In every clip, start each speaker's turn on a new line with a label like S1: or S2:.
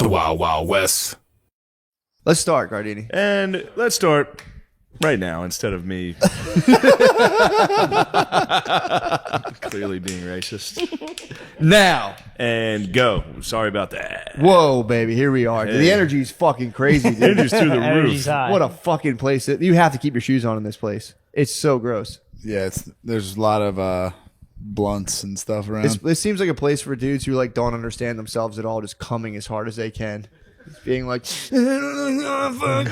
S1: The Wild Wild West.
S2: Let's start, Gardini.
S3: And let's start right now instead of me clearly being racist.
S2: Now.
S3: And go. Sorry about that.
S2: Whoa, baby. Here we are.
S3: Hey.
S2: The energy's fucking crazy, dude.
S3: Energy's through the
S4: Energy's
S3: roof.
S4: high.
S2: What a fucking place. You have to keep your shoes on in this place. It's so gross.
S5: Yeah, there's a lot of blunts and stuff around.
S2: It seems like a place for dudes who like don't understand themselves at all, just coming as hard as they can. Being like, oh, fuck,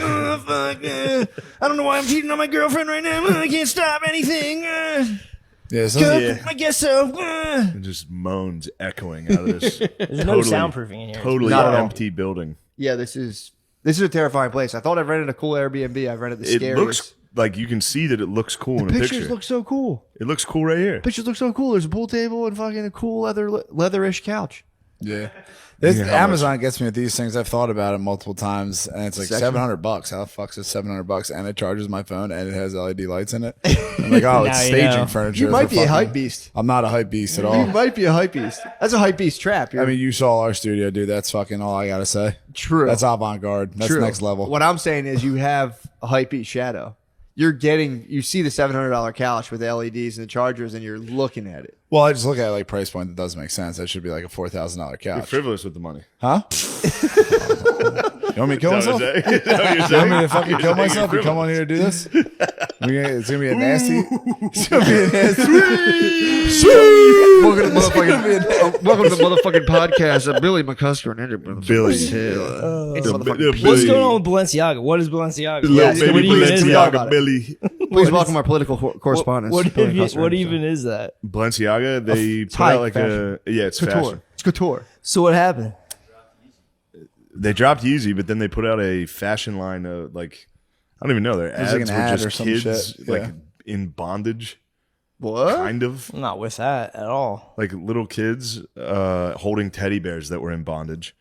S2: I don't know why I'm cheating on my girlfriend right now. I can't stop anything.
S5: Yeah,
S2: I guess so.
S3: And just moans echoing out of this
S4: There's no soundproofing in here.
S3: totally
S2: Not at all.
S3: empty building.
S2: Yeah, this is a terrifying place. I thought I've rented a cool Airbnb. I've rented the
S3: It
S2: scariest.
S3: looks like you can see that it looks cool in a
S2: Pictures
S3: picture.
S2: look so cool.
S3: It looks cool right here.
S2: Pictures look so cool. There's a pool table and fucking a cool leatherish couch.
S5: yeah.
S3: Yeah, how
S5: Amazon gets me with these things. I've thought about it multiple times, and it's like
S2: Section?
S5: $700. How the fuck's is $700? And it charges my phone, and it has LED lights in it. I'm like, oh, it's
S4: Now you
S5: staging
S4: know.
S5: furniture.
S2: You might
S5: for
S2: be a
S5: fucking-
S2: hype beast.
S5: I'm not a hype beast at
S2: You
S5: all.
S2: might be a hype beast. That's a hype beast trap.
S5: I mean, you saw our studio, dude. That's fucking all I gotta say.
S2: true.
S5: That's avant-garde. That's
S2: True.
S5: next level.
S2: What I'm saying is you have a hype beast shadow. You see the $700 couch with the LEDs and the chargers, and you're looking at it.
S5: Well, I just look at it like price point. That doesn't make sense. That should be like a $4,000
S3: You're
S5: couch.
S3: frivolous with the money.
S5: Huh? You want me to kill myself?
S3: Is
S5: You
S3: that what you're
S5: want
S3: saying?
S5: me to fucking kill myself? You come on here to do this? It's gonna be a nasty. It's gonna be a nasty.
S2: Welcome to the motherfucking podcast. Billy McCusker and Andrew
S3: Billy.
S4: What's going on with Balenciaga? What is Balenciaga?
S2: Yes,
S3: Little
S2: what
S3: baby
S2: even is that?
S3: Balenciaga Billy.
S2: Please welcome our political correspondent.
S4: What even is that?
S3: Balenciaga, they put
S2: high
S3: out like
S2: fashion.
S3: it's
S2: couture?
S3: fashion.
S2: It's couture.
S4: So what happened?
S3: They dropped Yeezy, but then they put out a fashion line of like, I don't even know. Their ads
S5: like an
S3: were
S5: ad
S3: just
S5: or some
S3: kids
S5: shit,
S3: like
S5: yeah.
S3: in bondage,
S2: What?
S3: kind of.
S4: I'm not with that at all.
S3: Like little kids holding teddy bears that were in bondage.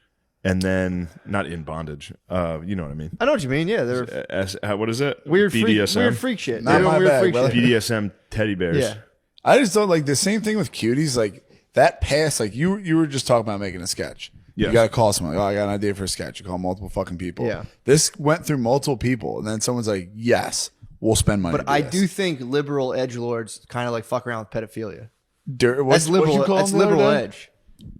S3: And then, not in bondage, you know what I mean.
S2: I know what you mean. Yeah, they're
S3: What is it?
S2: weird
S3: BDSM?
S2: freak shit.
S5: Not
S2: They're
S5: my
S2: weird
S5: bag,
S2: freak
S5: brother.
S2: shit.
S3: BDSM teddy bears.
S2: Yeah.
S5: I just don't like the same thing with cuties. Like that pass, like you were just talking about making a sketch.
S3: Yes.
S5: You got to call someone. Like, oh, I got an idea for a sketch. You call multiple fucking people.
S2: Yeah.
S5: This went through multiple people, and then someone's like, "Yes, we'll spend money."
S2: But
S5: to
S2: I
S5: this.
S2: do think liberal edgelords kind of like fuck around with pedophilia.
S5: What's
S2: That's liberal.
S5: you call
S2: That's
S5: them the other
S2: liberal
S5: day?
S2: edge.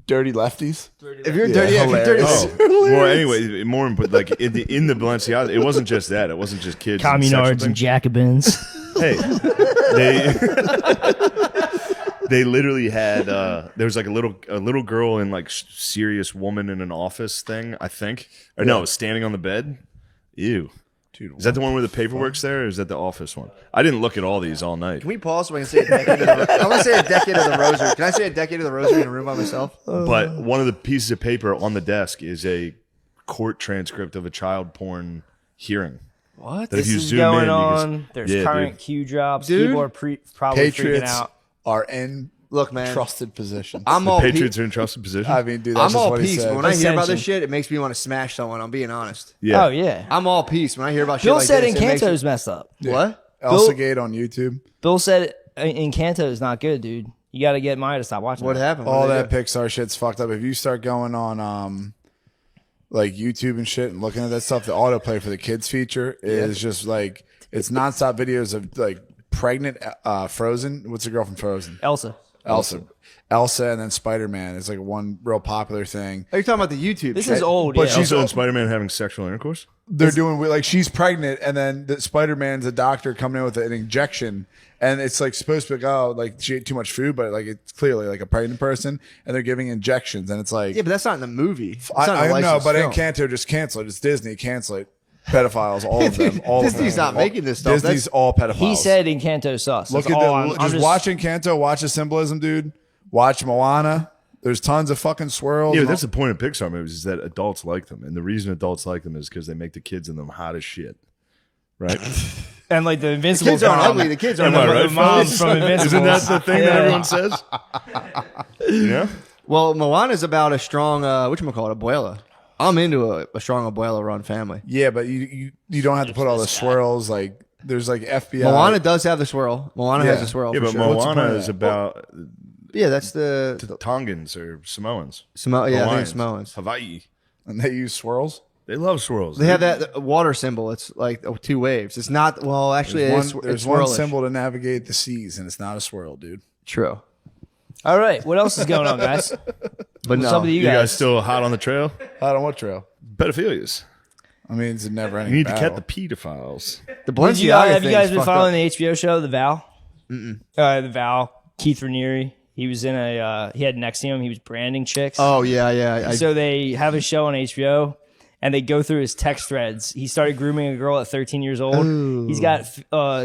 S5: Dirty lefties.
S2: If you're
S5: Yeah,
S2: dirty, if you're dirty,
S5: hilarious.
S3: Oh, well, anyway, more important, like in the Balenciaga, it wasn't just that. It wasn't just kids. and sexual
S4: Communards and
S3: things.
S4: Jacobins.
S3: Hey, they literally had there was like a little girl in like serious woman in an office thing, I think, or no, standing on the bed. Ew,
S5: Dude,
S3: is that the one where the paperwork's there, or is that the office one? I didn't look at all these all night,
S2: Can we pause so I can say a decade of the I want to say a decade of the rosary. Can I say a decade of the rosary in a room by myself?
S3: but one of the pieces of paper on the desk is a court transcript of a child porn hearing.
S2: What?
S3: That if
S4: This
S3: you
S4: is
S3: zoom
S4: going
S3: in, you
S4: on.
S3: can,
S4: There's
S3: yeah,
S4: current
S3: dude.
S4: Q drops.
S2: Dude.
S4: People are probably freaking
S5: Patriots
S4: out.
S5: are in
S2: Look, man.
S5: trusted positions.
S2: I'm
S3: The
S2: all
S3: Patriots
S2: peace.
S3: are in trusted position.
S5: I mean, dude, that's
S2: I'm
S5: just
S2: all
S5: what he
S2: peace.
S5: said.
S2: But when I hear about
S4: Ascension.
S2: this shit, it makes me want to smash someone. I'm being honest.
S3: yeah.
S4: Oh yeah.
S2: I'm all peace when I hear about shit
S4: Bill
S2: like
S4: said
S2: this. it makes me-
S4: Encanto's messed up.
S2: What?
S5: Elsa Gate on YouTube.
S4: Bill said Encanto is not good, dude. You got to get Maya to stop watching.
S2: What
S4: that.
S2: happened?
S5: All
S2: What
S5: that
S2: did
S5: Pixar shit's fucked up. If you start going on like YouTube and shit and looking at that stuff, the autoplay for the kids feature is just like it's nonstop videos of like pregnant Frozen. What's the girl from Frozen?
S4: Elsa.
S5: Elsa, and then Spider-Man is like one real popular thing.
S2: Are you talking about the YouTube?
S4: This
S2: shit?
S4: is old.
S5: But
S4: yeah.
S5: she's
S3: Also in Spider-Man having sexual intercourse.
S5: They're doing like she's pregnant, and then the Spider-Man's a doctor coming in with an injection, and it's like supposed to be like, oh, like she ate too much food, but like it's clearly like a pregnant person, and they're giving injections, and it's like
S2: Yeah, but that's not in the movie. It's
S5: I
S2: not in the
S5: know,
S2: licensed
S5: but
S2: film.
S5: Encanto just cancel it. It's Disney, cancel it. Pedophiles, all of them. All
S2: Disney's
S5: of them.
S2: not making this stuff.
S5: Disney's
S2: That's-
S5: all pedophiles.
S4: He said Encanto sus.
S5: Look
S4: That's
S5: at
S4: all
S5: the
S4: I'm
S5: just watch Encanto, watch the symbolism, dude. Watch Moana. There's tons of fucking swirls.
S3: Yeah,
S5: and
S3: but that's the point of Pixar movies is that adults like them, and the reason adults like them is because they make the kids in them hot as shit, right?
S4: And like the Invincible
S2: kids aren't
S4: mom.
S2: ugly. The kids aren't
S3: Am I
S2: ugly.
S3: right,
S4: The mom
S3: fellas?
S4: from Invincible.
S3: Isn't that the thing that everyone says? You know?
S2: Well, Moana's about a strong, whatchamacallit, abuela. I'm into a strong abuela run family.
S5: yeah, but you don't have to put all the swirls like there's like FBI.
S2: Moana does have the swirl. Moana has
S5: Yeah.
S2: a swirl
S3: Yeah,
S2: for
S3: but
S2: sure.
S5: What's the point
S3: Moana
S5: of
S3: is
S5: that?
S3: about
S2: Yeah, that's the
S3: Tongans or Samoans.
S2: yeah, I think
S3: Hawaiians,
S2: it's Samoans.
S3: Hawaii.
S5: And they use swirls.
S3: They love swirls.
S2: They have that water symbol. It's like 2 waves. It's not. Well, actually,
S5: There's
S2: it's
S5: one
S2: swirlish.
S5: symbol to navigate the seas, and it's not a swirl, dude.
S2: True,
S4: All right, what else is going on, guys?
S2: but no.
S4: Some of you
S3: You guys
S4: guys.
S3: still hot on the trail?
S5: I don't what trail.
S3: Pedophilias.
S5: I mean, it's a never-ending
S3: You need to
S5: battle.
S3: catch the pedophiles.
S2: The
S4: Have you
S2: Balenciaga
S4: have you
S2: thing
S4: guys
S2: is
S4: been
S2: fucked
S4: following
S2: up.
S4: the HBO show, The Vow? The Vow. Keith Raniere. He was in he had Nexium. He was branding chicks.
S2: Oh yeah.
S4: So they have a show on HBO, and they go through his text threads. He started grooming a girl at 13 years old.
S2: Ooh.
S4: He's got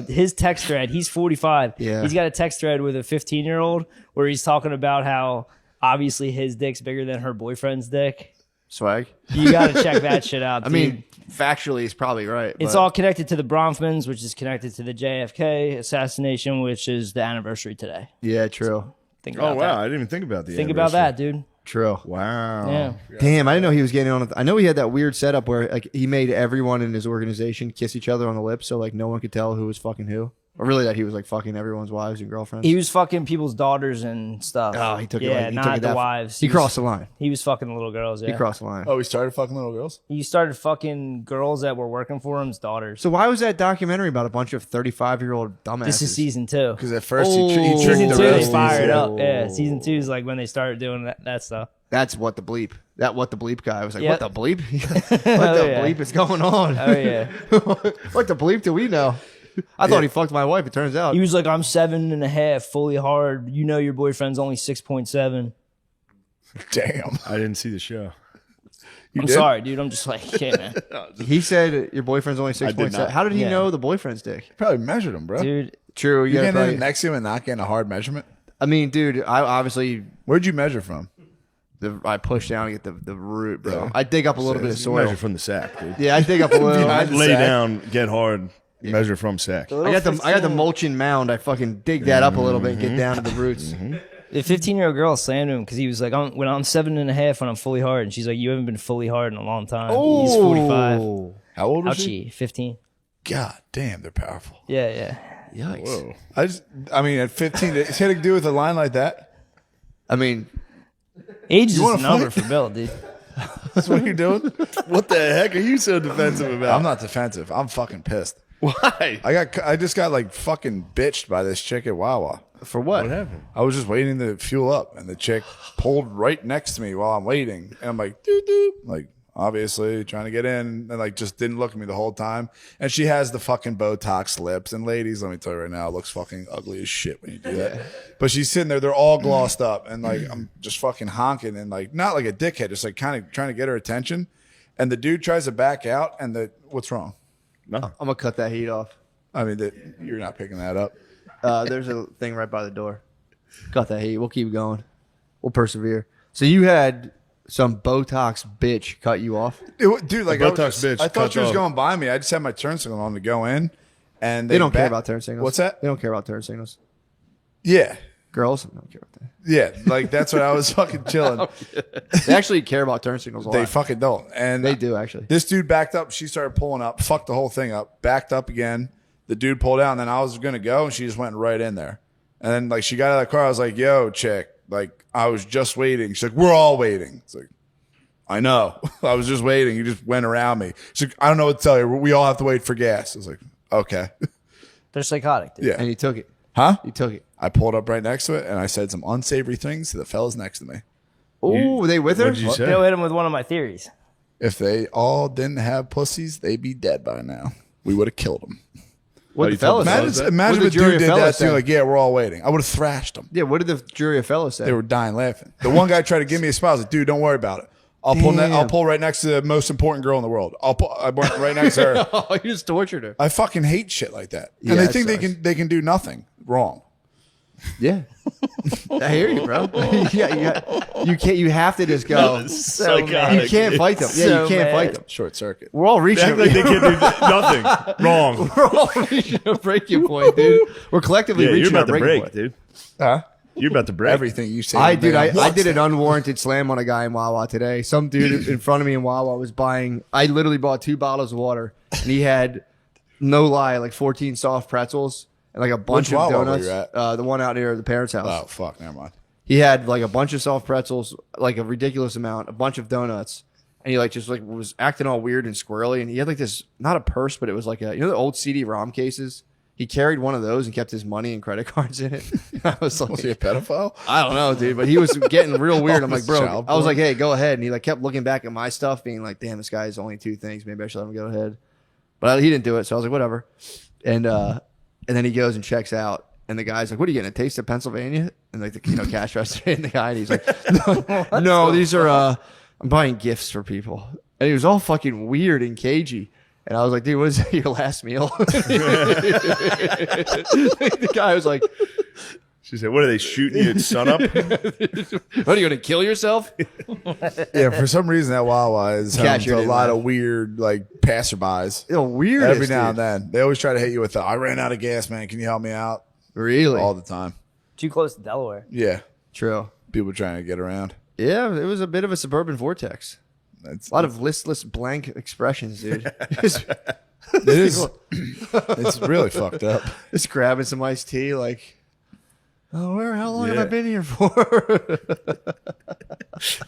S4: his text thread. He's 45.
S2: Yeah.
S4: He's got a text thread with a 15-year-old where he's talking about how obviously his dick's bigger than her boyfriend's dick.
S2: Swag.
S4: You got to check that shit out,
S2: I
S4: dude.
S2: mean, factually, he's probably right.
S4: It's
S2: but-
S4: all connected to the Bronfmans, which is connected to the JFK assassination, which is the anniversary today.
S2: Yeah, true.
S4: Think about
S3: Oh, wow.
S4: that.
S3: I didn't even think about the
S4: Think about that, dude.
S2: True.
S3: Wow.
S4: Yeah.
S2: Damn, I didn't know he was getting on. I know he had that weird setup where like he made everyone in his organization kiss each other on the lips, so like no one could tell who was fucking who, or really that he was like fucking everyone's wives and girlfriends.
S4: He was fucking people's daughters and stuff.
S2: Oh, he took it.
S4: Yeah,
S2: like, he
S4: not
S2: took it
S4: the
S2: that-
S4: wives.
S2: He
S4: was-
S2: crossed the line.
S4: He was fucking the little girls. Yeah.
S2: He crossed the line.
S5: Oh, he started fucking little girls?
S4: He started fucking girls that were working for him's daughters.
S2: So why was that documentary about a bunch of 35-year-old dumbasses?
S4: This is season 2.
S5: Because at first
S2: Oh.
S5: he tricked
S4: Season
S5: the
S4: 2,
S5: rest
S4: they
S5: of
S4: fired
S5: these-
S4: up. Yeah, season 2 is like when they started doing that stuff.
S2: That's what the bleep. What the bleep guy was like.
S4: Yep.
S2: What the bleep? what the
S4: yeah.
S2: bleep is going on?
S4: Oh yeah.
S2: What the bleep do we know? I thought he fucked my wife. It turns out
S4: He was like, I'm 7.5, fully hard. You know your boyfriend's only 6.7.
S5: Damn.
S3: I didn't see the show.
S5: You
S4: I'm
S5: did?
S4: sorry, dude. I'm just like, yeah, man.
S2: he said your boyfriend's only
S3: did
S2: 6.7.
S3: not.
S2: How did he
S4: Yeah.
S2: know the boyfriend's dick?
S5: Probably measured him, bro.
S4: Dude,
S2: True.
S5: You
S2: You
S5: getting
S2: gotta
S5: in
S2: probably,
S5: Nexium and not getting a hard measurement?
S2: I mean, dude, I obviously
S5: Where'd you measure from?
S2: I push down to get the root, bro.
S5: Yeah.
S2: I dig up a little bit of soil.
S3: Measure from the sack, dude.
S2: Yeah, I dig up a little.
S5: Behind the
S3: Lay
S5: sack.
S3: down, get hard, measure from sack.
S2: I got the mulching mound. I fucking dig that up a little bit and get down to the roots.
S4: the 15-year-old girl slammed him because he was like, when I'm 7.5, when I'm fully hard. And she's like, you haven't been fully hard in a long time. He's 45.
S5: How old was
S4: How'd
S5: she?
S4: she? 15.
S5: God damn, they're powerful.
S4: Yeah.
S2: Yikes.
S3: Whoa.
S5: I mean, at 15, it had to do with a line like that.
S2: I mean,
S4: Age is
S5: wanna
S4: a number
S5: fight?
S4: for Bill, dude.
S5: That's what you're doing?
S3: What the heck are you so defensive about?
S5: I'm not defensive. I'm fucking pissed.
S3: Why?
S5: I just got like fucking bitched by this chick at Wawa.
S2: for what?
S3: What happened?
S5: I was just waiting to fuel up, and the chick pulled right next to me while I'm waiting, and I'm like, doo doo, like obviously trying to get in, and like just didn't look at me the whole time. And she has the fucking Botox lips, and ladies, let me tell you right now, it looks fucking ugly as shit when you do that. But she's sitting there, they're all glossed up, and like I'm just fucking honking, and like not like a dickhead, just like kind of trying to get her attention. And the dude tries to back out, and what's wrong?
S3: No.
S2: I'm gonna cut that heat off.
S5: I mean, you're not picking that up.
S2: There's a thing right by the door. Cut that heat. We'll keep going. We'll persevere. So you had some Botox bitch cut you off.
S5: Dude, like
S3: A Botox bitch
S5: I thought
S3: cut
S5: she was
S3: off.
S5: going by me. I just had my turn signal on to go in, and
S2: They don't care
S5: back-
S2: about turn signals.
S5: What's that?
S2: They don't care about turn signals.
S5: Yeah,
S2: Girls don't care about that.
S5: yeah. Like that's what I was fucking chilling.
S2: They actually care about turn signals a lot.
S5: They fucking don't. And
S2: They do actually.
S5: This dude backed up. She started pulling up. Fucked the whole thing up. Backed up again. The dude pulled out, and then I was gonna go, and she just went right in there. And then like she got out of the car. I was like, "Yo, chick." Like I was just waiting. She's like, "We're all waiting." It's like, I know. I was just waiting. You just went around me. She's like, "I don't know what to tell you. We all have to wait for gas." I was like, "Okay."
S4: They're psychotic, dude.
S5: Yeah.
S2: And you took it.
S5: Huh?
S2: You took it.
S5: I pulled up right next to it, and I said some unsavory things to the fellas next to me.
S2: Oh, were they with her?
S3: What did you say?
S4: They'll hit him with one of my theories.
S5: If they all didn't have pussies, they'd be dead by now. We would have killed them.
S2: What
S3: Oh,
S2: the
S3: you told
S2: fellas?
S3: them.
S2: say?
S5: Imagine,
S3: that?
S5: imagine
S2: What
S5: if
S2: did
S5: a
S2: the jury
S5: dude
S2: of
S5: did that
S2: fellas
S5: too.
S2: say?
S5: Like, yeah, we're all waiting. I would have thrashed them.
S2: Yeah. What did the jury of fellas say?
S5: They were dying laughing. The one guy tried to give me a spot. I was like, dude, don't worry about it. I'll
S2: Damn.
S5: pull right next to the most important girl in the world. I went right next to her.
S2: Oh, you just tortured her.
S5: I fucking hate shit like that.
S2: Yeah,
S5: And they
S2: it
S5: think
S2: sucks.
S5: they can do nothing wrong.
S2: Yeah. I hear you, bro. You can't. You have to just go.
S3: Psychotic.
S2: You can't fight them. Yeah,
S4: So
S2: you can't
S4: mad.
S2: fight them.
S5: Short circuit.
S2: We're all reaching.
S3: Act like they can't do nothing. Wrong.
S2: We're all reaching a breaking point, dude. We're collectively
S3: Yeah, you're
S2: reaching
S3: about
S2: a
S3: to
S2: breaking
S3: break,
S2: point.
S3: dude.
S5: Huh?
S3: You're about to break.
S5: Everything you say.
S2: I
S5: to me,
S2: I did an unwarranted slam on a guy in Wawa today. Some dude in front of me in Wawa was buying. I literally bought 2 bottles of water, and he had, no lie, like 14 soft pretzels and like a bunch
S5: Which
S2: of
S5: Wawa were
S2: donuts.
S5: you at?
S2: The one out near the parents' house.
S5: Oh fuck, never mind.
S2: He had like a bunch of soft pretzels, like a ridiculous amount, a bunch of donuts, and he like just like was acting all weird and squirrely, and he had like this, not a purse, but it was like a, you know, the old CD-ROM cases. He carried one of those and kept his money and credit cards in it. I was like,
S5: Was he a pedophile?
S2: I don't know, dude, but he was getting real weird. I'm like, bro,
S5: Child
S2: I was
S5: porn.
S2: like, hey, go ahead. And he like kept looking back at my stuff, being like, damn, this guy has only 2 things. Maybe I should let him go ahead. But he didn't do it, so I was like, whatever. And then he goes and checks out, and the guy's like, what are you getting, a taste of Pennsylvania? And like the cash register, and the guy, and he's like, no, these are I'm buying gifts for people. And he was all fucking weird and cagey. And I was like, dude, what is your last meal? The guy was like,
S3: She said, what are they shooting you at sunup?
S2: what, are you going to kill yourself?
S5: Yeah, for some reason that Wawa is home
S2: Catch
S5: to
S2: your
S5: a
S2: name,
S5: lot
S2: man.
S5: of weird like passerbys.
S2: Weird.
S5: Every now and then, they always try to hit you with the "I ran out of gas, man. Can you help me out?"
S2: Really?
S5: All the time.
S4: Too close to Delaware.
S5: Yeah,
S2: True.
S5: people trying to get around.
S2: Yeah, it was a bit of a suburban vortex.
S5: That's
S2: A lot of listless blank expressions, dude.
S5: it is. It's really fucked up.
S2: Just grabbing some iced tea, like, oh, how long have
S3: Yeah.
S2: I been here for?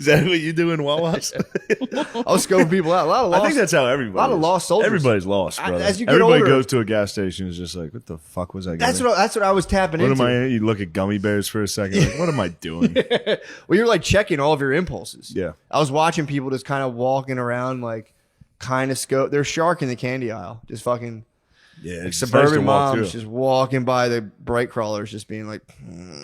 S3: Is that what you do in Wawa's?
S2: I was scoping people out. A lot of lost.
S3: I think that's how everybody.
S2: a lot of
S3: is.
S2: lost soldiers.
S3: Everybody's lost,
S2: I-
S3: brother.
S2: as you get
S3: Everybody
S2: older-
S3: goes to a gas station and is just like, what the fuck was I?
S2: That's
S3: getting?
S2: what I was tapping
S3: What
S2: into.
S3: am I? You look at gummy bears for a second. Like, what am I doing?
S2: Well, you're like checking all of your impulses.
S3: Yeah.
S2: I was watching people just kind of walking around, like, kind of scope. There's shark in the candy aisle, just fucking
S3: Yeah,
S2: like
S3: it's nice
S2: suburban
S3: to walk
S2: moms
S3: through.
S2: just walking by the bright crawlers, just being like,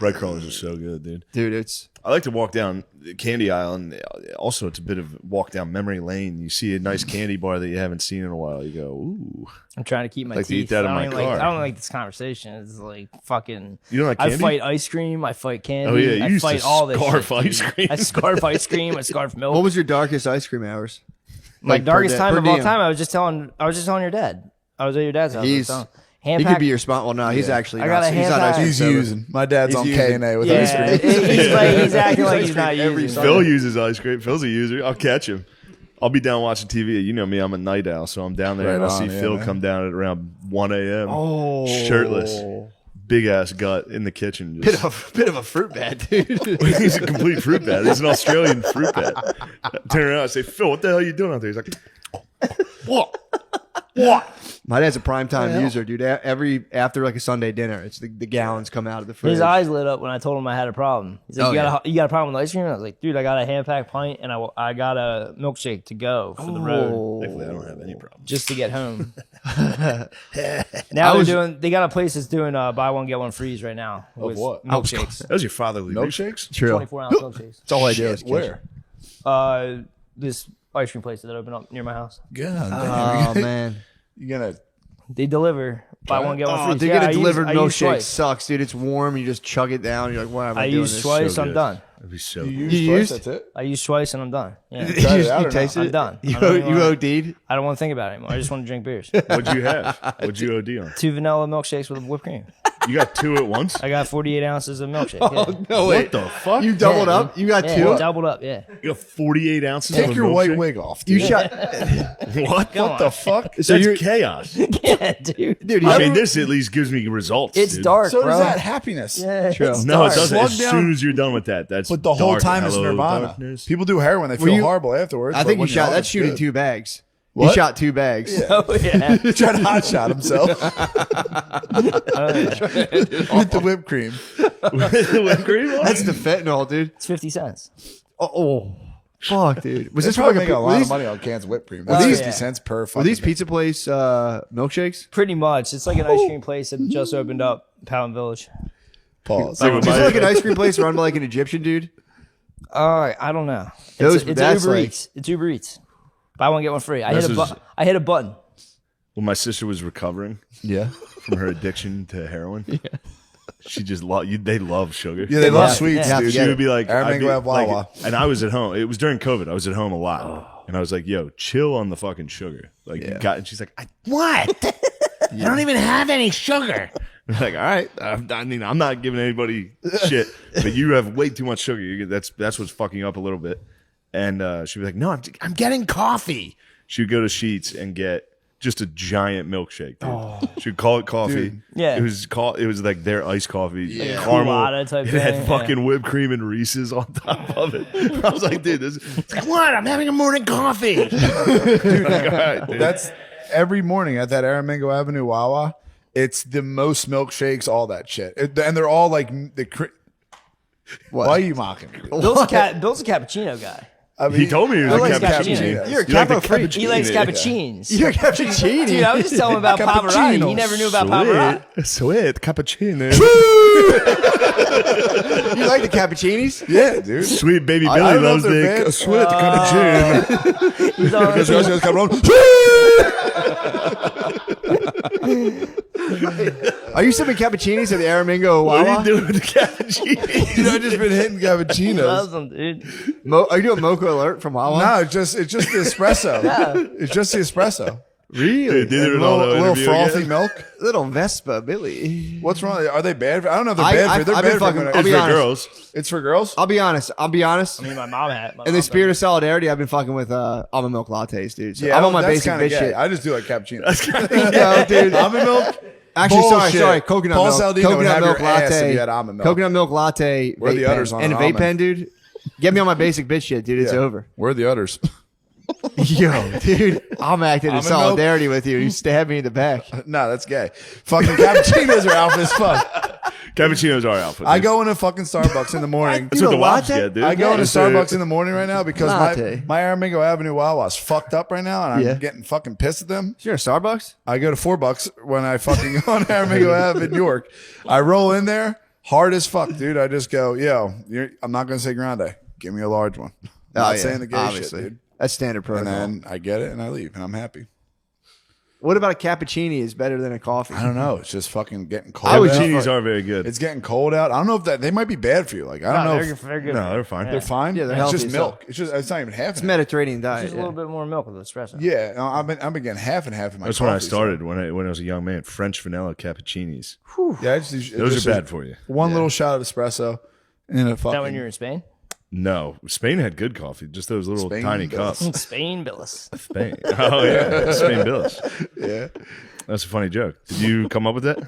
S3: Bread crawlers are so good, dude.
S2: dude, it's
S3: I like to walk down the candy aisle, and also it's a bit of walk down memory lane. You see a nice candy bar that you haven't seen in a while. You go, ooh.
S4: I'm trying to keep my
S3: Like to eat
S4: teeth.
S3: that in
S4: I
S3: my
S4: don't even
S3: car.
S4: I don't like this conversation. It's like fucking.
S3: You don't like
S4: I
S3: candy?
S4: fight ice cream. I fight candy.
S3: Oh, yeah, you
S4: I
S3: used
S4: fight
S3: to
S4: all this.
S3: scarf
S4: shit, dude.
S3: ice cream.
S4: I scarf ice cream. I scarf milk.
S2: what was your darkest ice cream hours?
S4: my
S2: Like, per
S4: darkest
S2: day-
S4: time
S2: per
S4: of all
S2: diem.
S4: time? I was just telling your dad. I was at your dad's house. I was
S2: He's
S4: telling-
S2: he
S4: hand
S2: could
S4: pack-
S2: be your spot. Well, no, he's actually.
S4: I
S2: not,
S4: got a
S2: he's
S4: hand
S2: not
S4: pack.
S2: ice cream
S5: He's
S2: sober.
S5: using. My dad's
S2: He's
S5: on
S2: using-
S5: K and A with
S4: Yeah,
S5: ice cream.
S4: he's acting like
S2: Ice
S4: he's
S2: cream
S4: not
S2: every
S4: using.
S2: Sunday.
S3: Phil uses ice cream. Phil's a user. I'll catch him. I'll be down watching TV. You know me, I'm a night owl, so I'm down there
S5: Right
S3: and I'll
S5: on,
S3: see
S5: yeah,
S3: Phil
S5: man.
S3: come down at around 1 a.m.
S2: Oh,
S3: shirtless, big ass gut in the kitchen.
S2: Bit
S3: Just,
S2: of a fruit bat, dude.
S3: he's a complete fruit bat. He's an Australian fruit bat. I turn around and say, Phil, what the hell are you doing out there? He's like, what? What?
S2: My dad's a primetime user, dude. After like a Sunday dinner, it's the gallons come out of the fridge.
S4: His eyes lit up when I told him I had a problem. He's like,
S2: Oh,
S4: you got a problem with ice cream? I was like, dude, I got a hand packed pint and I got a milkshake to go for the road
S3: Thankfully, I don't have any problems.
S4: just to get home. Now they got a place that's doing buy one get one freeze right now with
S5: what?
S4: milkshakes.
S3: That was your fatherly
S5: Milkshakes?
S2: True.
S4: 24-ounce milkshakes.
S2: That's all I do. Is
S5: Where?
S4: This ice cream place that opened up near my house.
S5: God
S2: Oh
S5: damn.
S2: man.
S5: You gonna
S4: They deliver buy one get one
S2: Oh,
S4: freeze.
S2: they
S4: Yeah,
S2: get
S4: I
S2: a
S4: use-
S2: delivered
S4: I use
S2: milkshake.
S4: twice.
S2: Sucks, dude. It's warm. You just chug it down. You're like, why am I
S4: I
S2: doing
S4: use
S2: this?
S4: twice.
S3: So
S4: I'm
S3: good.
S4: done.
S3: That'd be so
S5: you
S3: good.
S2: You
S5: use twice?
S2: used-
S5: That's it.
S4: I use twice and I'm done. Yeah.
S5: Tried it out
S2: you
S5: or
S2: tasted
S4: I'm
S2: it?
S4: done.
S2: You,
S4: I don't even
S2: you
S4: wanna-
S2: OD'd?
S4: I don't want to think about it anymore. I just want to drink beers.
S3: What'd you have? What'd you OD on?
S4: 2 vanilla milkshakes with whipped cream.
S3: You got 2 at once?
S4: I got 48 ounces of milkshake. Yeah.
S2: No,
S3: What the fuck?
S2: You doubled
S4: Yeah,
S2: up?
S4: dude.
S2: You got
S4: Yeah,
S2: two?
S4: doubled up, yeah.
S3: You got 48 ounces
S5: Take
S3: of
S5: your
S3: milkshake?
S5: white wig off.
S2: You
S5: Dude.
S2: shot.
S3: What? What the fuck?
S2: So
S3: That's
S2: you're-
S3: chaos.
S4: Yeah, dude.
S2: Dude,
S3: I mean, this at least gives me results.
S4: It's
S3: dude.
S4: dark,
S5: So
S4: bro.
S5: does that happiness.
S4: Yeah,
S2: True.
S4: it's
S3: No,
S4: dark.
S3: it doesn't.
S5: Slug
S3: As
S5: down.
S3: soon as you're done with that, that's
S5: But the whole
S3: dark.
S5: time is
S3: Hello,
S5: nirvana.
S3: darkness.
S5: People do heroin; they feel
S2: you-
S5: horrible afterwards.
S2: I
S5: but
S2: think you
S5: when you're
S2: shot.
S5: on,
S2: That's
S5: it's
S2: shooting
S5: good.
S2: 2 bags. He
S5: What?
S2: shot 2 bags.
S4: Oh, yeah.
S5: He tried to hot shot himself with the whipped cream.
S3: Whipped cream on
S2: That's
S3: it?
S2: the fentanyl, dude.
S4: It's 50 cents.
S2: Oh, fuck, dude. Was
S5: They
S2: this for
S5: probably
S2: like
S5: make a
S2: were
S5: lot of
S2: these,
S5: money on cans of whipped cream.
S2: Were
S5: That's
S2: these-
S5: 50 cents per.
S2: were
S5: fucking
S2: these
S5: thing.
S2: pizza place milkshakes?
S4: Pretty much. It's like an ice cream place that just opened up, Powell Village.
S5: Pause.
S3: Like,
S2: Is it like an ice cream place run by like an Egyptian dude?
S4: I don't know.
S2: Those-
S4: It's
S2: that's
S4: Uber
S2: like-
S4: Eats. It's Uber Eats. Buy one get one free. I
S3: This
S4: hit
S3: is-
S4: I hit a button.
S3: When my sister was recovering
S5: Yeah.
S3: from her addiction to heroin, she just they love sugar.
S5: Yeah, they love
S4: Yeah.
S5: sweets,
S4: Yeah.
S5: dude.
S3: She would be like,
S5: Aaron
S3: I'd be
S5: Mango at
S3: like-
S5: Wawa.
S3: and I was at home. It was during COVID. I was at home a lot, and I was like, "Yo, chill on the fucking sugar." Like, you got, and she's like, "What? I don't even have any sugar." I'm like, all right. I mean, I'm not giving anybody shit, but you have way too much sugar. That's what's fucking you up a little bit. And she'd be like, "No, I'm getting coffee." She would go to Sheetz and get just a giant milkshake. Dude. Should call it coffee.
S5: Dude.
S4: Yeah.
S3: It was like their iced coffee.
S2: Yeah.
S3: Caramel.
S4: Culotta type
S3: It
S4: thing,
S3: had
S4: yeah.
S3: fucking whipped cream and Reese's on top of it. I was like, dude, come on, I'm having a morning coffee. Dude, like, all right, dude.
S5: That's every morning at that Aramingo Avenue Wawa. It's the most milkshakes, all that shit, and they're all like Why are you mocking me?
S4: Bill's a cappuccino guy.
S5: I mean,
S3: He told me he was
S5: I
S3: a
S5: like
S3: cappuccino.
S5: cappuccinos.
S2: You're a
S3: You like the
S2: capo freak.
S4: He likes
S3: Yeah.
S4: cappuccinos.
S2: You're a cappuccino.
S4: Dude, I was just telling him about Pavarotti. He never knew about Pavarotti.
S3: Sweet cappuccino.
S2: You like the cappuccinis?
S5: Yeah, dude.
S3: Sweet baby
S5: I
S3: Billy
S5: don't know
S3: loves
S5: if they're
S3: the
S5: bad.
S3: sweet cappuccino.
S4: He's all
S5: Because
S4: like,
S5: those guys come around.
S2: Are you sipping cappuccinis at the Aramingo
S3: What are
S2: Wawa?
S3: you doing with the cappuccino?
S5: I've just been hitting cappuccinos.
S4: loves them, dude.
S2: Are you doing Mocha Alert from Wawa?
S5: No, it's just the espresso. It's just the espresso.
S2: Really?
S3: Did it
S5: A
S3: all
S5: little,
S3: the
S5: little
S3: interview
S5: frothy
S3: again?
S5: milk.
S2: Little Vespa Billy.
S5: What's wrong? Are they bad? I don't know if they're bad for. They're
S2: I've
S5: bad
S2: been
S5: for
S2: fucking-
S5: when
S2: I'll
S3: It's
S2: be
S3: for
S2: honest.
S3: girls.
S5: It's for girls.
S2: I'll be honest.
S4: I mean, my mom had.
S2: In the spirit of solidarity, I've been fucking with almond milk lattes, dude. So
S5: Yeah,
S2: I'm on my
S5: that's
S2: basic
S5: kinda
S2: bitch
S5: gay.
S2: shit.
S5: I just do like cappuccino.
S2: No, dude.
S5: Almond milk.
S2: Actually,
S5: Bullshit.
S2: sorry. Coconut
S5: Paul
S2: milk.
S5: Saldino would
S2: Coconut
S5: have
S2: milk
S5: your ass if
S2: latte.
S5: you had almond milk.
S2: Coconut milk latte.
S5: Where are the
S2: vape
S5: others
S2: pen.
S5: on
S2: And a
S5: an
S2: vape
S5: almond?
S2: pen, dude. Get me on my basic bitch shit, dude. It's
S5: Yeah.
S2: over.
S5: Where are the others?
S2: Yo, dude. I'm acting in
S5: Almond milk?
S2: solidarity with you. You stab me in the back.
S5: No, that's gay. Fucking cappuccinos are alpha as fuck.
S3: Cappuccinos are alpha.
S5: I go into fucking Starbucks in the morning.
S3: That's what the
S2: a
S3: wops
S2: latte?
S3: get, dude.
S5: I go into
S3: It's a-
S5: Starbucks in the morning right now because
S2: Latte.
S5: my Aramingo Avenue Wawa's fucked up right now, and I'm
S2: Yeah.
S5: getting fucking pissed at them.
S2: You're a Starbucks?
S5: I go to $4 when I fucking go on Aramingo Ave in York. I roll in there hard as fuck, dude. I just go, yo, I'm not gonna say grande. Give me a large one. I'm not saying the gay
S2: obviously.
S5: shit, dude.
S2: That's standard
S5: And
S2: protocol.
S5: then I get it and I leave and I'm happy.
S2: What about a cappuccino is better than a coffee?
S5: I don't know. It's just fucking getting cold.
S3: Cappuccinos
S5: out.
S3: are very good.
S5: It's getting cold out. I don't know if they might be bad for you. Like I don't know.
S4: They're good.
S3: No, they're fine.
S5: They're fine.
S2: Yeah, they're
S5: it's
S2: healthy
S5: just
S2: as
S5: milk. It's not even half.
S2: It's
S5: and half.
S2: Mediterranean diet.
S4: Just a
S2: yeah.
S4: little bit more milk with espresso.
S5: Yeah, no, I've been getting half and half in my.
S3: That's when I
S5: coffee, so-
S3: started when I was a young man. French vanilla cappuccinis.
S5: Yeah, it's just,
S3: Those are bad for you.
S5: One little shot of espresso and a
S4: Is
S5: fucking.
S4: that when you were in Spain?
S3: No, Spain had good coffee. Just those little
S5: Spain
S3: tiny
S5: does.
S3: cups.
S4: Spain, Billis.
S3: Spain. Oh yeah, Spain Bills.
S5: Yeah.
S3: That's a funny joke. Did you come up with that?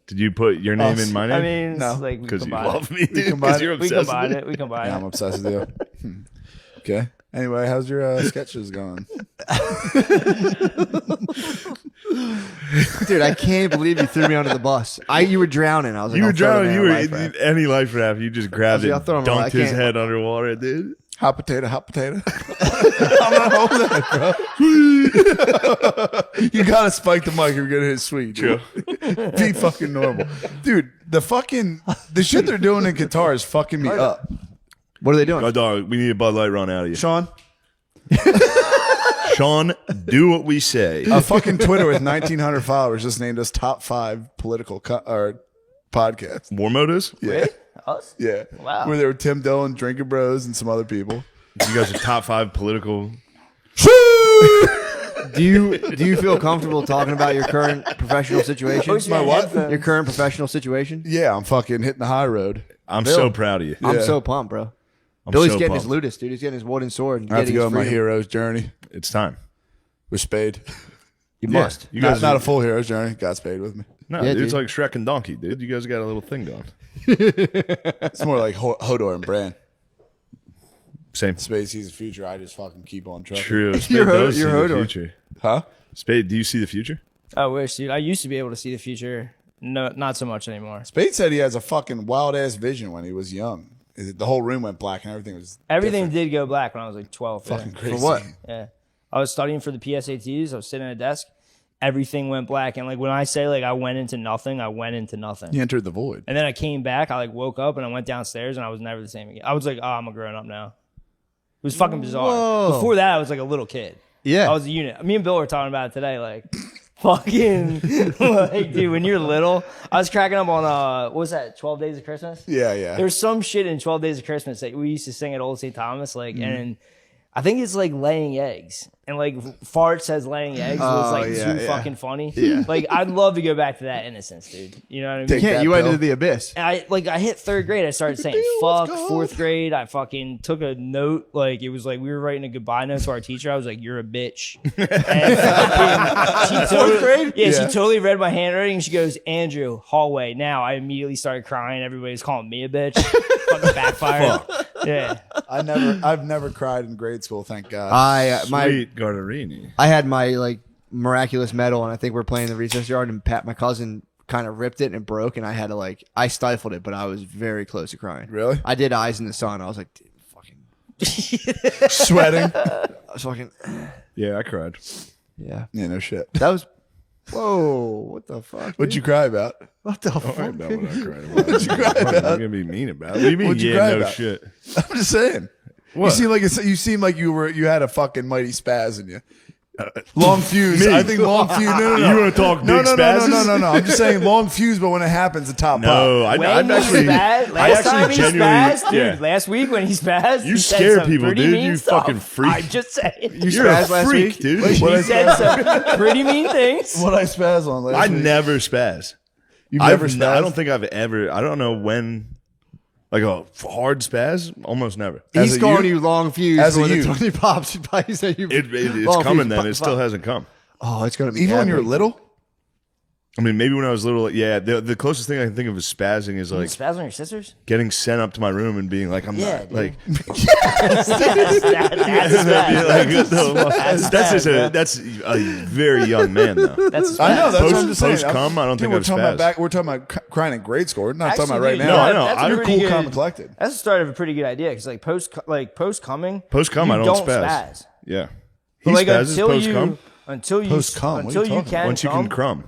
S3: Did you put your name in my name?
S4: I mean, it's
S5: No.
S4: like we
S3: because you
S4: combine
S3: love
S4: it.
S3: me, dude.
S5: combine
S3: 'Cause you're
S5: it.
S4: We
S3: obsessed
S4: combine
S3: with
S4: it. We combine
S5: Yeah, I'm
S4: it.
S5: obsessed with you. Okay. Anyway, how's your sketches going?
S2: Dude, I can't believe you threw me under the bus. You were drowning. I was like,
S3: You were
S2: I'll throw
S3: drowning.
S2: the
S3: You
S2: man
S3: were
S2: a life raft.
S3: any life raft. You just grabbed
S2: I
S3: it,
S2: was like, I'll throw him
S3: dunked
S2: I
S3: his
S2: can't-
S3: head underwater, dude.
S5: Hot potato, hot potato. I'm not holding that, bro. You gotta spike the mic if you're gonna hit sweet. Dude. Be fucking normal, dude. The shit they're doing in Qatar is fucking me up.
S2: What are they doing?
S3: Oh, dog, we need a Bud Light run out of you.
S5: Sean,
S3: Sean, do what we say.
S5: a fucking Twitter with 1,900 followers just named us top 5 political podcasts.
S3: WARMODE is?
S5: Yeah,
S4: Us?
S5: yeah.
S4: Wow.
S5: Where there were Tim Dillon, Drinking Bros, and some other people.
S3: You guys are top 5 political.
S2: Do you feel comfortable talking about your current professional situation?
S5: My what?
S2: Your current professional situation?
S5: Yeah, I'm fucking hitting the high road.
S3: I'm so proud of you.
S2: I'm
S5: Yeah.
S2: so pumped, bro.
S3: I'm
S2: Billy's
S3: so
S2: getting
S3: pumped.
S2: his ludus, dude. He's getting his wooden sword. And
S5: I have to
S2: getting
S5: go
S2: his
S5: on my
S2: freedom.
S5: hero's journey
S3: It's time.
S5: with Spade.
S2: You must.
S3: You guys
S5: Not
S3: are-
S5: a full hero's journey. Got Spade with me.
S3: No,
S2: Yeah,
S3: dude, it's
S2: dude.
S3: like Shrek and Donkey, dude. You guys got a little thing going.
S5: It's more like Hodor and Bran.
S3: Same.
S5: Spade sees the future. I just fucking keep on trucking.
S3: True. Spade
S2: You're
S3: does see the
S2: Hodor.
S3: future.
S5: Huh?
S3: Spade, do you see the future?
S4: I wish, dude. I used to be able to see the future. No, not so much anymore.
S5: Spade said he has a fucking wild ass vision when he was young. The whole room went black and everything was
S4: Everything did go black when I was like 12.
S5: fucking
S4: Yeah.
S5: crazy.
S2: For what?
S4: Yeah. I was studying for the PSATs. I was sitting at a desk. Everything went black. And like when I say like I went into nothing, I went into nothing.
S5: He entered the void.
S4: And then I came back. I like woke up and I went downstairs and I was never the same again. I was like, oh, I'm a grown up now. It was fucking bizarre.
S2: Whoa.
S4: Before that, I was like a little kid.
S2: Yeah.
S4: I was a unit. Me and Bill were talking about it today. Like, fucking, like, dude, when you're little, I was cracking up on, what was that, 12 Days of Christmas?
S5: Yeah, yeah.
S4: There's some shit in 12 Days of Christmas that we used to sing at Old St. Thomas, like, and I think it's like laying eggs. And like farts as laying eggs was like too fucking funny.
S2: Yeah.
S4: Like I'd love to go back to that innocence, dude. You know what I mean?
S2: You can't.
S5: that
S2: You went
S5: pill.
S2: into the abyss.
S4: And I hit 3rd grade. I started saying fuck. 4th grade, I fucking took a note. Like it was like we were writing a goodbye note to our teacher. I was like, "You're a bitch." And fucking, she totally,
S2: 4th grade?
S4: Yeah, she totally read my handwriting. She goes, "Andrew, hallway." Now I immediately started crying. Everybody's calling me a bitch. Fucking backfired. Yeah.
S5: I've never cried in grade school. Thank God.
S3: Sweet Garderini.
S2: I had my like miraculous medal, and I think we're playing the recess yard, and my cousin kind of ripped it and it broke, and I had to I stifled it, but I was very close to crying.
S5: Really?
S2: I did Eyes in the Sun. I was like, dude, fucking
S5: Sweating.
S2: I was fucking
S3: Yeah, I cried.
S2: yeah.
S5: Yeah, no shit.
S2: That was whoa. What the fuck?
S5: What'd you cry about?
S2: What the
S3: Don't worry
S2: fuck?
S3: about what I cried about. What you cry about? You're gonna be mean about. What do you mean?
S5: What'd you
S3: Yeah,
S5: cry
S3: no
S5: about?
S3: shit.
S5: I'm just saying.
S3: What?
S5: You seem like you had a fucking mighty spaz in you. Long fuse. I think long fuse. No.
S3: You want to talk big
S5: No.
S3: spazzes?
S5: I'm just saying long fuse, but when it happens, the top
S3: No,
S5: pop.
S3: I've actually.
S4: Last time he
S3: genuinely-
S4: spazzed, dude.
S3: yeah.
S4: Last week when he spazzed,
S3: You
S4: he said
S3: scare
S4: some
S3: people,
S4: pretty
S3: dude.
S4: mean
S3: You
S4: stuff.
S3: fucking freak.
S4: I'm just saying.
S3: You're a
S2: spazzed last
S3: freak,
S2: week?
S3: dude.
S5: What
S4: He said some pretty mean things.
S5: What I spaz on last
S3: I
S5: week?
S3: never spaz.
S5: You've never
S3: I
S5: spazzed?
S3: don't think I've ever. I don't know when. Like a hard spaz, almost never.
S5: As
S2: He's
S5: a
S2: calling
S5: youth?
S2: you long fuse.
S5: As a
S2: when
S5: youth?
S2: the 20 pops. He probably said you.
S3: It's
S2: long
S3: coming
S2: fuse,
S3: then.
S2: pop,
S3: It still
S2: pop.
S3: hasn't come.
S2: Oh, it's gonna be
S5: Even when you're
S2: epic.
S5: little?
S3: I mean, maybe when I was little, yeah. The closest thing I can think of is spazzing is like
S4: Spaz on your sisters?
S3: getting sent up to my room and being like, I'm
S4: Yeah,
S3: not
S4: dude.
S3: like.
S4: That's spaz.
S3: Like, that's a very young man though.
S4: That's
S5: I know.
S4: spaz.
S5: That's what I'm just saying.
S3: Post cum, I don't think
S5: we're
S3: I've
S5: talking
S3: spazzed.
S5: about we're talking about crying in grade school. We're not talking about
S4: Actually,
S5: right
S4: dude,
S5: now.
S3: No, I know.
S4: That's a
S3: I'm
S4: pretty
S5: cool,
S4: good-
S5: calm, and collected.
S4: That's the start of a pretty good idea because like post coming,
S3: Post-cum,
S4: you
S3: I don't spaz. Yeah. He
S4: But like
S3: spazzes
S4: until
S3: post-cum.
S5: Post-cum, what are you talking about?
S3: Once you can crumb.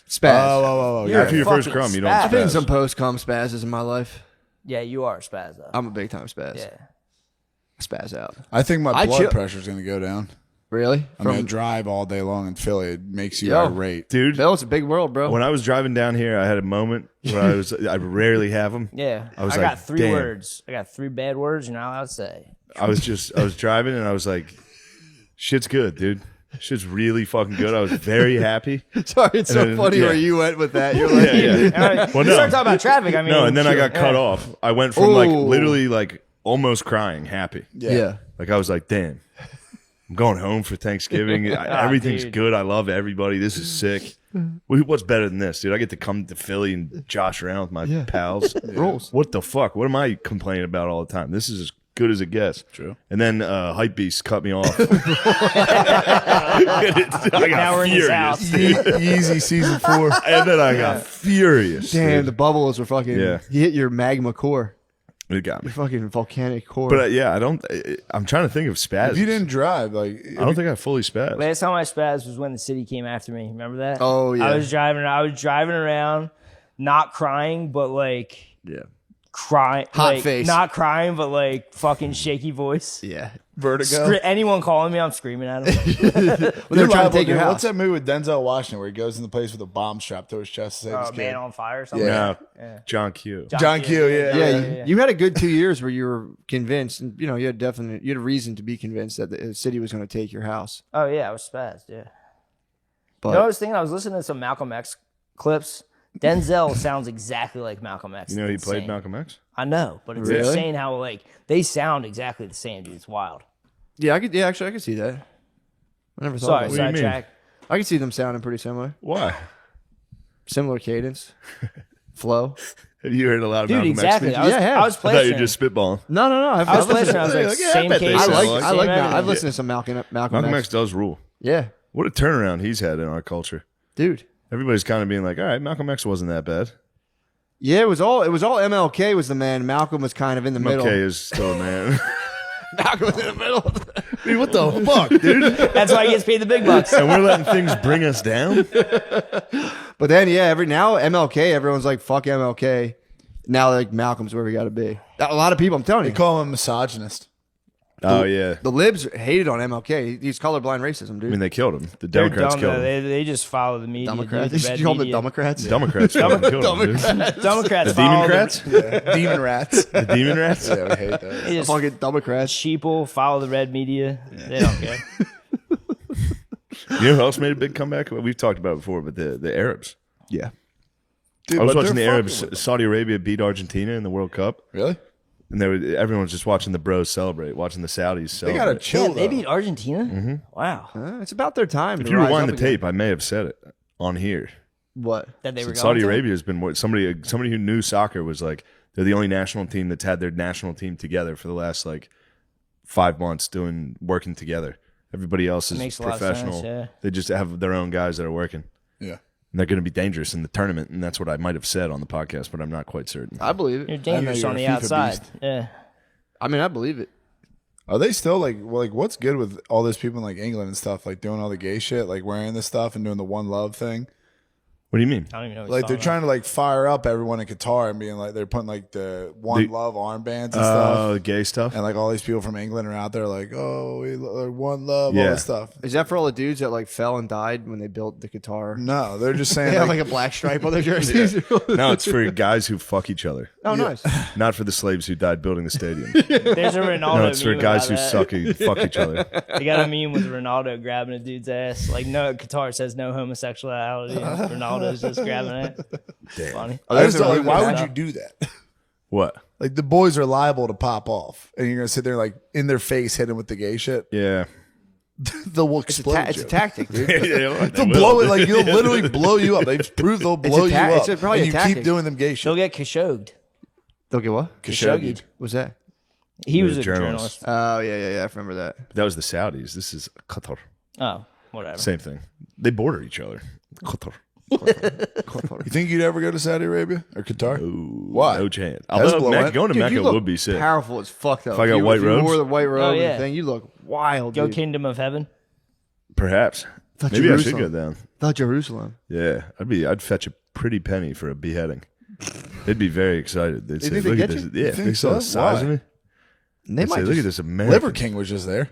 S2: Spaz.
S5: Oh,
S4: You're
S3: After your first
S4: fucking
S3: crumb, you don't
S4: spaz.
S2: I've been in
S3: spaz.
S2: some post cum spazzes in my life.
S4: Yeah, you are spaz though.
S2: I'm a big time spaz.
S4: Yeah.
S2: Spaz out.
S5: I think my
S2: I
S5: blood
S2: chill-
S5: pressure is going to go down.
S2: Really?
S5: I mean, I drive all day long in Philly. It makes you
S2: Yo.
S5: irate.
S3: Dude,
S2: Bill, it's a big world, bro.
S3: when I was driving down here, I had a moment where I rarely have them.
S4: Yeah.
S3: I was
S4: I
S3: like,
S4: got 3
S3: damn.
S4: words. I got 3 bad words you're not allowed to say.
S3: I was driving and I was like, shit's good, dude. Shit's really fucking good. I was very happy.
S2: Sorry, it's so
S3: And then-
S2: funny
S3: yeah.
S2: where you went with that. You're like,
S3: Yeah.
S4: All right.
S3: Well,
S4: You
S3: no.
S4: start talking about traffic. I mean,
S3: No, and then I
S4: sure.
S3: got cut
S4: Yeah.
S3: off. I went from like
S2: Ooh.
S3: literally like almost crying, happy.
S2: yeah.
S3: Like I was like, damn, I'm going home for Thanksgiving. Everything's
S4: dude.
S3: good. I love everybody. This is sick. What's better than this, dude? I get to come to Philly and josh around with my pals.
S2: Rules.
S3: What the fuck? What am I complaining about all the time? This is as good as it gets.
S5: True.
S3: And then Hypebeast cut me off. I got
S4: Now we're in his house.
S3: furious.
S5: Yeezy season 4.
S3: And then I got furious.
S2: Damn,
S3: dude.
S2: the bubbles are fucking.
S3: Yeah.
S2: You hit your magma core.
S3: It got me.
S2: Your fucking volcanic core.
S3: But yeah, I'm trying to think of spaz.
S5: If you didn't drive, like
S3: I don't think I fully spazzed.
S4: Last time I spazzed was when the city came after me. Remember that?
S2: Oh, yeah.
S4: I was driving around, not crying, but like
S2: yeah.
S4: crying.
S2: Hot
S4: like,
S2: face.
S4: Not crying, but like fucking shaky voice.
S2: Yeah.
S5: vertigo.
S4: Anyone calling me, I'm screaming at them.
S2: Well, they're trying to
S5: liable,
S2: take your
S5: dude.
S2: house.
S5: What's that movie with Denzel Washington where he goes in the place with a bomb strapped to his chest to save his
S4: Oh,
S5: kid?
S4: Man on Fire or something.
S5: Yeah.
S3: No, John Q.
S5: John Q, yeah.
S2: Yeah, you had a good 2 years where you were convinced, and you know you had a reason to be convinced that the city was going to take your house.
S4: Oh yeah, I was spazzed. Yeah.
S2: But
S4: You know, I was thinking. I was listening to some Malcolm X clips. Denzel sounds exactly like Malcolm X.
S3: You know he
S4: It's
S3: played
S4: insane.
S3: Malcolm X?
S4: I know, but it's
S2: Really?
S4: insane how like they sound exactly the same, dude. It's wild.
S2: yeah, I could. Yeah, actually, I could see that. I never thought.
S4: Sorry,
S2: about
S3: What do you mean?
S4: sidetrack.
S2: I could see them sounding pretty similar,
S3: Why?
S2: similar cadence, flow.
S3: Have you heard a lot of
S4: Dude,
S3: Malcolm
S4: exactly.
S3: X
S4: I was,
S2: Yeah, I have.
S4: I was
S3: I thought you were
S4: playing.
S3: just spitballing.
S2: No,
S4: I was
S2: I've listened.
S4: listening. I was like,
S3: Like, yeah, I
S4: same
S3: bet they
S4: case.
S3: sound
S2: I
S3: like-
S2: like. I like.
S4: everything.
S2: I've listened to some Malcolm
S3: Malcolm
S2: X.
S3: X does rule.
S2: Yeah,
S3: What a turnaround he's had in our culture.
S2: dude.
S3: Everybody's kind of being like, all right, Malcolm X wasn't that bad.
S2: Yeah, it was all MLK was the man. Malcolm was kind of in the middle.
S3: MLK is still a man.
S2: Malcolm was in the middle.
S3: Dude, what the fuck, dude?
S4: That's why he gets paid the big bucks.
S3: And we're letting things bring us down?
S2: But then, yeah, now MLK, everyone's like, fuck MLK. Now, like, Malcolm's where we got to be. A lot of people, I'm telling
S5: They
S2: you.
S5: call him a misogynist.
S3: Oh yeah.
S2: The libs hated on MLK. He's colorblind racism, dude.
S3: I mean, they killed him. The
S4: They're
S3: Democrats
S4: dumb,
S3: killed
S4: though.
S3: him.
S4: They just follow the media.
S2: Democrats.
S4: Dude, the
S2: Did
S4: red
S2: you call them the
S4: media.
S2: Democrats?
S3: Democrats fucking killed him, dude.
S4: Democrats
S3: The
S4: follow
S3: Democrats?
S5: Demon rats.
S3: The Demon Rats?
S5: Yeah, we hate that.
S4: They just
S2: Fucking Democrats.
S4: sheeple follow the red media. They don't care.
S3: You know who else made a big comeback? We've talked about it before, but the Arabs.
S2: Yeah.
S5: Dude,
S3: I was
S5: but
S3: watching the
S5: they're
S3: Arabs.
S5: fucking with
S3: Saudi Arabia beat Argentina in the World Cup,
S5: them. Really?
S3: and everyone was just watching the bros celebrate, watching the Saudis
S5: They
S3: celebrate.
S5: gotta chill.
S4: Yeah, they
S5: though.
S4: beat Argentina. Wow,
S2: It's about their time.
S3: If
S2: to
S3: you
S2: rise
S3: rewind the
S2: up again.
S3: tape, I may have said it on here.
S2: What?
S4: that they were
S3: Since
S4: going
S3: Saudi
S4: to?
S3: Arabia has been more, somebody who knew soccer was like they're the only national team that's had their national team together for the last like 5 months working together. Everybody else is
S4: Makes a lot of
S3: professional.
S4: sense, yeah.
S3: They just have their own guys that are working.
S5: Yeah.
S3: And they're going to be dangerous in the tournament, and that's what I might have said on the podcast, but I'm not quite certain.
S2: I believe it.
S4: You're dangerous
S5: you're
S4: on
S5: a
S4: the
S5: FIFA
S4: outside.
S5: beast.
S4: Yeah.
S2: I mean, I believe it.
S5: Are they still like what's good with all those people in like England and stuff, like doing all the gay shit, like wearing this stuff and doing the one love thing?
S3: What do you mean?
S4: I don't even know. What
S5: Like they're trying to like fire up everyone in Qatar and being like they're putting like the one love armbands and stuff.
S3: Gay stuff?
S5: And like all these people from England are out there like, oh, one love, all
S3: Yeah.
S5: this stuff.
S2: Is that for all the dudes that like fell and died when they built the guitar?
S5: No, they're just
S2: They
S5: saying
S2: have
S5: like,
S2: like a black stripe on their jerseys.
S3: No, it's for guys who fuck each other,
S2: Oh, nice.
S3: not for the slaves who died building the stadium.
S4: There's a Ronaldo.
S3: No, it's for
S4: meme
S3: guys who
S4: about that.
S3: fuck each other.
S4: They got a meme with Ronaldo grabbing a dude's ass. Like, no, Qatar says no homosexuality. And Ronaldo's just grabbing it. Damn. Funny.
S2: Oh,
S5: I
S2: there's
S5: just
S2: a
S5: don't,
S2: really
S5: like, why
S2: good
S5: would
S2: stuff.
S5: you do that?
S3: What?
S5: Like the boys are liable to pop off, and you're gonna sit there like in their face, hit them with the gay shit.
S3: Yeah.
S5: They'll
S2: It's
S5: explode.
S2: a
S5: you.
S2: tactic, dude.
S5: They'll blow it like you'll literally blow you up. They've proved they'll blow you up.
S2: it's probably
S5: and
S2: a
S5: you
S2: tactic.
S5: keep doing them gay
S4: They'll
S5: shit.
S4: get Khashoggied.
S2: They'll get what?
S5: Khashoggi.
S2: What's that?
S4: He was
S3: The
S4: a
S3: journalist.
S4: journalist.
S2: Oh, yeah. I remember that.
S3: That was the Saudis. This is Qatar.
S4: Oh, whatever.
S3: Same thing. They border each other. Qatar.
S5: You think you'd ever go to Saudi Arabia or Qatar? Why?
S3: No chance.
S5: That's
S3: Although
S5: blowing.
S3: going to
S2: Dude,
S3: Mecca
S2: you look
S3: would be sick.
S2: powerful as fuck, though.
S3: If I got white
S2: if you
S3: robes?
S2: wore the white robe
S4: yeah.
S2: and thing, you look wild,
S4: Go
S2: dude.
S4: Kingdom of Heaven.
S3: Perhaps.
S2: Thought
S3: Maybe I should
S2: Jerusalem.
S3: go down.
S2: Thought Jerusalem.
S3: Yeah, I'd fetch a pretty penny for a beheading. They'd be very excited. They'd say,
S2: think they
S3: "Look at
S2: get
S3: this."
S2: you?
S3: Yeah,
S5: think
S3: they saw
S5: so?
S3: the size of
S5: Why?
S3: me.
S2: And they
S3: They'd
S2: might
S3: say, "Look at
S2: just,
S3: this American."
S5: Liver King was just there.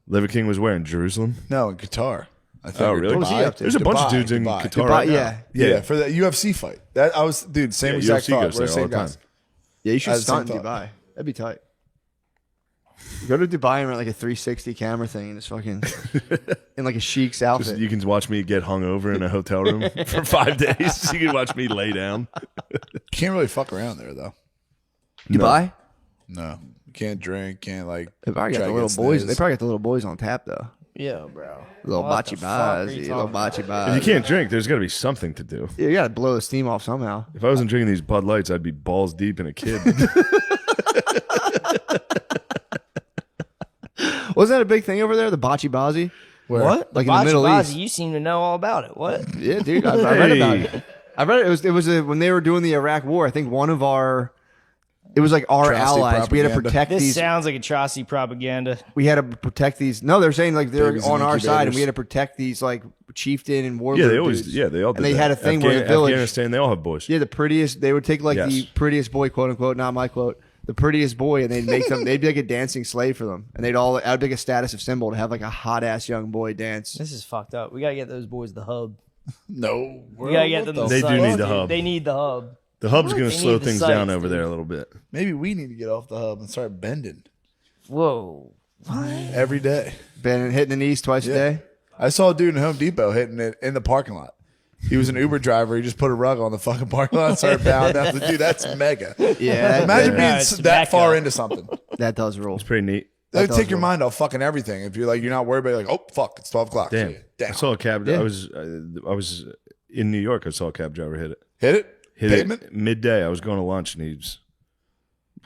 S3: Liver King was where in Jerusalem.
S5: No, in Qatar. I think.
S3: Oh,
S5: or
S3: really?
S2: What was he
S5: Dubai.
S2: up to?
S3: There's a bunch of
S5: Dubai,
S3: dudes in
S5: Dubai.
S3: Qatar
S2: Dubai,
S3: right now.
S2: yeah.
S5: Yeah, for that UFC fight. That I was, dude. Same
S3: Yeah,
S5: exact
S3: UFC
S5: thought.
S3: goes
S5: We're the
S3: there
S5: same
S3: all the
S5: guys.
S3: time.
S2: Yeah, you should
S5: I had the
S2: stunt in
S5: same thought.
S2: Dubai. That'd be tight. Go to Dubai and rent like a 360 camera thing and just fucking in like a sheik's
S3: Just,
S2: outfit.
S3: you can watch me get hungover in a hotel room for 5 days. You can watch me lay down.
S5: Can't really fuck around there though.
S2: Dubai?
S5: No, you can't drink. Can't like.
S2: They probably got
S5: try
S2: the
S5: to
S2: little
S5: get
S2: boys.
S5: sniz.
S2: They probably got the little boys on tap though.
S4: Yeah, bro.
S2: Little
S4: What the
S2: bocce
S4: fuck are you
S2: bars, little
S4: talking about?
S2: bocce
S3: If
S2: bars.
S3: you can't drink, there's got to be something to do.
S2: Yeah, you gotta blow the steam off somehow.
S3: If I wasn't drinking these Bud Lights, I'd be balls deep in a kid.
S2: Wasn't that a big thing over there? The bocce bazzi?
S4: What?
S2: Like in the Middle
S4: Bocce,
S2: East?
S4: You seem to know all about it. What?
S2: Yeah, dude. I read about
S3: Hey.
S2: it. I read it. It was when they were doing the Iraq War. I think one of our. It was like our
S5: Atrocity
S2: allies. We had to
S5: propaganda.
S2: protect
S4: This
S2: these.
S4: sounds like atrocity propaganda.
S2: We had to protect these. No, they're saying like they're
S5: Babies in
S2: on our side, and we
S5: incubators.
S2: had to protect these like chieftain and warlord.
S3: Yeah, they always.
S2: dudes.
S3: Yeah, they all. Did
S2: And they
S3: that.
S2: had a thing where the village.
S3: Afghanistan, they all have boys.
S2: Yeah, the prettiest. They would take like the
S3: Yes.
S2: prettiest boy, quote unquote, not my quote, the prettiest boy, and they'd make them. They'd be like a dancing slave for them, and they'd all. That'd be like a status of symbol to have like a hot ass young boy dance.
S4: This is fucked up. We gotta get those boys the hub.
S5: No,
S4: We gotta get them. The
S3: They do
S4: sites,
S3: need the
S4: dude.
S3: hub.
S4: They need the hub.
S3: The hub's going to
S4: They
S3: slow
S4: need the
S3: things
S4: sites,
S3: down over
S4: dude.
S3: there a little bit.
S5: maybe we need to get off the hub and start bending
S4: Whoa.
S5: every day.
S2: Been hitting the knees twice a day.
S5: I saw a dude in Home Depot hitting it in the parking lot. He was an Uber driver. He just put a rug on the fucking parking lot and started bowing down. Dude, that's mega.
S2: Yeah,
S5: Imagine being
S4: it's
S5: that
S4: mecca.
S5: far into something.
S2: that does rule.
S3: It's pretty neat.
S5: That would
S2: does
S5: take your
S2: work.
S5: mind off fucking everything. If you're like, you're not worried about it, like, oh fuck, it's 12 o'clock.
S3: Damn.
S5: So, down.
S3: I saw a cab.
S2: Yeah.
S3: I was in New York. I saw a cab driver hit it.
S5: Hit it.
S3: Hit
S5: Pavement.
S3: it midday. I was going to lunch and he was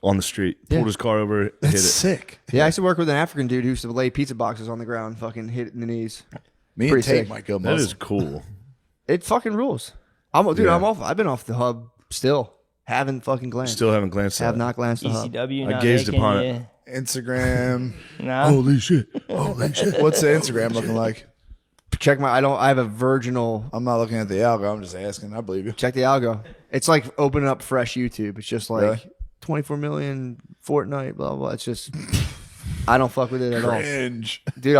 S3: on the street. Pulled
S2: Yeah.
S3: his car over.
S5: That's
S3: hit it.
S5: sick.
S2: Yeah, I used to work with an African dude who used to lay pizza boxes on the ground, fucking hit it in the knees.
S5: Me and
S2: Pretty
S5: Tate
S2: sick.
S5: might go
S3: That
S5: muscle.
S3: is cool.
S2: It fucking rules. Dude,
S3: Yeah.
S2: I'm off. I've been off the hub still. Haven't fucking glanced.
S3: Still haven't glanced at
S2: have
S3: it.
S2: not glanced at the hub.
S4: ECW.
S3: I
S4: not
S3: gazed
S4: making
S3: upon
S4: you-
S3: it.
S5: Instagram.
S4: Nah.
S3: Holy shit. Holy shit.
S5: What's the Instagram looking like?
S2: Check my. I have a virginal.
S5: I'm not looking at the algo. I'm just asking. I believe you.
S2: Check the algo. It's like opening up fresh YouTube. It's just like
S5: Really?
S2: 24 million Fortnite. Blah blah. It's just I don't fuck with it at all.
S5: Cringe.
S2: Dude,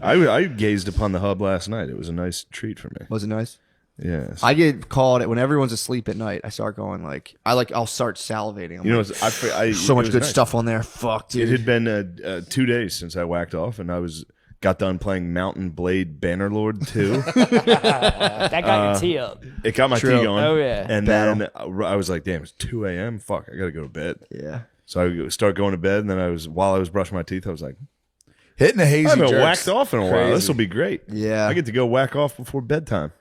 S3: I gazed upon the hub last night. It was a nice treat for me.
S2: Was it nice?
S3: Yes.
S2: I get called when everyone's asleep at night. I start going I'll start salivating. I'm
S3: you know,
S2: like, so much good stuff on there. Fuck, dude.
S3: It had been 2 days since I whacked off, and I got done playing Mountain Blade Bannerlord 2.
S4: That got your tea up.
S3: It got my
S2: True.
S3: tea going.
S4: Oh, yeah.
S3: And
S2: Battle.
S3: then I was like, damn, it's 2 a.m. Fuck, I got to go to bed.
S2: Yeah.
S3: So I started going to bed, and then while I was brushing my teeth, I was like,
S5: Hitting a hazy
S3: I haven't
S5: jerk's
S3: whacked off in a while.
S5: crazy.
S3: This will be great.
S2: Yeah.
S3: I get to go whack off before bedtime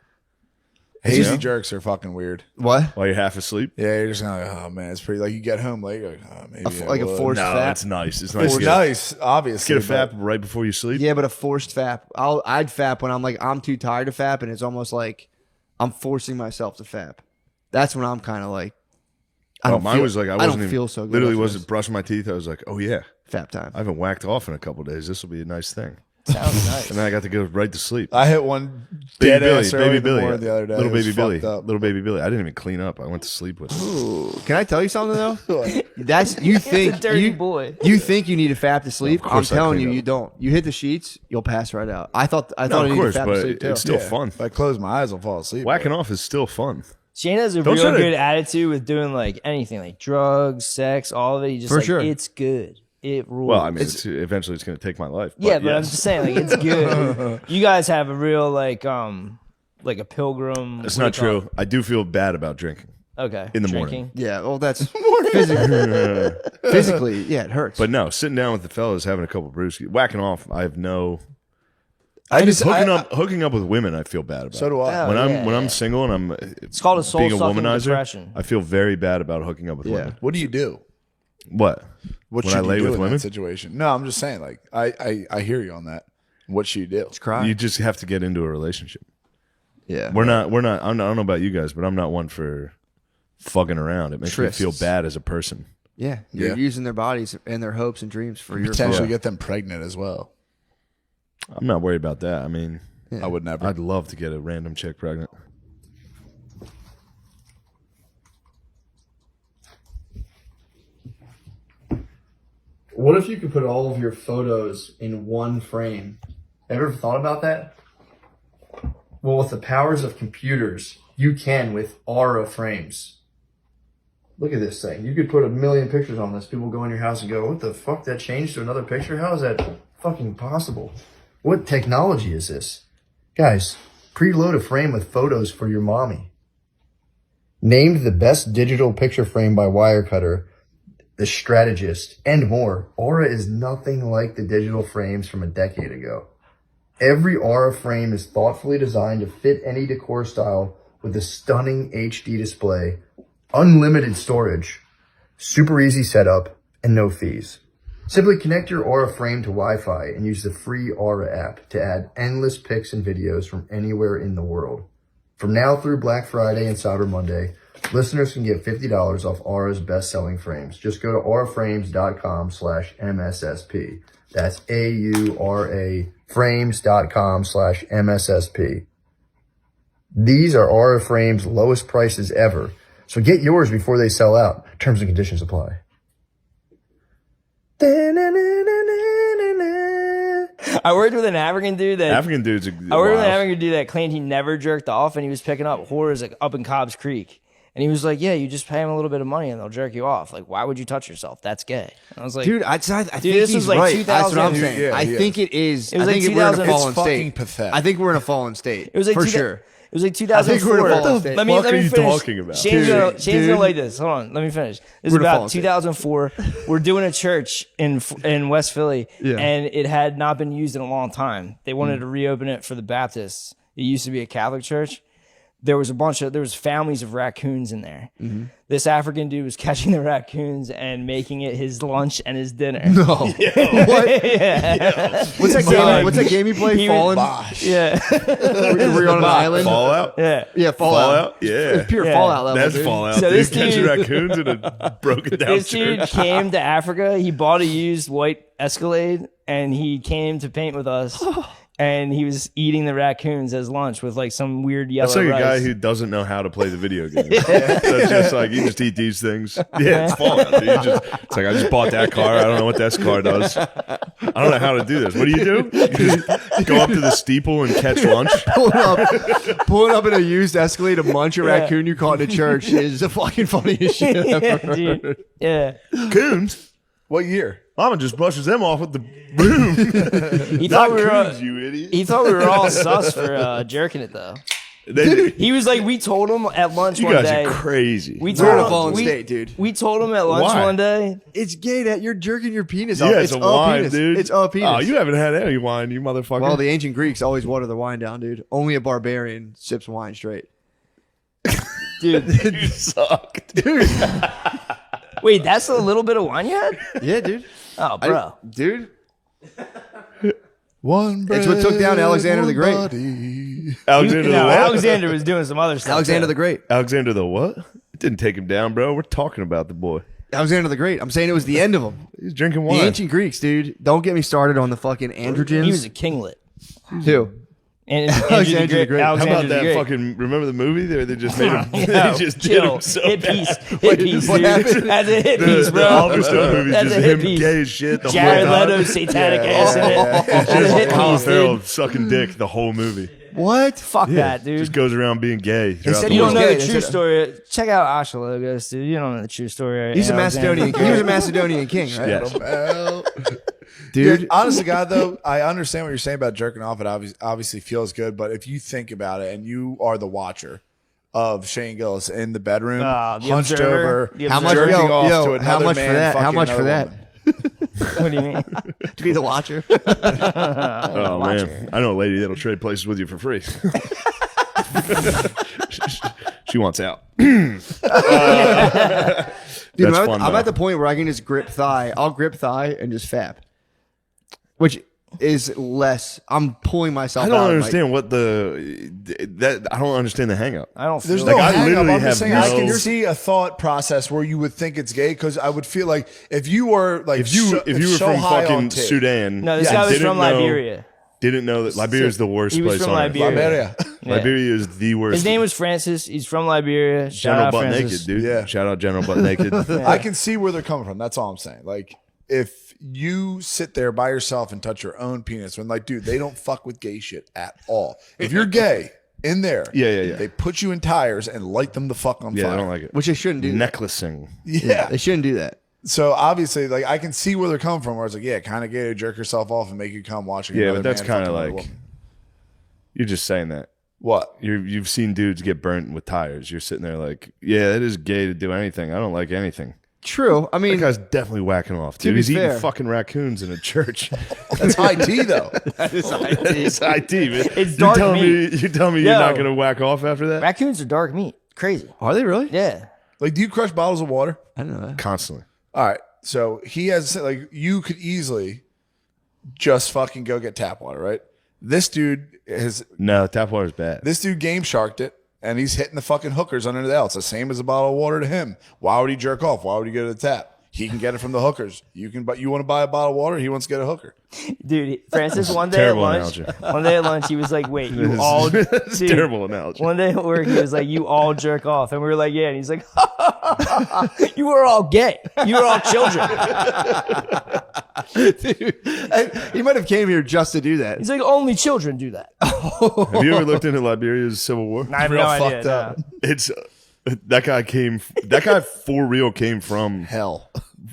S5: Hazy
S3: Yeah.
S5: jerks are fucking weird.
S2: What?
S3: while you're half asleep.
S5: Yeah, you're just kind of like, oh man, it's pretty. Like you get home late, you're like, oh, maybe
S2: Like a forced
S3: No,
S2: fap.
S3: it's nice. It's nice.
S5: It's
S3: to get,
S5: nice, obviously.
S3: get a fap
S5: but
S3: right before you sleep.
S2: Yeah, but a forced fap. I'd fap when I'm too tired to fap, and it's almost like I'm forcing myself to fap. That's when I'm kind of like,
S3: Mine was like I wasn't
S2: don't
S3: even
S2: feel so good.
S3: Literally
S2: after
S3: wasn't
S2: this.
S3: brushing my teeth. I was like, oh yeah,
S2: fap time.
S3: I haven't whacked off in a couple days. This will be a nice thing.
S4: Sounds nice.
S3: And then I got to go right to sleep.
S5: I hit one
S3: Baby
S5: dead
S3: Billy,
S5: ass early
S3: baby
S5: in the
S3: Billy,
S5: morning the other day.
S3: little
S5: It was
S3: baby Billy,
S5: fucked up.
S3: little baby Billy. I didn't even clean up. I went to sleep with him.
S2: Ooh, can I tell you something though? That's you think
S4: a dirty
S2: you,
S4: boy.
S2: You think you need a fap to sleep?
S3: Of
S2: I'm
S3: course I
S2: telling
S3: clean
S2: you,
S3: up.
S2: you don't. You hit the sheets, you'll pass right out. I thought
S3: No,
S2: I
S3: of
S2: needed
S3: course,
S2: a fap
S3: but
S2: to sleep too.
S3: it's still
S5: Yeah.
S3: fun.
S5: If I close my eyes, I'll fall asleep.
S3: Whacking off is still fun.
S4: Shane has a
S3: Don't
S4: real
S3: try to-
S4: good attitude with doing like anything, like drugs, sex, all of it. He's just
S2: For
S4: like,
S2: sure.
S4: it's good. It rules.
S3: Well, I mean, eventually it's going to take my life.
S4: yeah, but I'm
S3: yes.
S4: just saying, like, it's good. You guys have a real like a pilgrim.
S3: It's
S4: what
S3: not
S4: do you call
S3: true. I do feel bad about drinking.
S4: it? Okay.
S3: In the
S4: Drinking.
S3: morning.
S2: Yeah, well, that's physically, yeah, it hurts.
S3: But no, sitting down with the fellas, having a couple brews, whacking off. I have no.
S5: I just
S3: Hooking up with women, I feel bad about.
S5: So do I.
S4: Oh,
S3: when
S4: yeah,
S3: I'm
S4: yeah.
S3: single and I'm
S4: It's called a
S3: being a
S4: soul-sucking
S3: womanizer,
S4: depression.
S3: I feel very bad about hooking up with women.
S5: What do you do?
S3: What?
S5: What
S3: When
S5: should
S3: I lay
S5: you do
S3: with
S5: in
S3: women?
S5: that situation? No, I'm just saying. Like, I hear you on that. What should you do?
S2: cry.
S3: You just have to get into a relationship.
S2: Yeah,
S3: We're not. I don't know about you guys, but I'm not one for fucking around. It makes me feel
S2: Trysts.
S3: bad as a person.
S2: yeah. You're
S5: Yeah.
S2: using their bodies and their hopes and dreams for your
S5: Potentially
S2: fun.
S5: get them pregnant as well.
S3: I'm not worried about that. I mean,
S5: I would never.
S3: I'd love to get a random chick pregnant.
S2: What if you could put all of your photos in one frame? Ever thought about that? Well, with the powers of computers, you can with Aura frames. Look at this thing. You could put 1 million pictures on this. People go in your house and go, what the fuck? That changed to another picture? How is that fucking possible? What technology is this? Guys, preload a frame with photos for your mommy. Named the best digital picture frame by Wirecutter, The Strategist, and more, Aura is nothing like the digital frames from a decade ago. Every Aura frame is thoughtfully designed to fit any decor style with a stunning HD display, unlimited storage, super easy setup, and no fees. Simply connect your Aura frame to Wi-Fi and use the free Aura app to add endless pics and videos from anywhere in the world. From now through Black Friday and Cyber Monday, listeners can get $50 off Aura's best-selling frames. Just go to auraframes.com/MSSP. That's AURA frames.com/MSSP. These are Aura Frames' lowest prices ever. So get yours before they sell out. Terms and conditions apply.
S4: I worked with an African dude that
S3: African dudes are.
S4: I worked with an
S3: wow.
S4: African dude that claimed he never jerked off, and he was picking up whores like up in Cobb's Creek. And he was like, "Yeah, you just pay him a little bit of money, and they'll jerk you off. Like, why would you touch yourself? That's gay." And I was like,
S2: Dude, I think
S4: this
S2: he's
S4: was like
S2: right. That's what I'm
S4: 2000.
S2: saying.
S5: Yeah,
S2: I
S5: he
S2: think it is.
S4: It was
S2: I
S4: like
S2: think we're in a
S4: 2000.
S2: fallen
S5: It's fucking
S2: state.
S5: pathetic.
S2: I think we're in a fallen state.
S4: It was like
S2: for
S4: 2000
S2: sure.
S4: It was like
S2: I think we're in a
S4: 2004.
S2: fallen state.
S4: Let me
S3: What are
S4: finish.
S3: you talking about?
S4: Shane's
S2: Dude.
S4: gonna like this. Hold on, let me finish. This is
S2: We're in a
S4: about
S2: fallen state.
S4: 2004. We're doing a church in West Philly,
S2: Yeah.
S4: and it had not been used in a long time. They wanted to reopen it for the Baptists. It used to be a Catholic church. There was families of raccoons in there.
S2: Mm-hmm.
S4: This African dude was catching the raccoons and making it his lunch and his dinner.
S2: No. What? What's that game? What's that game you play?
S4: He
S2: Fallen.
S5: Bosh.
S4: Yeah,
S2: Were you on an island?
S3: Fallout.
S4: yeah.
S2: Yeah, Fallout.
S3: Yeah.
S2: It's pure
S4: Yeah.
S2: Fallout level.
S3: That's
S2: dude.
S3: Fallout.
S4: So
S3: dude.
S4: this
S3: Catching
S4: dude-
S3: raccoons in a broken down
S4: This dude
S3: church.
S4: came to Africa. He bought a used white Escalade, and he came to paint with us. and he was eating the raccoons as lunch with like some weird yellow
S3: That's like
S4: rice.
S3: a guy who doesn't know how to play the video game. That's just like, you just eat these things. Yeah, it's fun. It's like, I just bought that car. I don't know what this car does. I don't know how to do this. What do? You just go up to the steeple and catch lunch?
S2: Pulling up in a used Escalade to munch a raccoon you caught in a church is the fucking funniest shit I've ever heard.
S4: Dude. Yeah.
S3: Coons?
S5: What year?
S3: Mama just brushes them off with the broom.
S4: He thought we were
S3: Coons, you idiot.
S4: he thought we were all sus for jerking it though. He was like, we told him at lunch
S3: You
S4: one
S3: guys
S4: day.
S3: are crazy.
S4: We
S2: We're in a
S4: told
S2: fallen
S4: him,
S2: state, dude.
S4: we told him at lunch
S3: Why?
S4: one day.
S2: It's gay that you're jerking your penis off.
S3: Yeah,
S2: It's
S3: it's a wine,
S2: penis.
S3: dude.
S2: It's a penis.
S3: Oh, you haven't had any wine, you motherfucker.
S2: Well, the ancient Greeks always water their wine down, dude. Only a barbarian sips wine straight.
S4: Dude,
S3: you suck, dude.
S4: wait, that's a little bit of wine you had?
S2: Yeah, dude.
S4: Oh, bro.
S2: Dude.
S5: One bread,
S2: It's what took down Alexander the Great.
S5: body.
S3: Alexander the
S4: No,
S3: what?
S4: Alexander was doing some other stuff.
S2: Alexander
S4: too.
S2: the Great.
S3: Alexander the what? It didn't take him down, bro. We're talking about the boy.
S2: Alexander the Great. I'm saying it was the end of him.
S3: He's drinking
S2: The
S3: wine.
S2: ancient Greeks, dude. Don't get me started on the fucking androgens.
S4: He was a kinglet.
S2: Who?
S4: And
S2: Alexander the Great.
S3: How about
S4: Alexander the
S3: that
S4: Great.
S3: fucking? Remember the movie? They just made him.
S4: No,
S3: They just did
S4: chill.
S3: him so
S4: Hit
S3: bad.
S4: piece. Hit piece,
S2: what
S4: dude.
S2: happened?
S4: That's a hit
S3: The,
S4: piece,
S3: the
S4: bro.
S3: Oliver Stone movie is
S4: That's
S3: just
S4: a hit
S3: him
S4: piece.
S3: gay as shit. The
S4: Jared
S3: whole time.
S4: Leto's satanic ass in it. That's a hit
S3: Colin
S4: piece,
S3: Farrell
S4: dude.
S3: sucking dick the whole movie.
S2: What?
S4: Fuck that, dude.
S3: Just goes around being gay. throughout
S2: said
S3: the
S2: he
S4: You
S2: was
S4: don't
S3: movie.
S4: know
S2: gay.
S4: the
S2: They
S4: true
S2: said-
S4: story. Check out Ashalogos, dude. You don't know the true story.
S2: He's a
S4: Alexander.
S2: Macedonian. He was a Macedonian king, right?
S3: Yes.
S5: Well,
S2: Dude.
S5: dude, honest to God, though, I understand what you're saying about jerking off. It obviously feels good, but if you think about it, and you are the watcher of Shane Gillis in the bedroom,
S4: The
S5: hunched
S4: observer.
S5: over,
S4: The
S2: How much?
S4: observer.
S5: jerking
S2: Yo,
S5: off
S2: yo,
S5: to another
S2: how much
S5: man,
S2: for that? How
S5: fucking
S2: much for
S5: another
S2: that?
S5: woman.
S4: What do you mean?
S2: To be the watcher.
S3: Oh man, I know a lady that'll trade places with you for free. She wants out.
S2: Dude,
S3: That's
S2: I'm,
S3: fun,
S2: I'm
S3: though.
S2: at the point where I can just grip thigh. I'll grip thigh and just fap, which is less. I'm pulling myself.
S3: I don't
S2: out, like-
S3: understand what I don't understand the hang up.
S4: I don't feel
S5: There's
S4: like
S5: no
S3: I
S5: hang up.
S3: literally
S5: I'm just
S3: have
S5: saying I
S3: no-
S5: can see a thought process where you would think it's gay because I would feel like if you were like
S3: If you were
S5: so
S3: from
S5: high on
S3: fucking
S5: tit-
S3: Sudan,
S4: No, this
S5: Yeah,
S4: guy was
S3: didn't
S4: from
S3: know-
S4: Liberia.
S3: Didn't know that Liberia is the worst
S4: He was
S3: place
S4: from
S3: on earth.
S4: Liberia.
S5: Liberia.
S4: Yeah.
S3: Liberia is the worst.
S4: His name was Francis. He's from Liberia. Shout
S3: General
S4: out
S3: Butt
S4: Francis.
S3: Naked, dude.
S5: Yeah.
S3: Shout out General Butt Naked.
S5: I can see where they're coming from. That's all I'm saying. Like, if you sit there by yourself and touch your own penis, when like, dude, they don't fuck with gay shit at all. If you're gay in there,
S3: Yeah.
S5: they put you in tires and light them the fuck on
S3: Yeah,
S5: fire.
S3: I don't like it.
S2: Which they shouldn't do.
S3: Necklacing.
S5: Yeah.
S2: They shouldn't do that.
S5: So obviously, like, I can see where they're coming from. Where it's like, yeah, kind of gay to jerk yourself off and make you come watching.
S3: Yeah,
S5: another
S3: but that's
S5: man
S3: kind of
S5: fuck another
S3: like
S5: woman.
S3: you're just saying that.
S5: What?
S3: You've seen dudes get burnt with tires. You're sitting there like, yeah, it is gay to do anything. I don't like anything.
S2: True. I
S3: That
S2: mean,
S3: guy's definitely whacking off,
S2: To
S3: dude.
S2: be
S3: He's eating
S2: fair.
S3: fucking raccoons in a church.
S5: That's high tea, though.
S3: It's IT, man.
S4: It's dark meat.
S3: You telling me
S4: Yo.
S3: you're not gonna whack off after that?
S4: Raccoons are dark meat. Crazy.
S2: are they really?
S4: Yeah.
S5: Like, do you crush bottles of water?
S2: I don't know that.
S3: Constantly.
S5: All right. So he has, like, you could easily just fucking go get tap water, right? This dude
S3: No, tap water's bad.
S5: this dude game sharked it, and he's hitting the fucking hookers under the L. It's the same as a bottle of water to him. Why would he jerk off? Why would he go to the tap? He can get it from the hookers. But you want to buy a bottle of water? He wants to get a hooker.
S4: Dude, Francis, one day at
S3: Terrible
S4: lunch,
S3: analogy.
S4: he was like, wait, you all.
S3: It's
S4: Dude,
S3: terrible analogy.
S4: One day at work, he was like, you all jerk off. And we were like, yeah. And he's like, you were all gay. You were all children.
S2: Dude, he might have came here just to do that.
S4: He's like, only children do that.
S3: Have you ever looked into Liberia's civil war?
S4: I have
S5: Real
S4: no idea.
S5: fucked up.
S4: no.
S3: It's that guy for real came from
S2: Hell.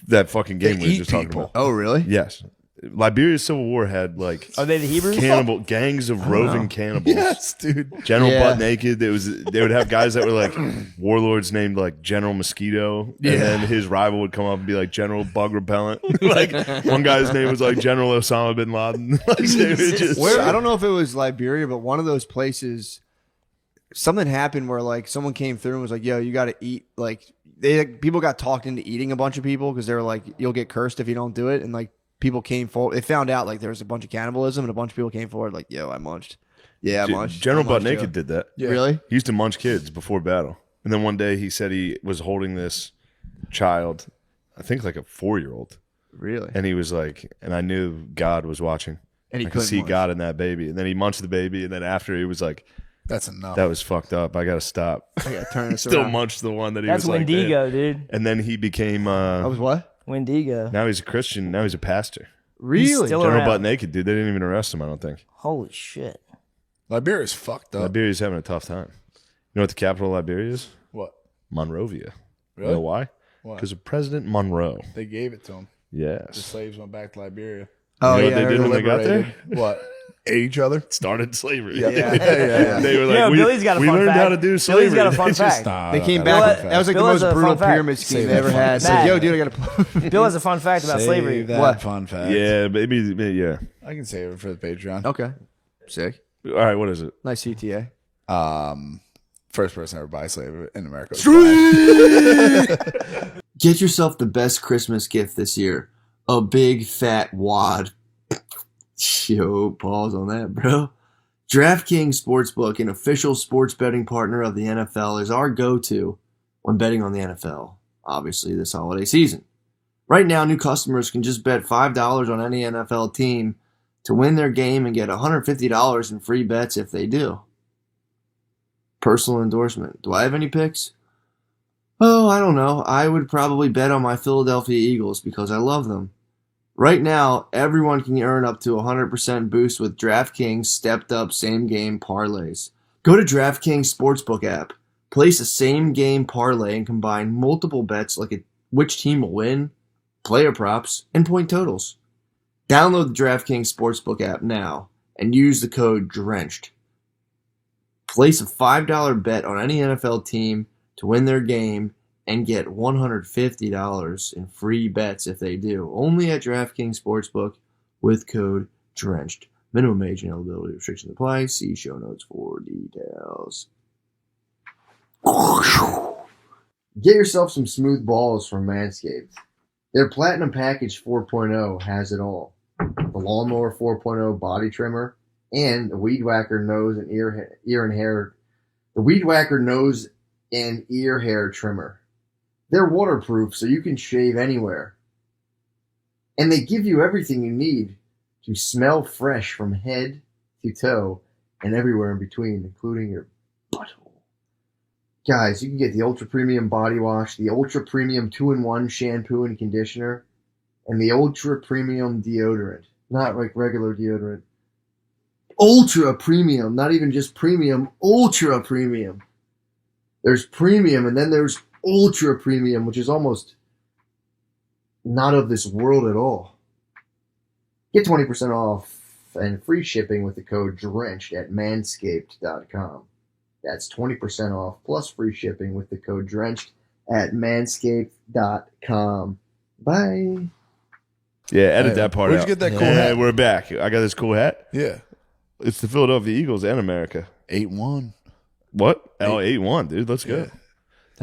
S3: that fucking game
S5: They
S3: we were
S5: eat
S3: just talking
S5: people.
S3: about.
S2: Oh, really?
S3: Yes. Liberia's civil war had like
S4: Are they the Hebrews?
S3: cannibal gangs of roving cannibals.
S5: Yes, dude.
S3: General
S2: Yeah.
S3: Butt Naked. They would have guys that were like warlords named like General Mosquito, and then his rival would come up and be like General Bug Repellent. Like one guy's name was like General Osama bin Laden. Like, they would just-
S2: Where I don't know if it was Liberia, but one of those places, something happened where like someone came through and was like, "Yo, you got to eat." Like people got talked into eating a bunch of people because they were like, "You'll get cursed if you don't do it." And like people came forward. They found out like there was a bunch of cannibalism, and a bunch of people came forward like, "Yo, I munched." Yeah, I munched.
S3: General
S2: I
S3: Butt
S2: munched,
S3: Naked
S2: yo.
S3: did that.
S5: Yeah.
S2: Really?
S3: He used to munch kids before battle. And then one day he said he was holding this child, I think like a 4-year-old.
S2: Really?
S3: And he was like, and I knew God was watching.
S2: And he
S3: I could
S2: couldn't
S3: see
S2: munch.
S3: God in that baby. And then he munched the baby, and then after he was like,
S5: That's enough.
S3: that was fucked up. I gotta stop.
S2: I gotta turn this
S3: Still
S2: around.
S3: munched the one that he
S4: That's
S3: was like,
S4: Wendigo,
S3: "Man."
S4: dude.
S3: And then he became
S2: I was what?
S4: Wendigo.
S3: now he's a Christian. Now he's a pastor.
S2: Really?
S4: still
S3: General
S4: around.
S3: butt naked, dude. They didn't even arrest him, I don't think.
S4: Holy shit.
S5: Liberia's fucked up.
S3: Liberia's having a tough time. You know what the capital of Liberia is?
S5: What?
S3: Monrovia.
S5: Really?
S3: You know why?
S5: Why?
S3: Because of President Monroe.
S5: They gave it to them. The
S3: Yes.
S5: slaves went back to Liberia.
S2: Oh,
S3: You know
S2: yeah.
S3: what they did when they got there?
S5: Liberated. What? Ate each other?
S3: Started slavery.
S5: Yeah.
S3: They were like,
S4: Yo,
S3: we,
S4: Billy's got a
S3: we
S4: fun
S3: learned
S4: fact.
S3: how to do slavery.
S4: Billy's got a fun
S3: They just-
S4: fact.
S2: They came
S5: Bill,
S2: back. That was like the
S4: Bill has
S2: most
S4: a
S2: brutal
S4: fun fact.
S2: pyramid scheme
S5: Save
S2: they
S5: that
S2: ever
S5: fun
S2: had. It's
S4: fact.
S2: like, yo, dude, I gotta.
S4: Bill has a fun fact about slavery.
S5: Save that
S2: What?
S5: fun fact.
S3: Yeah, maybe, yeah.
S5: I can save it for the Patreon.
S2: Okay. Sick.
S3: All right, what is it?
S2: Nice CTA.
S5: First person ever buy a slave in America.
S1: Get yourself the best Christmas gift this year. A big fat wad. Yo, pause on that, bro. DraftKings Sportsbook, an official sports betting partner of the NFL, is our go-to when betting on the NFL, obviously this holiday season. Right now, new customers can just bet $5 on any NFL team to win their game and get $150 in free bets if they do. Personal endorsement. Do I have any picks? Oh, I don't know. I would probably bet on my Philadelphia Eagles because I love them. Right now, everyone can earn up to 100% boost with DraftKings stepped-up same-game parlays. Go to DraftKings Sportsbook app, place a same-game parlay, and combine multiple bets like which team will win, player props, and point totals. Download the DraftKings Sportsbook app now and use the code DRENCHED. Place a $5 bet on any NFL team to win their game and get $150 in free bets if they do. Only at DraftKings Sportsbook with code DRENCHED. Minimum age and eligibility restrictions apply. See show notes for details. Get yourself some smooth balls from Manscaped. Their Platinum Package 4.0 has it all. The Lawnmower 4.0 body trimmer and the Weed Whacker nose and ear and hair. The Weed Whacker nose and ear hair trimmer. They're waterproof, so you can shave anywhere. And they give you everything you need to smell fresh from head to toe and everywhere in between, including your butthole. Guys, you can get the Ultra Premium Body Wash, the Ultra Premium 2-in-1 Shampoo and Conditioner, and the Ultra Premium Deodorant. Not like regular deodorant. Ultra Premium, not even just premium, Ultra Premium. There's premium, and then there's ultra premium, which is almost not of this world at all. Get 20% off and free shipping with the code DRENCHED at manscaped.com. That's 20% off plus free shipping with the code DRENCHED at manscaped.com. Bye.
S3: Yeah, edit that part
S5: Where'd
S3: out.
S5: you get that cool
S3: Yeah,
S5: hat?
S3: we're back. I got this cool hat.
S5: Yeah.
S3: It's the Philadelphia Eagles and America.
S5: 8-1.
S3: What? Oh, 8-1, dude. Let's go.
S5: Yeah.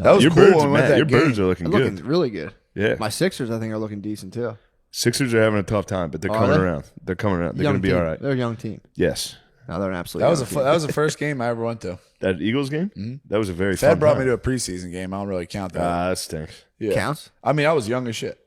S5: That was
S3: Your
S5: cool
S3: birds,
S5: when we went
S3: Matt,
S5: that
S3: your
S5: game.
S3: birds are looking
S2: They're
S3: good.
S2: looking really good.
S3: Yeah.
S2: My Sixers, I think, are looking decent too.
S3: Sixers are having a tough time, but they're
S2: Are
S3: coming
S2: they?
S3: around. They're coming around. They're
S2: Young
S3: going to be
S2: team.
S3: all right.
S2: They're a young team.
S3: Yes.
S2: No, they're an absolute.
S5: That was
S2: young team.
S5: that was the first game I ever went to.
S3: That Eagles game? That was a very fun
S5: Fed brought
S3: time.
S5: me to a preseason game. I don't really count that.
S3: That stinks.
S5: Yeah.
S2: Counts.
S5: I mean, I was young as shit.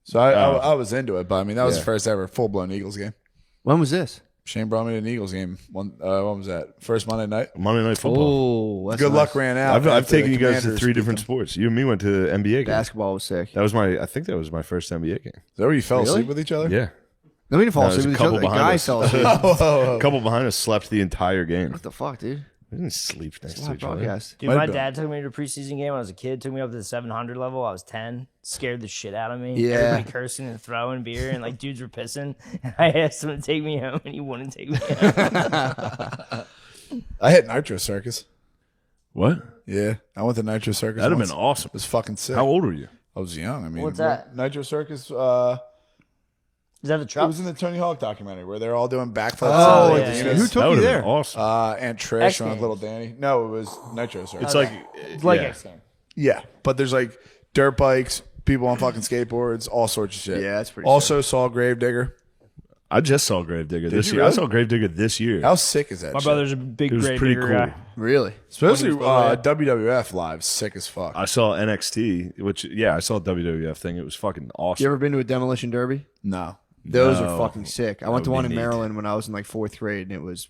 S5: So I was into it, but I mean, that was the first ever full-blown Eagles game.
S2: When was this?
S5: Shane brought me to an Eagles game. When was that? First Monday night?
S3: Monday Night Football.
S2: Oh, that's
S5: Good
S2: nice.
S5: luck ran out.
S3: I've
S5: after
S3: taken
S5: the
S3: you guys to
S5: Commanders
S3: 3
S5: beat
S3: different
S5: them.
S3: sports. You and me went to the NBA game.
S2: Basketball was sick.
S3: That was I think that was my first NBA game.
S5: Is that where you fell
S2: Really?
S5: asleep with each other?
S3: Yeah.
S2: No, we didn't fall
S3: No, there's
S2: asleep
S3: a
S2: with each
S3: couple
S2: other. The
S3: behind
S2: guy
S3: us.
S2: fell asleep.
S3: A couple behind us slept the entire game.
S2: What the fuck, dude?
S3: We didn't sleep next to
S2: Live
S3: each other.
S2: broadcast.
S4: Dude,
S5: Might
S4: my
S5: have been.
S4: dad took me to a preseason game when I was a kid. Took me up to the 700 level. I was 10. Scared the shit out of me.
S2: Yeah.
S4: Everybody cursing and throwing beer, and like dudes were pissing. And I asked him to take me home, and he wouldn't take me home.
S5: I hit Nitro Circus.
S3: What?
S5: Yeah, I went to Nitro Circus.
S3: That'd have
S5: once.
S3: been awesome.
S5: It was fucking sick.
S3: How old were you?
S5: I was young. I mean,
S4: What's that?
S5: Nitro Circus.
S4: Is that the
S5: It
S4: truck?
S5: was in the Tony Hawk documentary where they're all doing backflips.
S2: Oh,
S5: and
S4: yeah,
S5: like,
S4: yeah.
S2: Who
S3: That
S2: took
S3: would
S2: you
S3: have
S2: there?
S3: been awesome.
S5: Aunt Trish
S4: X
S5: and
S4: Games.
S5: little Danny. No, it was Nitro Circus.
S3: It's like
S4: like
S3: yeah.
S4: X Games.
S5: Yeah, but there's like dirt bikes, people on fucking skateboards, all sorts of shit.
S2: Yeah, that's pretty
S5: Also saw Gravedigger.
S3: I just saw Gravedigger this
S5: you
S3: year. I
S5: really?
S3: saw Gravedigger this year.
S5: How sick is that?
S4: My
S5: shit?
S4: brother's a big
S3: It was
S4: grave
S3: pretty
S4: digger
S3: cool.
S4: guy.
S2: Really?
S5: especially
S4: yeah.
S5: WWF live, sick as fuck.
S3: I saw NXT, which I saw a WWF thing. It was fucking awesome.
S2: You ever been to a demolition derby?
S5: No,
S2: Those
S3: No.
S2: are fucking sick. I
S3: That
S2: went to
S3: would
S2: one
S3: be
S2: in
S3: neat.
S2: Maryland when I was in like 4th grade, and it was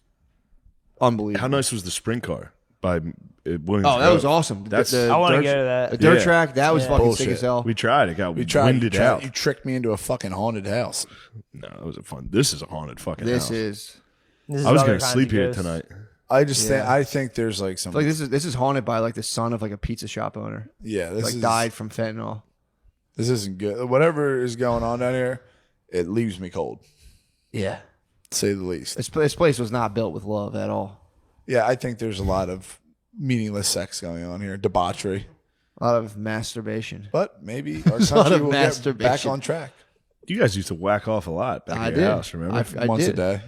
S2: unbelievable.
S3: How nice was the sprint car by Williams?
S2: Oh, that
S3: Road?
S2: was awesome.
S3: That's-
S2: the
S4: I want to
S2: dirt-
S4: go to that.
S2: The dirt
S3: Yeah.
S2: track, that was
S3: Yeah.
S2: fucking
S5: Bullshit.
S2: sick as hell.
S3: We tried. It got
S5: You tried.
S3: winded out.
S5: You tricked me into a fucking haunted house.
S3: No, it was a fun. This is a haunted fucking
S2: This
S3: house.
S2: is.
S4: This is
S3: I was
S4: other
S3: gonna
S4: kinds
S3: sleep
S4: of
S3: here
S4: ghosts.
S3: tonight.
S5: I just think
S2: Yeah.
S5: I think there's like some
S2: Like this is haunted by like the son of like a pizza shop owner.
S5: yeah this
S2: Like
S5: is
S2: died from fentanyl.
S5: This isn't good. Whatever is going on down here, it leaves me cold,
S2: Yeah.
S5: to say the least.
S2: This place was not built with love at all.
S5: Yeah, I think there's a lot of meaningless sex going on here, debauchery.
S2: A lot of masturbation.
S5: But maybe our
S2: lot
S5: country
S2: of
S5: will get back
S2: masturbation.
S5: on track.
S3: You guys used to whack off a lot back
S2: I
S3: at
S2: did.
S3: your house, remember?
S2: I
S5: Once
S2: did.
S5: a day.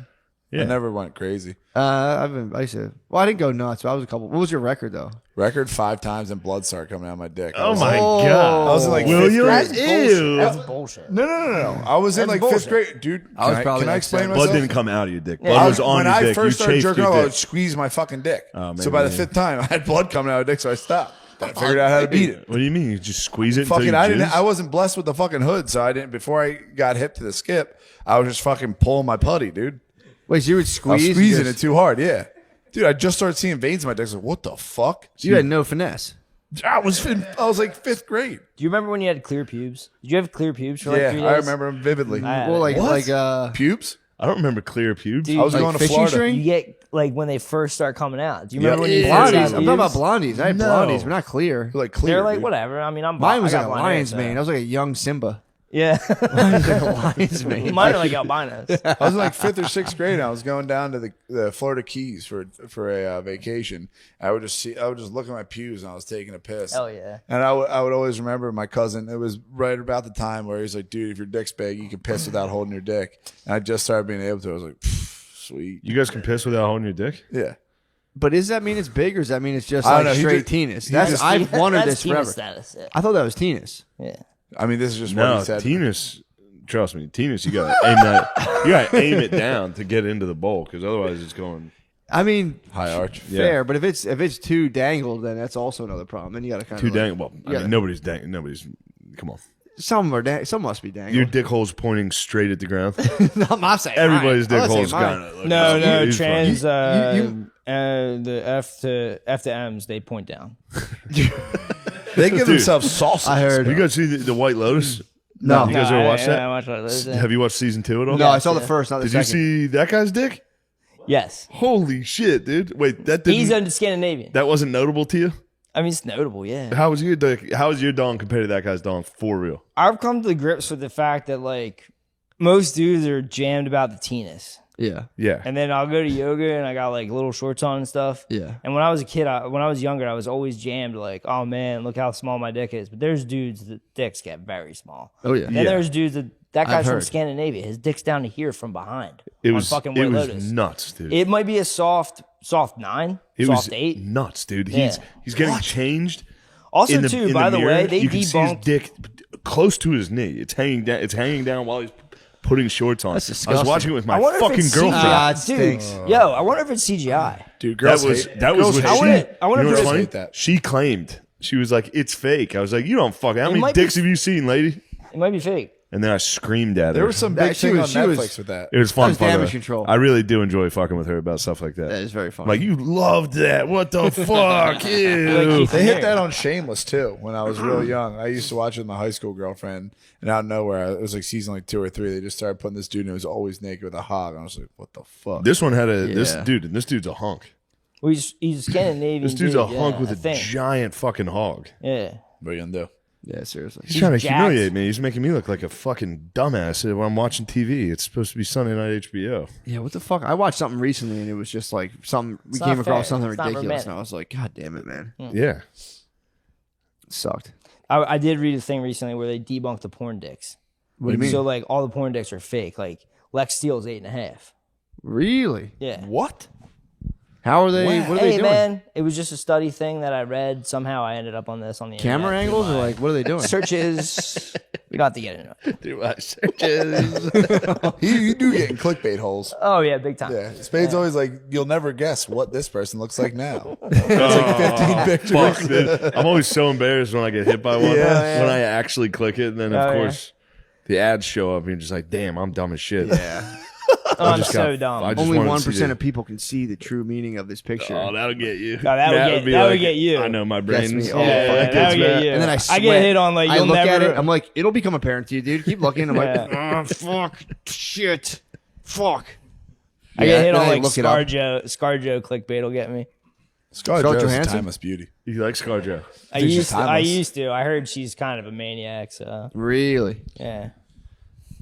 S3: Yeah.
S5: I never went crazy.
S2: I used to. Well, I didn't go nuts. But I was a couple. What was your record though?
S5: Record 5 times and blood started coming out of my dick. I
S3: oh
S5: was
S3: my
S5: like-
S3: god!
S5: I was in like
S3: Will
S5: fifth
S3: you?
S5: grade.
S3: Ew.
S4: That's bullshit.
S5: No. I was in
S4: That's
S5: like
S4: bullshit.
S5: 5th grade, dude.
S2: I was
S5: Can
S2: probably
S5: can I
S2: like
S5: explain
S2: 7.
S5: myself?
S3: Blood didn't come out of your dick.
S4: Yeah.
S3: Blood was
S5: when
S3: on your
S5: I
S3: dick.
S5: first
S3: You
S5: started
S3: chafed
S5: jerking
S3: your
S5: off, I
S3: dick.
S5: would squeeze my fucking dick.
S3: Oh,
S5: So by the
S3: man.
S5: 5th time, I had blood coming out of my dick, so I stopped. I figured out how to beat it.
S3: What do you mean? You just squeeze it until
S5: Fucking,
S3: you
S5: I
S3: jizz?
S5: wasn't blessed with the fucking hood, so I didn't. Before I got hip to the skip, I was just fucking pulling my putty, dude.
S2: Wait, so you would
S5: I was
S2: squeeze?
S5: squeezing
S2: just-
S5: it too hard, yeah. Dude, I just started seeing veins in my dick. I was like, what the fuck?
S2: You had no finesse.
S5: I was like 5th grade.
S4: Do you remember when you had clear pubes? Did you have clear pubes for like
S5: Yeah,
S4: 3 days?
S5: I remember them vividly.
S4: I had
S2: Well,
S4: it.
S2: like
S5: Pubes?
S3: I don't remember clear pubes.
S4: Dude,
S5: I was
S2: like
S5: going to
S2: fishing
S5: Florida.
S2: string?
S4: you get like when they first start coming out. Do you
S5: Yeah.
S4: remember when you
S5: Yeah.
S4: first
S2: blondies.
S4: had
S2: I'm talking about
S4: pubes?
S2: blondies. I had
S3: No.
S2: blondies, but not clear.
S5: Like clear.
S4: They're like
S5: dude.
S4: whatever. I mean, I'm
S2: Mine was
S4: I
S2: like
S4: got
S2: a
S4: blonde hair,
S2: lion's
S4: so-
S2: mane. I was like a young Simba.
S4: Yeah,
S2: Mine was like a lion's mane.
S4: mine are like albinos.
S5: I was in like 5th or 6th grade. And I was going down to the Florida Keys for a vacation. I would just look at my pews and I was taking a piss.
S4: Hell yeah.
S5: And I would always remember my cousin. It was right about the time where he's like, dude, if your dick's big, you can piss without holding your dick. And I just started being able to. I was like, sweet.
S3: You guys can piss without holding your dick?
S5: Yeah.
S2: But does that mean it's big, or does that mean it's just
S5: I don't
S2: like
S5: know. He
S2: straight
S5: just-
S2: tenis?
S5: he
S2: That's
S5: just-
S2: I've wondered
S4: That's
S2: this forever.
S4: penis status. Yeah.
S2: I thought that was tenis.
S4: Yeah.
S5: I mean, this is just what
S3: No,
S5: he said.
S3: Tinas. Trust me, Tinas. You gotta aim that. You gotta aim it down to get into the bowl, because otherwise it's going.
S2: I mean,
S5: High arch.
S2: fair, but if it's too dangled, then that's also another problem. Then you got to kind
S3: Too
S2: of
S3: dang. Well, I
S2: Yeah.
S3: mean, nobody's dang. Nobody's. Come on.
S2: Some are some must be dangled.
S3: Your dick hole's pointing straight at the ground.
S2: I'm not saying
S3: Everybody's
S2: mine.
S3: dick
S2: I'm not
S3: hole's
S2: saying mine.
S3: kind of.
S4: No,
S3: He's fine.
S4: trans.
S2: You-
S4: The F to M's, they point down.
S5: They give
S3: Dude.
S5: themselves salsa.
S2: I heard.
S3: You guys see the White Lotus?
S2: No.
S3: You guys ever watched that?
S4: I watched that.
S3: Have you watched season 2 at all?
S2: No, I saw the first, not the
S3: Did you
S2: second.
S3: see that guy's dick?
S4: Yes.
S3: Holy shit, dude! Wait, that didn't.
S4: He's a Scandinavian.
S3: that wasn't notable to you.
S4: I mean, it's notable, yeah.
S3: How was your dick? How was your dong compared to that guy's dong? For real?
S4: I've come to the grips with the fact that, like, most dudes are jammed about the tenis.
S2: Yeah,
S3: Yeah.
S4: And then I'll go to yoga and I got, like, little shorts on and stuff.
S2: yeah.
S4: And when I was a kid, when I was younger, I was always jammed, like, oh, man, look how small my dick is. But there's dudes that dicks get very small.
S2: Oh yeah.
S4: Then
S3: Yeah.
S4: there's dudes that guy's from
S2: heard.
S4: Scandinavia. His dick's down to here from behind.
S3: It
S4: on
S3: was
S4: fucking
S3: it
S4: White
S3: was
S4: Lotus.
S3: nuts, dude.
S4: It might be a soft 9,
S3: It
S4: soft
S3: was
S4: 8.
S3: nuts, dude.
S4: Yeah.
S3: He's getting changed.
S4: Also,
S3: in the,
S4: too,
S3: in
S4: by the
S3: mirror.
S4: way, they
S3: you can see his
S4: debunked.
S3: dick close to his knee. It's hanging down. It's hanging down while he's putting shorts on.
S2: That's
S3: I was
S2: disgusting.
S3: watching it with
S4: I
S3: my
S4: wonder if
S3: fucking
S4: it's
S3: girlfriend.
S2: Ah, it
S4: Dude,
S2: stinks.
S4: yo, I wonder if it's CGI.
S5: Dude,
S3: that
S5: girls
S3: was
S5: hate,
S3: that was
S5: girls
S3: what
S5: hate
S3: she.
S4: I wonder
S3: you know
S4: if
S3: what's
S4: it's-
S3: funny?
S5: hate that.
S3: She claimed, she was like, "It's fake." I was like, "You don't fuck. How many
S4: might be-
S3: dicks have you seen, lady?"
S4: It might be fake.
S3: And then I screamed at her.
S5: There was some big
S2: She
S5: thing
S2: was-
S5: on
S2: she was-
S5: Netflix with that.
S3: It was fun.
S2: was
S3: fun,
S2: damage
S3: though.
S2: control.
S3: I really do enjoy fucking with her about stuff like that.
S2: That is very funny.
S3: Like, you loved that. What the fuck? Ew.
S5: They hit that on Shameless too. When I was real young, I used to watch it with my high school girlfriend, and out of nowhere, it was like season like 2 or 3. They just started putting this dude who was always naked with a hog. And I was like, "What the fuck?"
S3: This one had this
S2: Yeah.
S3: dude. This dude's a hunk.
S4: Well, he's Scandinavian.
S3: This dude's
S4: dude,
S3: a hunk
S4: yeah,
S3: with
S4: I
S3: a
S4: think.
S3: giant fucking hog.
S4: Yeah.
S5: What are you gonna do?
S2: yeah, seriously.
S3: He's trying to
S4: jacked.
S3: humiliate me. He's making me look like a fucking dumbass when I'm watching TV. It's supposed to be Sunday night HBO.
S2: Yeah, what the fuck? I watched something recently, and it was just like something. We
S4: not
S2: came across
S4: fair.
S2: something
S4: It's not
S2: ridiculous,
S4: romantic.
S2: and I was like, "God damn it, man!"
S3: Yeah.
S2: It sucked.
S4: I did read a thing recently where they debunked the porn dicks.
S2: What do you mean?
S4: So, like, all the porn dicks are fake. Like, Lex Steele's 8.5.
S2: Really?
S4: Yeah.
S5: What?
S2: How are they?
S5: Wow.
S2: What are they
S4: Hey,
S2: doing?
S4: man, it was just a study thing that I read. Somehow I ended up on this on the
S2: Camera
S4: internet.
S2: angles, or like, what are they doing?
S4: Searches. We don't have to get into it.
S3: Do my searches.
S5: You do get in clickbait holes.
S4: Oh, yeah, big time.
S5: Yeah, Spade's always like, "You'll never guess what this person looks like now." It's like 15 pictures.
S3: Fuck, dude. I'm always so embarrassed when I get hit by one.
S5: Yeah.
S3: When I actually click it, and then of
S4: Oh, yeah.
S3: course the ads show up and you're just like, damn, I'm dumb as shit.
S2: Yeah.
S4: I'm
S3: just
S4: so
S3: got-
S4: dumb.
S3: I just
S2: Only
S3: wanted to see
S2: 1%
S3: the-
S2: of people can see the true meaning of this picture.
S3: Oh, that'll get you.
S4: No, that would
S3: be
S4: get you.
S3: I know my
S2: Gets
S3: brain's.
S2: me all
S4: Yeah,
S2: fucking
S4: that would get
S2: mad.
S4: you.
S2: And then I
S4: I
S2: sweat.
S4: get hit on like
S2: I
S4: you'll
S2: look
S4: never.
S2: at it. I'm like, it'll become apparent to you, dude. Keep looking. I'm like,
S4: Yeah.
S2: oh, fuck, shit, fuck.
S4: I get hit
S2: then
S4: on
S2: I
S4: like
S2: look it up.
S4: ScarJo clickbait will get me.
S5: Scarlett
S2: Scarlett
S5: Johansson's
S2: Johansson?
S5: timeless beauty.
S3: You like ScarJo?
S4: I
S5: Think she's
S4: used to. I
S5: timeless.
S4: used to. I heard she's kind of a maniac. So
S2: Really?
S4: yeah.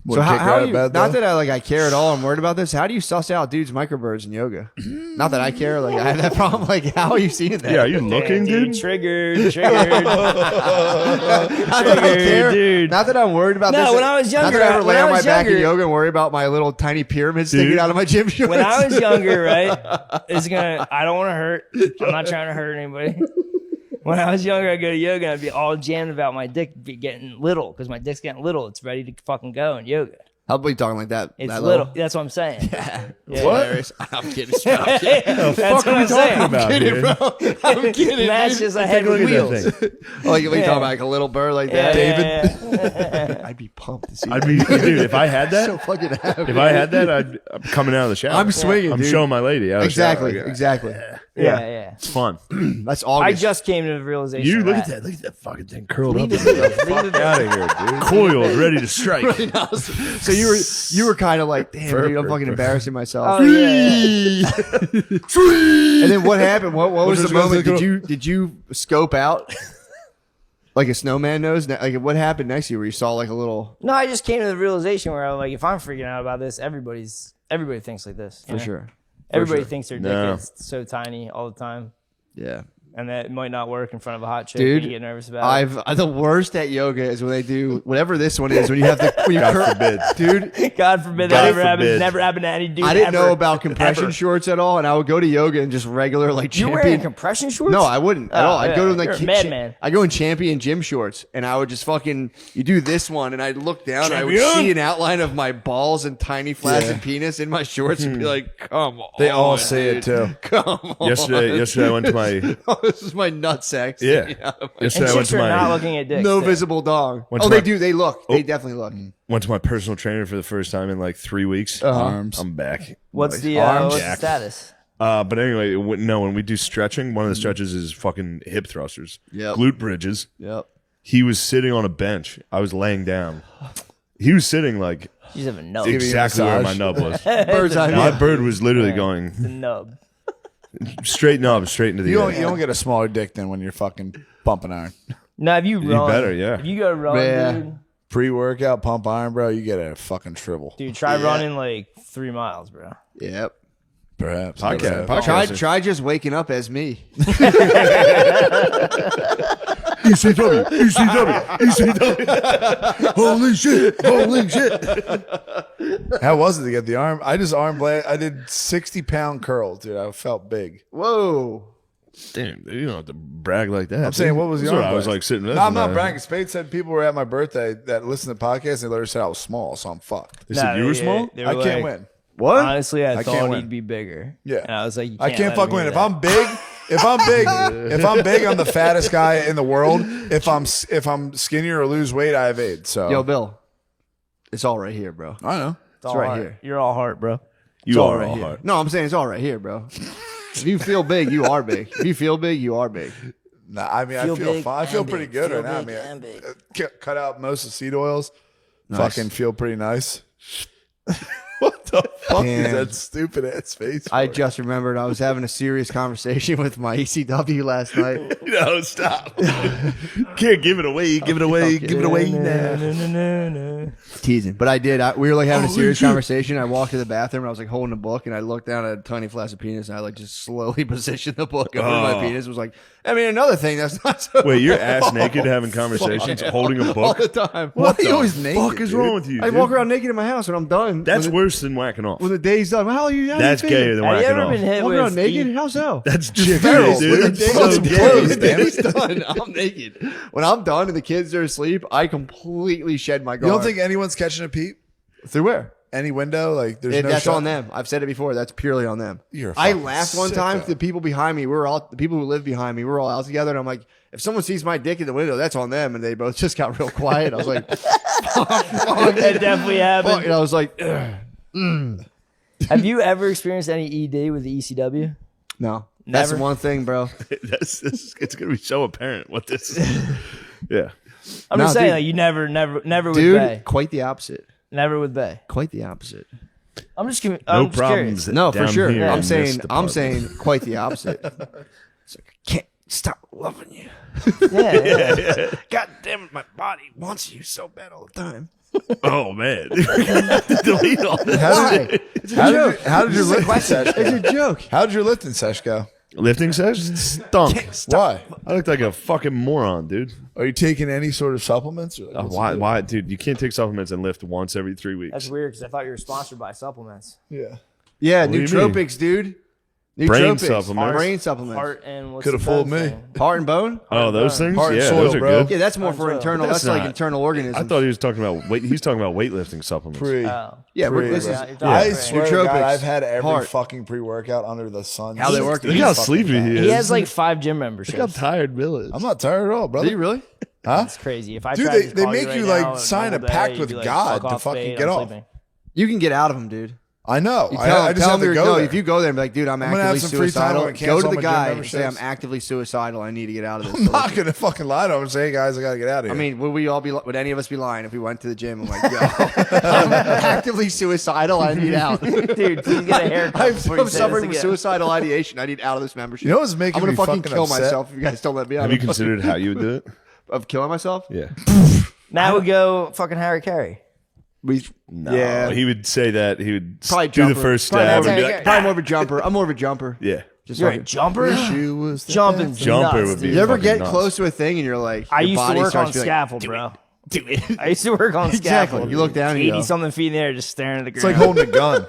S5: Would
S2: So
S5: kick her
S2: how
S5: out
S2: do
S5: of
S2: you,
S5: bed,
S2: not
S5: though?
S2: that I care at all. I'm worried about this. How do you suss out dudes microbirds in yoga? Not that I care. Like I have that problem. Like how are you seeing that?
S3: Yeah, are you looking, dude?
S4: Triggered.
S2: Not that I care.
S4: dude.
S2: Not that I'm worried about
S4: No,
S2: this.
S4: when I was younger,
S2: Not that I ever
S4: when
S2: lay
S4: I
S2: on my
S4: was
S2: back in
S4: younger-
S2: yoga and worry about my little tiny pyramid sticking
S3: Dude.
S2: out of my gym shorts.
S4: When I was younger, right? I don't want to hurt. I'm not trying to hurt anybody. When I was younger, I'd go to yoga and I'd be all jammed about my dick be getting little because my dick's getting little. It's ready to fucking go in yoga.
S2: How about you talking like that?
S4: It's
S2: that
S4: little. That's what I'm saying.
S2: What? I'm kidding.
S4: That's what I'm
S3: talking
S4: saying.
S3: about, dude?
S2: I'm kidding.
S4: That's just a head with
S3: Look at
S4: wheels.
S3: that thing.
S2: Like, what are you
S4: Yeah.
S2: talking about? Like a little bird like
S4: Yeah,
S2: that?
S4: yeah.
S2: I'd be pumped to see
S3: I'd
S2: that.
S3: be, dude. If I had that,
S2: so fucking happy.
S3: if I had that, I'm coming out of the shower.
S2: I'm swinging,
S3: I'm
S2: dude.
S3: showing my lady. Out of the
S2: Exactly.
S3: shower.
S2: Exactly.
S4: Yeah.
S3: It's fun.
S2: That's
S4: I
S2: August.
S4: just came to the realization.
S3: You
S4: of
S3: look at that. Look at that fucking thing curled up.
S4: Leave
S3: Get
S4: it
S3: the fuck out of here, dude. Coiled, ready to strike.
S2: So you were kind of like, damn, dude, I'm fucking embarrassing myself.
S4: Oh yeah.
S2: And then what happened? What was the
S3: just gonna
S2: moment?
S3: think
S2: Did you scope out like a snowman knows? Like what happened next to you where you saw like a little
S4: No, I just came to the realization where I'm like, if I'm freaking out about this, everybody thinks like this. you
S2: for
S4: know?
S2: sure.
S4: Everybody
S2: sure.
S4: thinks their
S3: No.
S4: dick is so tiny all the time,
S2: Yeah.
S4: and that might not work in front of a hot chick.
S2: Dude,
S4: and you get nervous about it.
S2: The worst at yoga is when they do whatever this one is when you have the when you
S3: forbid.
S2: dude.
S4: God forbid
S3: God
S4: that ever happens.
S3: forbid.
S4: Never happened to any dude.
S2: I didn't
S4: ever.
S2: know about compression
S4: Ever.
S2: shorts at all, and I would go to yoga and just regular like
S4: You
S2: champion.
S4: wearing compression shorts?
S2: No, I wouldn't at
S4: Oh,
S2: all. I'd go to
S4: yeah,
S2: like
S4: you're a madman.
S2: I go in champion gym shorts, and I would just fucking you do this one, and I'd look down, and I would
S3: Champion?
S2: see an outline of my balls and tiny flaccid penis in my shorts, and be like, "Come on!"
S5: They all say it too.
S2: Come on.
S3: Yesterday I went to my
S2: this is my nut sex.
S3: yeah.
S4: And
S3: Yesterday I went
S4: chicks
S3: to
S4: are not
S3: my
S4: looking at dicks.
S2: No
S4: too.
S2: visible dong.
S3: Went
S2: Oh,
S3: to
S2: they
S3: my-
S2: do. They look. They definitely look.
S3: went to my personal trainer for the first time in like 3 weeks.
S5: Arms.
S3: I'm back.
S4: What's the
S3: Arms
S4: what's the
S3: jacked.
S4: status?
S3: But anyway, when we do stretching, one of the stretches is fucking hip thrusters,
S2: Yep.
S3: glute bridges.
S2: Yep.
S3: He was sitting on a bench. I was laying down. He was sitting like
S4: You just have a nub.
S3: exactly where my
S5: massage.
S3: nub was.
S2: Bird's eye
S3: My
S2: view.
S3: bird was literally
S4: The
S3: going
S4: nub.
S3: straight nub, straight into the
S5: You
S3: air.
S5: don't get a smaller dick than when you're fucking pumping iron.
S4: Now, if you run,
S3: better, yeah.
S4: If you go run,
S2: Yeah.
S5: Pre-workout pump iron, bro, you get a fucking shrivel.
S4: dude, try running like 3 miles, bro.
S2: Yep.
S5: Perhaps.
S3: Podcast.
S5: Never have.
S2: Try just waking up as me.
S3: ECW, ECW. Holy shit! Holy shit!
S5: How was it to get the arm? I just arm blast. I did 60-pound curls, dude. I felt big.
S2: Whoa.
S3: Damn, you don't have to brag like that.
S5: I'm saying, what was the
S3: That's
S5: arm
S3: what I was
S5: blast?
S3: like sitting.
S5: No, I'm not bragging. Spade said people were at my birthday that listened to the podcast and they literally said I was small, so I'm fucked.
S3: They said you were small.
S4: They
S5: I
S4: were
S5: can't
S4: like,
S5: win.
S2: What?
S4: Honestly, I
S5: can't
S4: thought
S5: win.
S4: he'd be bigger.
S5: Yeah.
S4: And I was like, you
S5: I can't
S4: let
S5: fuck
S4: him
S5: win.
S4: hear
S5: If
S4: that.
S5: I'm big, if I'm big, I'm the fattest guy in the world. If I'm skinnier or lose weight, I have AIDS. So
S2: Yo, Bill. It's all right here, bro.
S5: I know.
S4: It's all
S2: right
S4: heart.
S2: here.
S4: You're all heart, bro.
S2: It's
S3: You
S2: all
S3: are
S2: right
S3: all
S2: here.
S3: heart.
S2: No, I'm saying it's all right here, bro. If you feel big, you are big. If you feel big, you are big.
S5: Nah, I mean,
S4: Feel
S5: I feel
S4: big
S5: fine. I feel
S4: and
S5: pretty
S4: big.
S5: good
S4: Feel
S5: right now. I
S4: big
S5: mean,
S4: and big.
S5: cut out most of the seed oils.
S2: Nice.
S5: Fucking feel pretty nice. What the fuck
S2: Damn.
S5: is that stupid ass face?
S2: I
S5: for?
S2: just remembered I was having a serious conversation with my ECW last night.
S3: No, stop. Can't give it away. Give it away. Give it away now.
S2: Teasing. But I did. We were like having a serious conversation. I walked to the bathroom and I was like holding a book and I looked down at a tiny flaccid penis and I like just slowly positioned the book over my penis. Was like, I mean, another thing that's not so.
S3: Wait, you're ass naked having conversations, holding a
S2: all
S3: book.
S2: the time.
S3: What
S2: Why are you
S3: the
S2: always naked?
S3: fuck is
S2: dude?
S3: wrong with you?
S2: I
S3: dude?
S2: walk around naked in my house when I'm done.
S3: That's
S2: when
S3: worse than whacking off.
S2: when the day's done. How are you? How
S3: That's
S2: you
S3: gayer than
S4: Have you
S3: whacking
S4: ever
S3: off.
S4: been hit
S2: Walking
S4: with
S2: around naked?
S4: feet?
S2: How so?
S3: That's chick,
S2: feral.
S3: dude.
S2: When the
S3: It's
S2: day's
S3: so
S2: done,
S3: gay,
S2: the
S3: dude.
S2: day's done, I'm naked. When I'm done and the kids are asleep, I completely shed my
S5: You
S2: guard.
S5: don't think anyone's catching a peep?
S2: through where?
S5: Any window? Like there's no.
S2: That's
S5: shot?
S2: on them. I've said it before. That's purely on them.
S5: You're a
S2: I
S5: fucking
S2: laughed one time
S5: sicko.
S2: to the people behind me. The people who live behind me. We're all out together, and I'm like, if someone sees my dick in the window, that's on them. And they both just got real quiet. I was like,
S4: It definitely happened.
S2: And I was like,
S4: Have you ever experienced any ED with the ECW?
S2: no. That's the
S4: Never?
S2: one thing, bro.
S3: It's gonna be so apparent what this is. Yeah.
S4: I'm
S2: No,
S4: just saying,
S2: dude.
S4: like, you never with
S2: Dude,
S4: Bay.
S2: quite the opposite.
S4: Never with Bay.
S2: Quite the opposite.
S4: I'm just
S3: No
S4: I'm just
S3: problems.
S4: curious.
S2: No, for
S3: down
S2: sure.
S3: here in
S2: I'm
S3: this
S2: saying
S3: department.
S2: quite the opposite. It's like, I can't stop loving you.
S4: Yeah.
S2: God damn it, my body wants you so bad all the time.
S3: Oh man. Delete all this.
S2: Why? It's a joke.
S5: How did your lifting sesh go?
S2: It's a joke.
S5: How did your lifting sesh go?
S3: Lifting session stunk.
S5: Why?
S3: I looked like a fucking moron, dude.
S5: Are you taking any sort of supplements? Or what's the deal?
S3: Why, dude? You can't take supplements and lift once every 3 weeks.
S4: That's weird because I thought you were sponsored by supplements.
S5: Yeah.
S2: Yeah,
S3: What do you
S2: nootropics, dude.
S3: Brain
S2: Nootropics.
S3: supplements.
S2: Brain supplements.
S4: Heart and what's
S5: Coulda
S4: the
S5: fooled
S4: third
S5: me.
S4: thing?
S2: Heart and bone?
S3: Oh, those things?
S5: Heart and
S3: Yeah,
S5: soil,
S3: those are
S5: bro.
S3: good.
S2: Yeah, that's more for
S4: Soil.
S2: internal.
S3: That's
S2: That's like
S3: not.
S2: internal organisms.
S3: I thought he was talking about weight. He's talking about weightlifting supplements.
S5: Pre.
S4: Oh.
S2: yeah, but
S5: Pre-
S2: this
S4: Yeah,
S2: is
S4: you're talking
S5: I
S4: about
S5: swear to
S2: Nootropics,
S5: God, I've had every
S2: heart.
S5: fucking pre-workout under the sun.
S2: How they work.
S3: Look how sleepy he is.
S4: He has like 5 gym
S3: Look how
S4: memberships.
S3: tired Bill is.
S5: I'm not tired at all, brother.
S2: Did you really?
S5: Huh?
S4: It's crazy. If I
S5: Dude,
S4: tried
S5: they-
S4: to
S5: they
S4: call
S5: make
S4: right
S5: you, like,
S4: now,
S5: sign a
S4: normal
S5: pact
S4: day,
S5: with
S4: you'd be like,
S5: God
S4: fuck
S5: to
S4: off,
S5: fucking
S4: babe,
S5: get
S4: I'm
S5: off.
S4: sleeping.
S2: You can get out of them, dude.
S5: I know.
S2: You
S5: I just have to
S2: him
S5: go there.
S2: if you go there and be like, dude, I'm
S5: I'm gonna have
S2: actively
S5: some free time,
S2: suicidal.
S5: I'm gonna
S2: Go
S5: cancel
S2: to
S5: my
S2: the
S5: gym
S2: guy and say, I'm
S5: memberships.
S2: actively suicidal. I need to get out of this.
S5: I'm not gonna fucking lie to him and say, hey guys, I gotta get out of here.
S2: I mean, would we all be? Would any of us be lying if we went to the gym and like, yo, I'm actively suicidal. I need out.
S4: Dude, please get a haircut.
S2: I'm
S4: before you say
S2: suffering
S4: this
S2: with
S4: again.
S2: suicidal ideation. I need out of this membership.
S5: you know what's making
S2: I'm gonna
S5: me
S2: fucking kill
S5: upset?
S2: myself if you guys don't let me out.
S3: Have you considered how you would do it?
S2: of killing myself?
S3: Yeah.
S4: Now we go fucking Harry Carey.
S2: We,
S3: No,
S2: yeah,
S3: he would say that. He would
S2: probably
S3: do the
S2: jumper.
S3: first
S2: Probably
S3: stab
S2: more,
S3: and be
S4: Harry
S3: like,
S4: Carey.
S2: probably more of a jumper. I'm more of a jumper.
S3: yeah.
S2: Just
S4: You're a
S2: fucking-
S4: jumper?
S5: She was the
S4: Jumping.
S5: best.
S3: Jumper
S4: nuts,
S3: would be
S4: dude.
S2: You ever
S3: fucking
S2: get
S3: nuts.
S2: close to a thing and you're like,
S4: I
S2: your
S4: used to
S2: body
S4: work
S2: starts
S4: on
S2: to be like,
S4: scaffold, bro. I used to work on
S2: Exactly.
S4: scaffold.
S2: You look down and you
S4: 80
S2: go,
S4: something feet in the air, just staring at the
S5: It's
S4: ground.
S5: like holding a gun.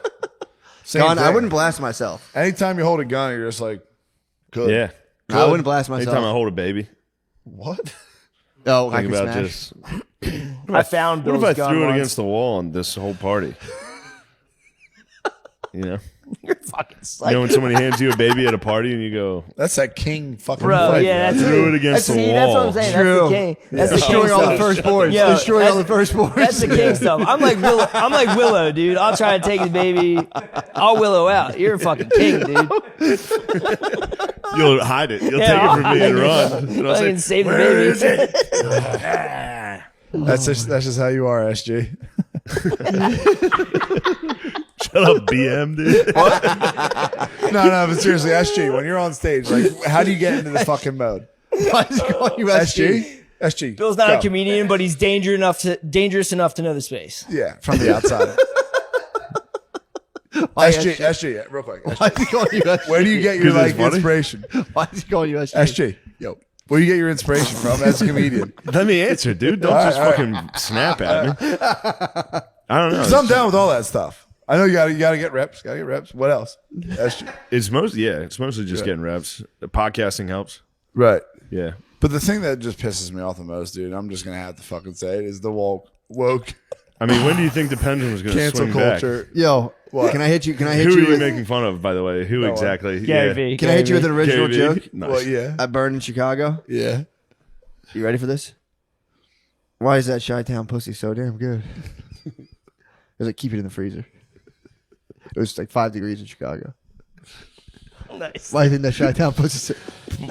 S5: Same
S2: Gun, I
S5: thing.
S2: wouldn't blast myself.
S5: Anytime you hold a gun, you're just like, good.
S3: Yeah.
S2: I wouldn't blast myself.
S3: Anytime I hold a baby,
S5: What?
S2: Oh, I
S3: think
S2: can
S3: about
S2: smash.
S3: just.
S4: I found
S3: What
S4: Bill's
S3: if I
S4: gun
S3: threw it
S4: once.
S3: against the wall on this whole party? You know,
S4: You're fucking
S3: you
S4: psycho.
S3: know when somebody hands you a baby at a party and you go,
S5: That's that king fucking
S4: Bro,
S5: fight.
S4: yeah, that's
S3: threw it against the
S4: That's what I'm
S3: wall.
S4: saying.
S2: True.
S4: That's the king. That's the king
S2: Destroying all the
S4: stuff.
S2: firstborns.
S4: Yo,
S2: Destroying all the
S4: that's-
S2: firstborns.
S4: That's the king stuff. I'm like Willow, dude. I'll try to take the baby. I'll willow out. You're a fucking king, dude.
S3: you'll hide it. You'll
S4: Yeah,
S3: take it from me and run. And I'll
S4: Fucking
S3: say,
S4: save the
S3: "Where
S4: baby.
S3: is it?"
S5: That's just how you are, SG.
S3: Shut up, BM, dude.
S5: No, but seriously, SG, when you're on stage, like, how do you get into the fucking mode?
S2: Why does he call you SG?
S5: SG.
S4: Bill's not
S5: go.
S4: a comedian, but he's dangerous enough to know the space.
S5: Yeah, from the outside. SG, yeah, real quick.
S2: Why
S5: SG.
S2: is he calling you SG?
S5: Where do you get your
S3: 'Cause it's
S5: like
S3: funny?
S5: inspiration?
S2: Why is he calling you SG?
S5: SG, yo, where do you get your inspiration from as a comedian?
S3: Let me answer, dude. Don't just
S5: all right.
S3: fucking snap at me. I don't know.
S5: Because I'm down with all that stuff. I know you gotta get reps. Gotta get reps. What else? SG.
S3: It's mostly just getting reps. The podcasting helps.
S5: Right.
S3: Yeah.
S5: But the thing that just pisses me off the most, dude, I'm just gonna have to fucking say it, is the woke
S3: I mean, when do you think the pendulum is going to
S5: cancel
S3: swing back?
S5: culture.
S2: Yo,
S5: What?
S2: can I hit you? Can I hit
S3: Who are
S2: you
S3: you
S2: with?
S3: making fun of, by the way? Who exactly?
S4: Gary
S3: Yeah.
S4: V.
S2: Can I hit you with an original
S3: Gary V?
S2: joke?
S3: Nice.
S5: Well, yeah,
S2: I burned in Chicago.
S5: yeah.
S2: You ready for this? Why is that Chi-Town pussy so damn good? It was like, keep it in the freezer. It was like 5 degrees in Chicago.
S4: Nice.
S2: Why do you think that Chi-Town pussy so...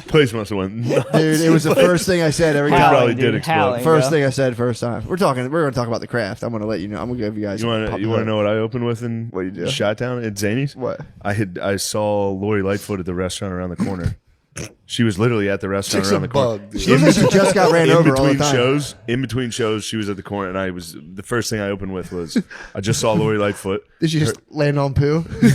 S3: Place must have went nuts.
S2: Dude, it was the first thing I said every
S3: He
S2: time.
S3: probably
S4: dude,
S3: did explode.
S4: howling,
S2: First
S4: bro.
S2: thing I said first time. We're going to talk about the craft. I'm going to let you know. I'm going to give you guys
S3: You want to know what I opened with in
S2: What you do?
S3: Chi-Town at Zany's?
S2: What?
S3: I saw Lori Lightfoot at the restaurant around the corner. She was literally at the restaurant
S5: Chick's
S3: around
S5: a
S3: the corner.
S5: bug, dude.
S2: She looks like she just got ran over all the time.
S3: In between shows, she was at the corner, and the first thing I opened with was I just saw Lori Lightfoot.
S2: Did she just land on poo?
S3: She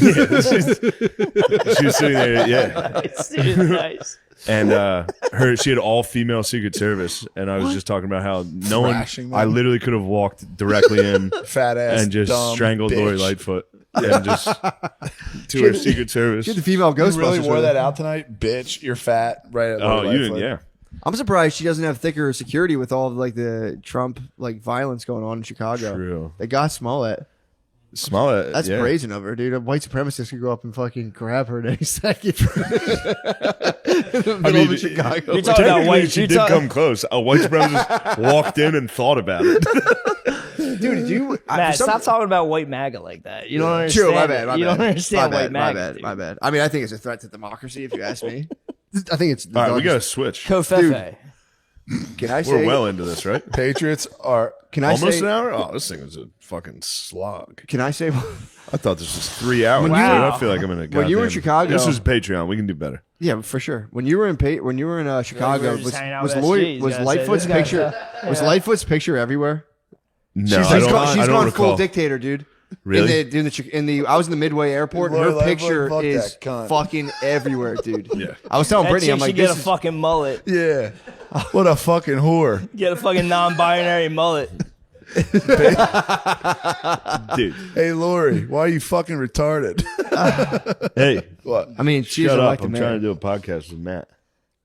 S3: was sitting there, yeah,
S4: Nice, dude, nice.
S3: and she had all female Secret Service, and I was just talking about how no one,
S5: Thrashing them?
S3: I literally could have walked directly in
S5: Fat ass
S3: and just
S5: dumb
S3: strangled
S5: bitch.
S3: Lori Lightfoot and just to her Secret Service.
S2: She had the female
S5: You
S2: Ghostbusters.
S5: really wore
S2: with her.
S5: that out tonight, bitch. You're fat. Right. At
S3: Oh,
S5: Lori
S3: you
S5: Lightfoot.
S3: yeah.
S2: I'm surprised she doesn't have thicker security with all of like the Trump like violence going on in Chicago.
S3: True.
S2: They got Smollett.
S3: Smollett.
S2: That's
S3: yeah.
S2: brazen of her, dude. A white supremacist could go up and fucking grab her at any second. In the middle of Chicago.
S4: You're talking about
S3: Technically,
S4: white.
S3: she
S4: You're
S3: did
S4: talking.
S3: come close. A white supremacist walked in and thought about it.
S2: dude, you
S4: Matt, stop talking about white MAGA like that. You don't understand.
S2: True, my bad.
S4: You don't understand white MAGA.
S2: My bad. I mean, I think it's a threat to democracy, if you ask me. I think it's.
S3: All right, we got to switch.
S4: Kofefe.
S2: Can I say?
S3: We're well into this, right?
S5: Patriots are.
S2: Can I
S3: Almost
S2: say?
S3: an hour? Oh, this thing was a fucking slog.
S2: Can I say?
S3: I thought this was 3 hours.
S4: Wow.
S3: Dude. I feel like I'm in a
S2: When you were in
S3: goddamn-
S2: Chicago-
S3: This is Patreon. We can do better.
S2: Yeah, for sure. When you were in Chicago,
S4: were just hanging out
S2: was
S4: with
S2: Lloyd
S4: SGs,
S2: was
S4: you gotta say,
S2: Lightfoot's
S4: this guy's
S2: picture was Lightfoot's picture everywhere?
S3: No,
S2: She's
S3: I don't,
S2: gone,
S3: I
S2: she's
S3: don't
S2: gone
S3: recall.
S2: full dictator, dude.
S3: Really?
S2: In the I was in the Midway Airport, and
S5: Lord
S2: her
S5: Lightfoot,
S2: picture
S5: fuck
S2: is
S5: that cunt.
S2: fucking everywhere, dude.
S3: Yeah.
S2: I was telling
S4: That
S2: Brittany,
S4: chick
S2: I'm like,
S4: should get a
S2: this is,
S4: fucking mullet.
S5: Yeah. What a fucking whore.
S4: Get a fucking non-binary mullet.
S3: Dude.
S5: Hey, Lori, why are you fucking retarded?
S3: Hey,
S5: What?
S2: I mean, she's
S3: shut up.
S2: elected
S3: I'm
S2: mayor.
S3: trying to do a podcast with Matt.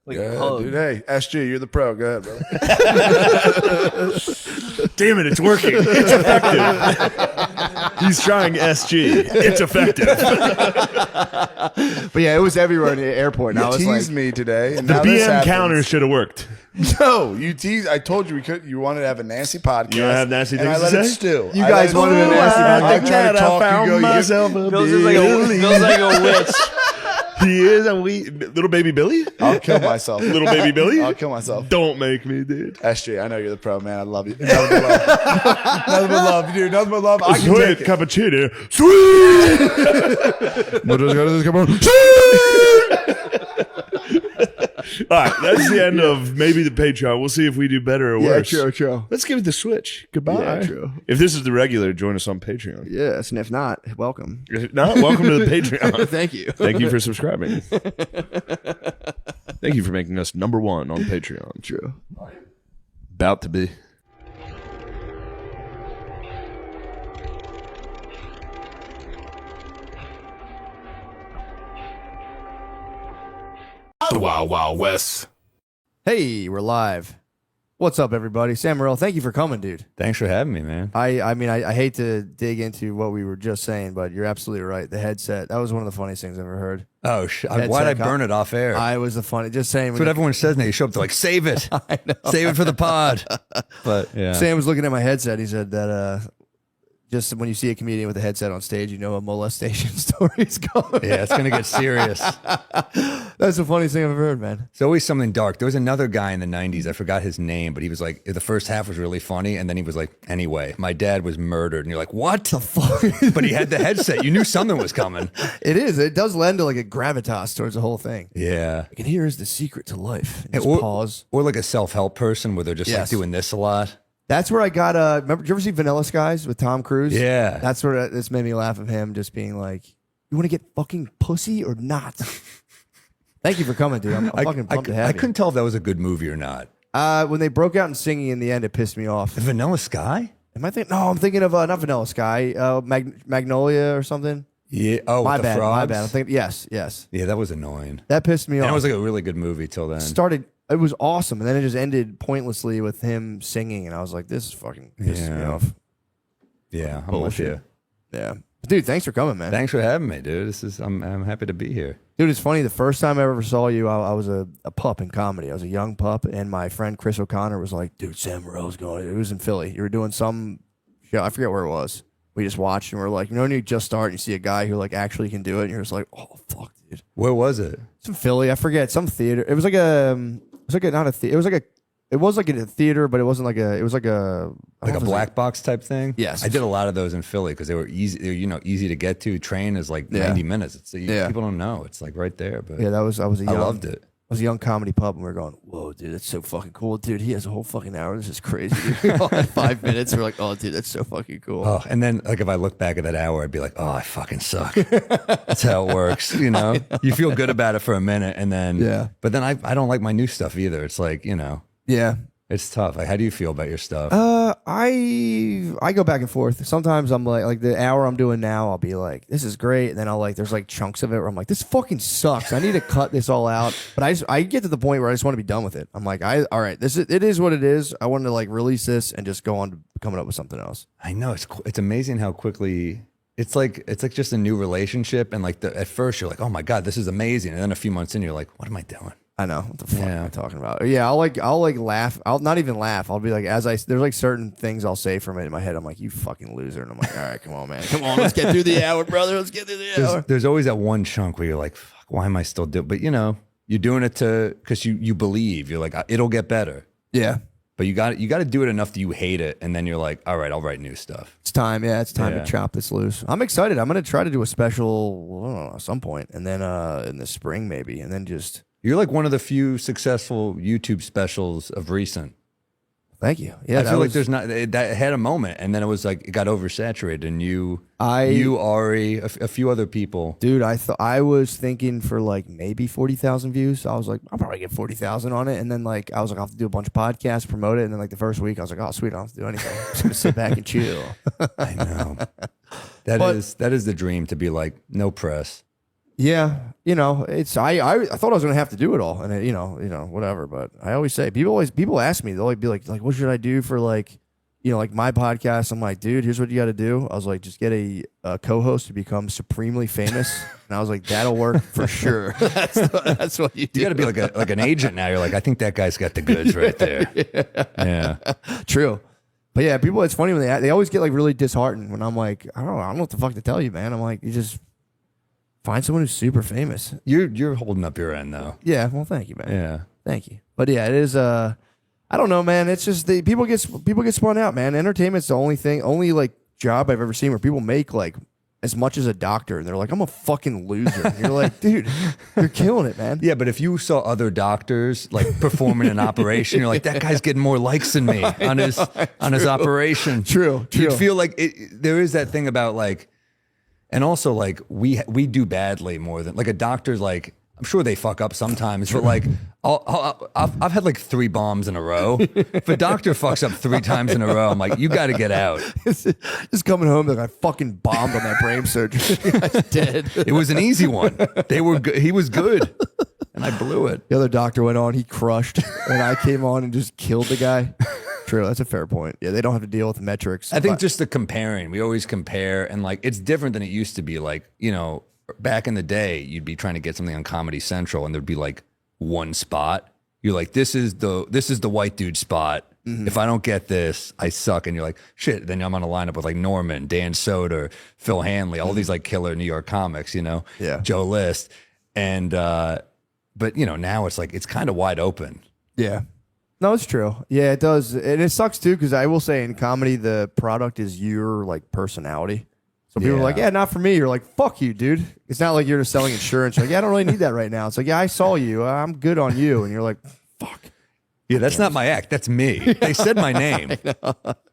S4: Like,
S5: Yeah,
S4: hug.
S5: dude. Hey, SG, you're the pro. Go ahead, brother.
S3: Damn it, it's working. It's effective. He's trying SG. It's effective.
S2: But yeah, it was everywhere in the airport. And I
S5: You
S2: was
S5: teased
S2: like,
S5: me today. And
S3: The
S5: now this
S3: BM
S5: happens.
S3: counter should have worked.
S5: No, you teased. I told you we could. You wanted to have a nasty podcast.
S3: You wanna have nasty
S5: and
S3: things
S5: I let
S3: to
S5: it
S3: say?
S5: stew.
S2: You
S5: I
S2: guys
S5: let it
S2: wanted
S5: stew.
S2: a nasty
S5: I
S2: podcast.
S5: tried to talk. You go. You
S3: myself a
S4: Feels like a witch.
S3: He is a wee little baby Billy.
S5: I'll kill myself.
S3: Little baby Billy.
S5: I'll kill myself.
S3: Don't make me, dude.
S5: SG, I know you're the pro, man. I love you. Nothing but love. Nothing but love, dude. Nothing but love. I can
S3: Sweet
S5: take it.
S3: cappuccino. Sweet. All right, that's the end of maybe the Patreon. We'll see if we do better or worse.
S2: true.
S3: Let's give it the switch. Goodbye.
S2: Yeah, true.
S3: If this is the regular, join us on Patreon.
S2: Yes, and if not, welcome.
S3: If not, welcome to the Patreon.
S2: Thank you.
S3: Thank you for subscribing. Thank you for making us number one on Patreon.
S2: True.
S3: About to be.
S6: The Wild Wild West.
S2: Hey, we're live. What's up, everybody? Sam Morrell, thank you for coming, dude.
S7: Thanks for having me, man.
S2: I mean, I hate to dig into what we were just saying, but you're absolutely right. The headset, that was one of the funniest things I've ever heard.
S7: Oh,
S2: Headset
S7: why'd I
S2: com-
S7: burn it off air?
S2: I was the funny, just saying.
S7: That's what everyone says now. You show up to like, save it.
S2: I know.
S7: Save it for the pod. But yeah.
S2: Sam was looking at my headset. He said that just when you see a comedian with a headset on stage, you know a molestation story's coming.
S7: Yeah, it's going to get serious.
S2: That's the funniest thing I've ever heard, man.
S7: It's always something dark. There was another guy in the 90s. I forgot his name, but he was like, the first half was really funny. And then he was like, anyway, my dad was murdered. And you're like, what the fuck? But he had the headset. You knew something was coming.
S2: It is. It does lend to like a gravitas towards the whole thing.
S7: Yeah.
S2: And here is the secret to life. And just
S7: or,
S2: pause.
S7: Or like a self-help person where they're just like
S2: Yes.
S7: doing this a lot.
S2: That's where I got. Remember, did you ever see Vanilla Skies with Tom Cruise?
S7: Yeah.
S2: That's where this made me laugh of him just being like, "You want to get fucking pussy or not?" Thank you for coming, dude. I'm fucking pumped to have
S7: I
S2: you.
S7: couldn't tell if that was a good movie or not.
S2: When they broke out in singing in the end, it pissed me off.
S7: Vanilla Sky?
S2: Am I thinking? No, I'm thinking of not Vanilla Sky, Magnolia or something.
S7: Yeah. Oh,
S2: My
S7: with the
S2: bad.
S7: frogs?
S2: My bad. I'm thinking. Yes.
S7: Yeah, that was annoying.
S2: That pissed me
S7: And
S2: off.
S7: it was like a really good movie till then.
S2: Started. It was awesome, and then it just ended pointlessly with him singing, and I was like, "This is fucking pissing me
S7: Yeah.
S2: off."
S7: Yeah, I'm
S2: Bullshit.
S7: with you.
S2: Yeah, dude. Thanks for coming, man.
S7: Thanks for having me, dude. I'm happy to be here.
S2: Dude, it's funny. The first time I ever saw you, I was a pup in comedy. I was a young pup, and my friend Chris O'Connor was like, "Dude, Sam Morrill's going." It was in Philly. You were doing some show. I forget where it was. We just watched, and we're like, you know, when you just start, and you see a guy who like actually can do it, and you're just like, "Oh fuck, dude."
S7: Where was it?
S2: It's in Philly. I forget some theater. It was like a. It was like a, not a theater. It was like a. It was like a theater, but it wasn't like a. It was like a. I don't
S7: Like
S2: know
S7: a
S2: if it was
S7: black box type thing?
S2: Yes.
S7: I did a lot of those in Philly because they were easy. They were, easy to get to. Train is like
S2: Yeah.
S7: 90 minutes. It's
S2: Yeah.
S7: people don't know. It's like right there. But
S2: Yeah, that was. I was a
S7: I
S2: young.
S7: loved it.
S2: I was a young comedy pub, and we were going, "Whoa, dude, that's so fucking cool, dude." He has a whole fucking hour. This is crazy. Dude. All in 5 minutes, we're like, "Oh, dude, that's so fucking cool."
S7: Oh, and then like if I look back at that hour, I'd be like, oh, I fucking suck. That's how it works. You know, you feel good about it for a minute, and then
S2: Yeah.
S7: But then I don't like my new stuff either. It's like
S2: Yeah.
S7: it's tough. Like, how do you feel about your stuff?
S2: I go back and forth. Sometimes I'm like the hour I'm doing now, I'll be like, this is great, and then I'll like there's like chunks of it where I'm like, this fucking sucks. I need to cut this all out. But I get to the point where I just want to be done with it. I'm like, all right, it is what it is. I want to like release this and just go on to coming up with something else.
S7: I know it's amazing how quickly it's like just a new relationship, and like at first you're like, oh my god, this is amazing, and then a few months in you're like, what am I doing?
S2: I know what the fuck
S7: Yeah.
S2: am I talking about? Yeah, I'll like laugh. I'll not even laugh. I'll be like, there's like certain things I'll say from it in my head. I'm like, you fucking loser, and I'm like, all right, come on, man, come on, let's get through the hour, brother. Let's get through the hour.
S7: There's always that one chunk where you're like, fuck, why am I still doing? But you're doing it because you believe. You're like, it'll get better.
S2: Yeah,
S7: But you got to do it enough that you hate it, and then you're like, all right, I'll write new stuff.
S2: it's time. Yeah, it's time
S7: Yeah.
S2: to chop this loose. I'm excited. I'm gonna try to do a special, I don't know, at some point, and then in the spring maybe, and then just.
S7: You're like one of the few successful YouTube specials of recent.
S2: Thank you. Yeah,
S7: I
S2: that
S7: feel like
S2: was-
S7: there's not that had a moment, and then it was like it got oversaturated, and you, Ari, a few other people.
S2: Dude, I was thinking for like maybe 40,000 views. So I was like, I'll probably get 40,000 on it. And then like I was like, I'll have to do a bunch of podcasts, promote it. And then like the first week, I was like, oh sweet, I don't have to do anything. I'm just gonna sit back and chill.
S7: I know. That is the dream, to be like no press.
S2: Yeah, it's I thought I was gonna have to do it all, and whatever. But I always say people ask me, they'll like be like what should I do for like like my podcast? I'm like, dude, here's what you got to do. I was like, just get a co-host to become supremely famous, and I was like, that'll work for sure. That's what you do.
S7: You got to be like an agent now. You're like, I think that guy's got the goods right there. Yeah.
S2: True. But yeah, people. It's funny when they always get like really disheartened when I'm like, I don't know what the fuck to tell you, man. I'm like, you just find someone who's super famous.
S7: You're holding up your end though.
S2: Yeah. Well, thank you, man.
S7: Yeah.
S2: Thank you. But yeah, it is. I don't know, man. It's just people get spun out, man. Entertainment's the only like job I've ever seen where people make like as much as a doctor, and they're like, I'm a fucking loser. And you're like, dude, you're killing it, man.
S7: Yeah, but if you saw other doctors like performing an operation, you're like, that guy's getting more likes than me on his operation.
S2: True.
S7: You'd feel like there is that thing about like, and also like we do badly more than like a doctor's like. I'm sure they fuck up sometimes, but like I've had like 3 bombs in a row. If a doctor fucks up 3 times in a row, I'm like, you got to get out.
S2: Just coming home, like I fucking bombed on that brain surgery. I dead.
S7: It was an easy one. He was good, and I blew it.
S2: The other doctor went on, he crushed, and I came on and just killed the guy. True, that's a fair point. Yeah, they don't have to deal with metrics.
S7: I think just the comparing. We always compare, and like it's different than it used to be. Like back in the day, you'd be trying to get something on Comedy Central, and there'd be like one spot. You're like, this is the white dude spot. Mm-hmm. If I don't get this, I suck. And you're like, shit. Then I'm on a lineup with like Norman, Dan Soder, Phil Hanley, all these like killer New York comics.
S2: Yeah.
S7: Joe List, and but now it's like it's kind of wide open.
S2: Yeah. No, it's true. Yeah, it does. And it sucks too, because I will say in comedy, the product is your like personality. So people are like, yeah, not for me. You're like, fuck you, dude. It's not like you're just selling insurance. You're like, yeah, I don't really need that right now. It's like, yeah, I saw you. I'm good on you. And you're like, fuck.
S7: Yeah, that's not my act. That's me. They said my name.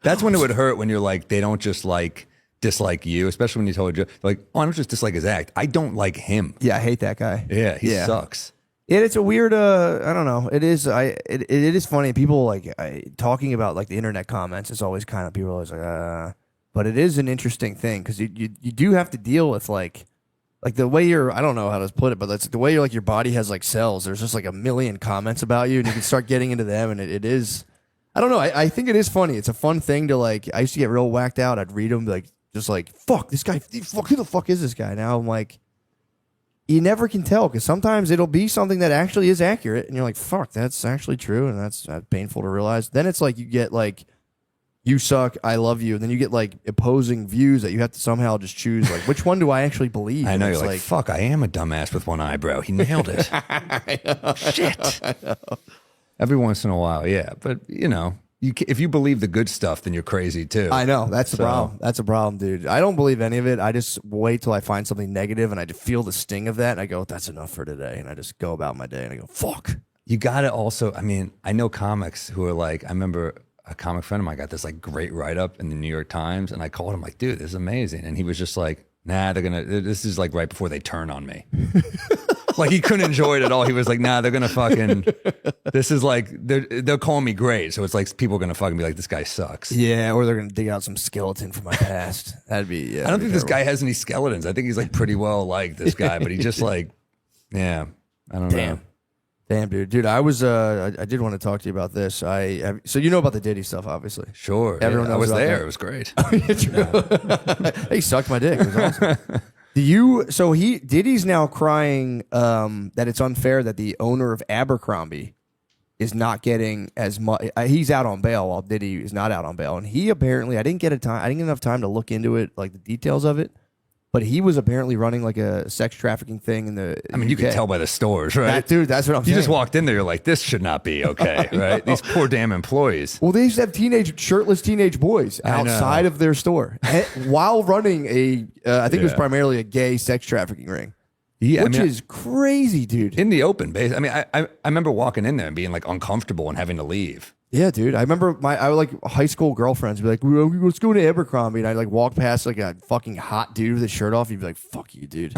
S7: That's when it would hurt when you're like, they don't just like dislike you, especially when you told you like, oh, I don't just dislike his act. I don't like him.
S2: Yeah, I hate that guy.
S7: Yeah, he sucks.
S2: Yeah, it's a weird. I don't know. It is. It is funny. People like talking about like the internet comments. It's always kind of people are always like, but it is an interesting thing because you do have to deal with like the way you're. I don't know how to put it, but that's the way you're like your body has like cells. There's just like a million comments about you, and you can start getting into them, and it is. I don't know. I think it is funny. It's a fun thing to like. I used to get real whacked out. I'd read them like just like fuck this guy. Fuck, who the fuck is this guy? Now I'm like. You never can tell because sometimes it'll be something that actually is accurate, and you're like, "Fuck, that's actually true," and that's painful to realize. Then it's like you get like, "You suck, I love you," and then you get like opposing views that you have to somehow just choose. Like, which one do I actually believe?
S7: I know
S2: and
S7: you're like, "Fuck, I am a dumbass with one eyebrow." He nailed it. Shit. Every once in a while, yeah, but if you believe the good stuff, then you're crazy too.
S2: I know that's the problem. That's a problem, dude. I don't believe any of it. I just wait till I find something negative, and I just feel the sting of that, and I go, "That's enough for today," and I just go about my day, and I go, "Fuck."
S7: You got to also. I mean, I know comics who are like. I remember a comic friend of mine got this like great write up in the New York Times, and I called him like, "Dude, this is amazing," and he was just like, "Nah, they're gonna. This is like right before they turn on me." Like he couldn't enjoy it at all. He was like, "Nah, they're gonna fucking. This is like they're calling me great, so it's like people are gonna fucking be like, this guy sucks."
S2: Yeah, or they're gonna dig out some skeleton from my past. That'd be. Yeah,
S7: I don't think this guy has any skeletons. I think he's like pretty well liked, this guy, but he just like, yeah, I don't know.
S2: Damn, dude. I was. I did want to talk to you about this. So you know about the Diddy stuff, obviously.
S7: Sure,
S2: Everyone knows
S7: I was
S2: about
S7: there.
S2: that.
S7: It was great.
S2: True. He sucked my dick. It was awesome. Diddy's now crying that it's unfair that the owner of Abercrombie is not getting as much. He's out on bail while Diddy is not out on bail, and he apparently I didn't get enough time to look into it, like the details of it. But he was apparently running like a sex trafficking thing in the.
S7: I mean, you can tell by the stores, right?
S2: Dude, that's what I'm saying.
S7: You just walked in there, you're like, this should not be okay, right? These poor damn employees.
S2: Well, they used to have shirtless teenage boys outside of their store while running I think it was primarily a gay sex trafficking ring.
S7: Yeah,
S2: which is crazy, dude.
S7: In the open, base. I mean, I remember walking in there and being like uncomfortable and having to leave.
S2: Yeah, dude. I remember I would like high school girlfriends be like, let's go to Abercrombie. And I'd like walk past like a fucking hot dude with his shirt off. You'd be like, fuck you, dude.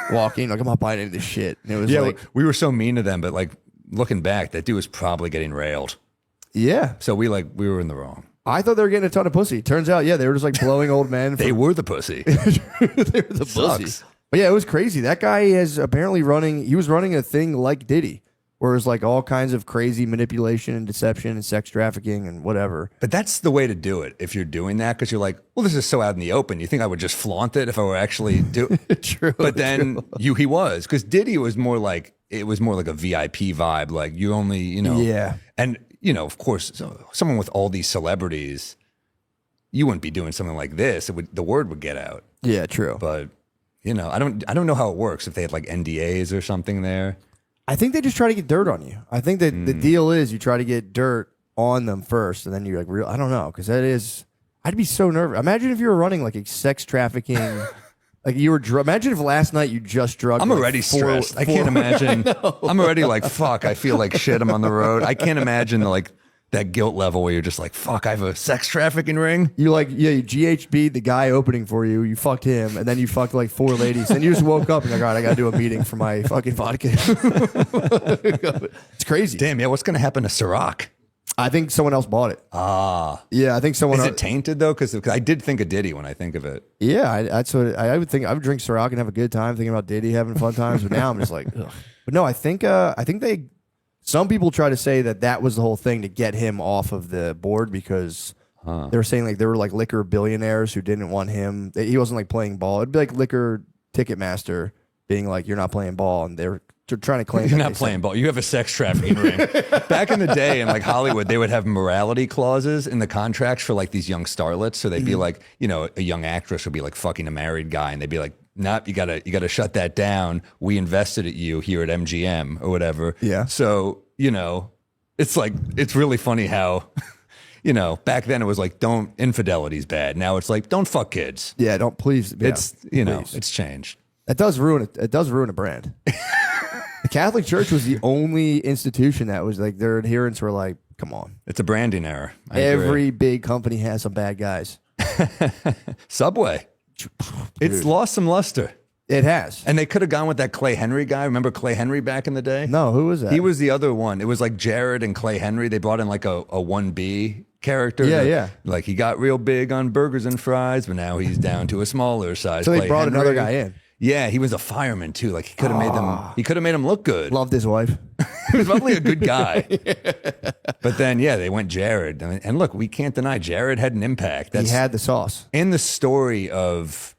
S2: Walking, like, I'm not buying any of this shit. And it was like,
S7: we were so mean to them, but like looking back, that dude was probably getting railed.
S2: Yeah.
S7: So we were in the wrong.
S2: I thought they were getting a ton of pussy. Turns out, yeah, they were just like blowing old men.
S7: They were the pussy.
S2: They were the pussy. But yeah, it was crazy. That guy is apparently he was running a thing like Diddy. Where it's like all kinds of crazy manipulation and deception and sex trafficking and whatever.
S7: But that's the way to do it if you're doing that, because you're like, well, this is so out in the open. You think I would just flaunt it if I were actually doing
S2: True.
S7: But then he was, because Diddy was more like, it was more like a VIP vibe. Like you only,
S2: Yeah.
S7: And, of course, someone with all these celebrities, you wouldn't be doing something like this. The word would get out.
S2: Yeah, true.
S7: But, I don't know how it works if they had like NDAs or something there.
S2: I think they just try to get dirt on you. I think that the deal is you try to get dirt on them first, and then you're like, I don't know, because I'd be so nervous. Imagine if you were running like a sex trafficking, like you were. Imagine if last night you just drugged.
S7: I'm already stressed. I can't imagine. I'm already like, fuck. I feel like shit. I'm on the road. I can't imagine like that guilt level where you're just like, fuck. I have a sex trafficking ring.
S2: You you GHB'd the guy opening for you. You fucked him, and then you fucked like 4 ladies. And you just woke up and you're like, all right, I got to do a meeting for my fucking vodka. It's crazy.
S7: Damn, yeah. What's going to happen to Ciroc?
S2: I think someone else bought it. Yeah, I think someone.
S7: Is it tainted though? Because I did think of Diddy when I think of it.
S2: Yeah, that's what I would think. I would drink Ciroc and have a good time thinking about Diddy having fun times. But now I'm just like, ugh. But no, I think they. Some people try to say that was the whole thing to get him off of the board because they were saying like there were like liquor billionaires who didn't want him. He wasn't like playing ball. It'd be like liquor Ticketmaster being like, you're not playing ball, and they're trying to claim
S7: you're not playing ball. You have a sex trafficking ring. Back in the day in like Hollywood, they would have morality clauses in the contracts for like these young starlets. So they'd be like, a young actress would be like fucking a married guy, and they'd be like, nope, you gotta shut that down. We invested at you here at MGM or whatever.
S2: Yeah.
S7: So, it's like, it's really funny how, back then it was like, infidelity's bad. Now it's like, don't fuck kids.
S2: Yeah, don't please. Yeah, please.
S7: It's changed.
S2: It does ruin it. It does ruin a brand. The Catholic Church was the only institution that was like, their adherents were like, come on.
S7: It's a branding error.
S2: Every big company has some bad guys.
S7: Subway. It's lost some luster.
S2: It has.
S7: And they could have gone with that Clay Henry guy. Remember Clay Henry back in the day?
S2: No, who was that?
S7: He was the other one. It was like Jared and Clay Henry. They brought in like a 1B character.
S2: Yeah.
S7: Like he got real big on burgers and fries, but now he's down to a smaller size.
S2: So they
S7: Clay
S2: brought
S7: Henry.
S2: another guy in.
S7: Yeah, he was a fireman too. Like he could have made them. He could have made him look good.
S2: Loved his wife.
S7: He was probably a good guy. But then, they went Jared. And look, we can't deny Jared had an impact.
S2: He had the sauce.
S7: In the story of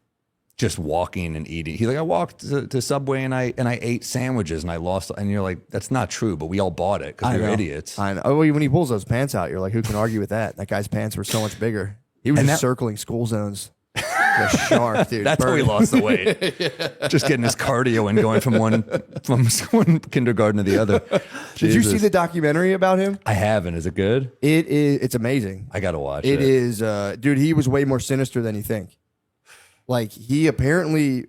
S7: just walking and eating. He's like, I walked to Subway and I ate sandwiches and I lost. And you're like, that's not true, but we all bought it because we're idiots.
S2: I know. Oh, when he pulls those pants out, you're like, who can argue with that? That guy's pants were so much bigger. He was just circling school zones. Like a shark, dude.
S7: That's how he lost the weight. Just getting his cardio and going from one kindergarten to the other.
S2: Did you see the documentary about him?
S7: I haven't. Is it good?
S2: It is. It's amazing.
S7: I got to watch it.
S2: It is. Dude, he was way more sinister than you think. Like he apparently,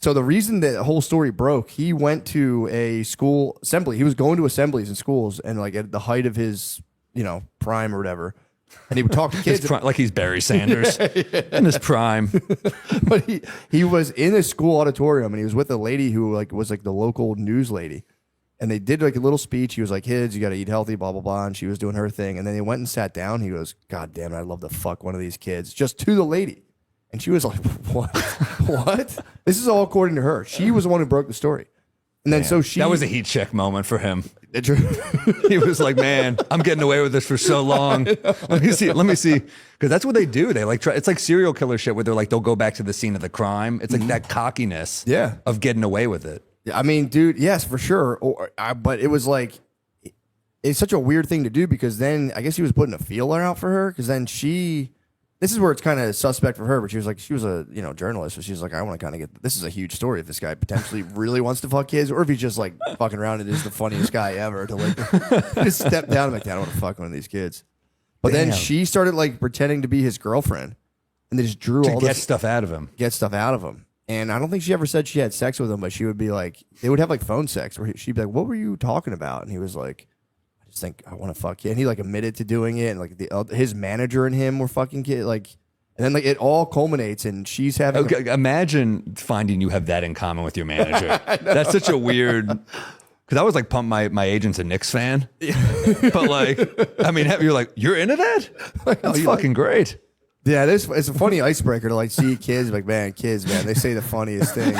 S2: so the reason that whole story broke, he went to a school assembly. He was going to assemblies in schools and like at the height of his, prime or whatever. And he would talk to kids.
S7: Like he's Barry Sanders in his prime.
S2: But he was in a school auditorium and he was with a lady who was the local news lady. And they did like a little speech. He was like, kids, you got to eat healthy, blah, blah, blah. And she was doing her thing. And then they went and sat down. He goes, God damn it, I'd love to fuck one of these kids. Just to the lady. And she was like, what? What? This is all according to her. She was the one who broke the story. And then so she
S7: That was a heat check moment for him. He was like, "Man, I'm getting away with this for so long. Let me see." Because that's what they do. They like try. It's like serial killer shit where they'll go back to the scene of the crime. It's like that cockiness, of getting away with it.
S2: I mean, dude, yes, for sure. But it was like, it's such a weird thing to do because then I guess he was putting a feeler out for her because then this is where it's kind of suspect for her, but she was a journalist, so she was like, I want to kind of get, this is a huge story if this guy potentially really wants to fuck kids or if he's just like fucking around and is the funniest guy ever to like just step down and like, I don't want to fuck one of these kids. But then she started like pretending to be his girlfriend and they just drew all
S7: get
S2: this
S7: stuff out of him.
S2: And I don't think she ever said she had sex with him, but she would be like, they would have like phone sex where she'd be like, what were you talking about? And he was like, I just think I want to fuck you. And he like admitted to doing it. And like his manager and him were fucking kid. Like, and then like it all culminates and she's having.
S7: Okay, imagine finding you have that in common with your manager. That's such a weird. Because I was like pumped my agent's a Knicks fan. But like, I mean, you're like, you're into that? That's fucking great.
S2: Yeah, it's a funny icebreaker to like see kids like, man, they say the funniest thing.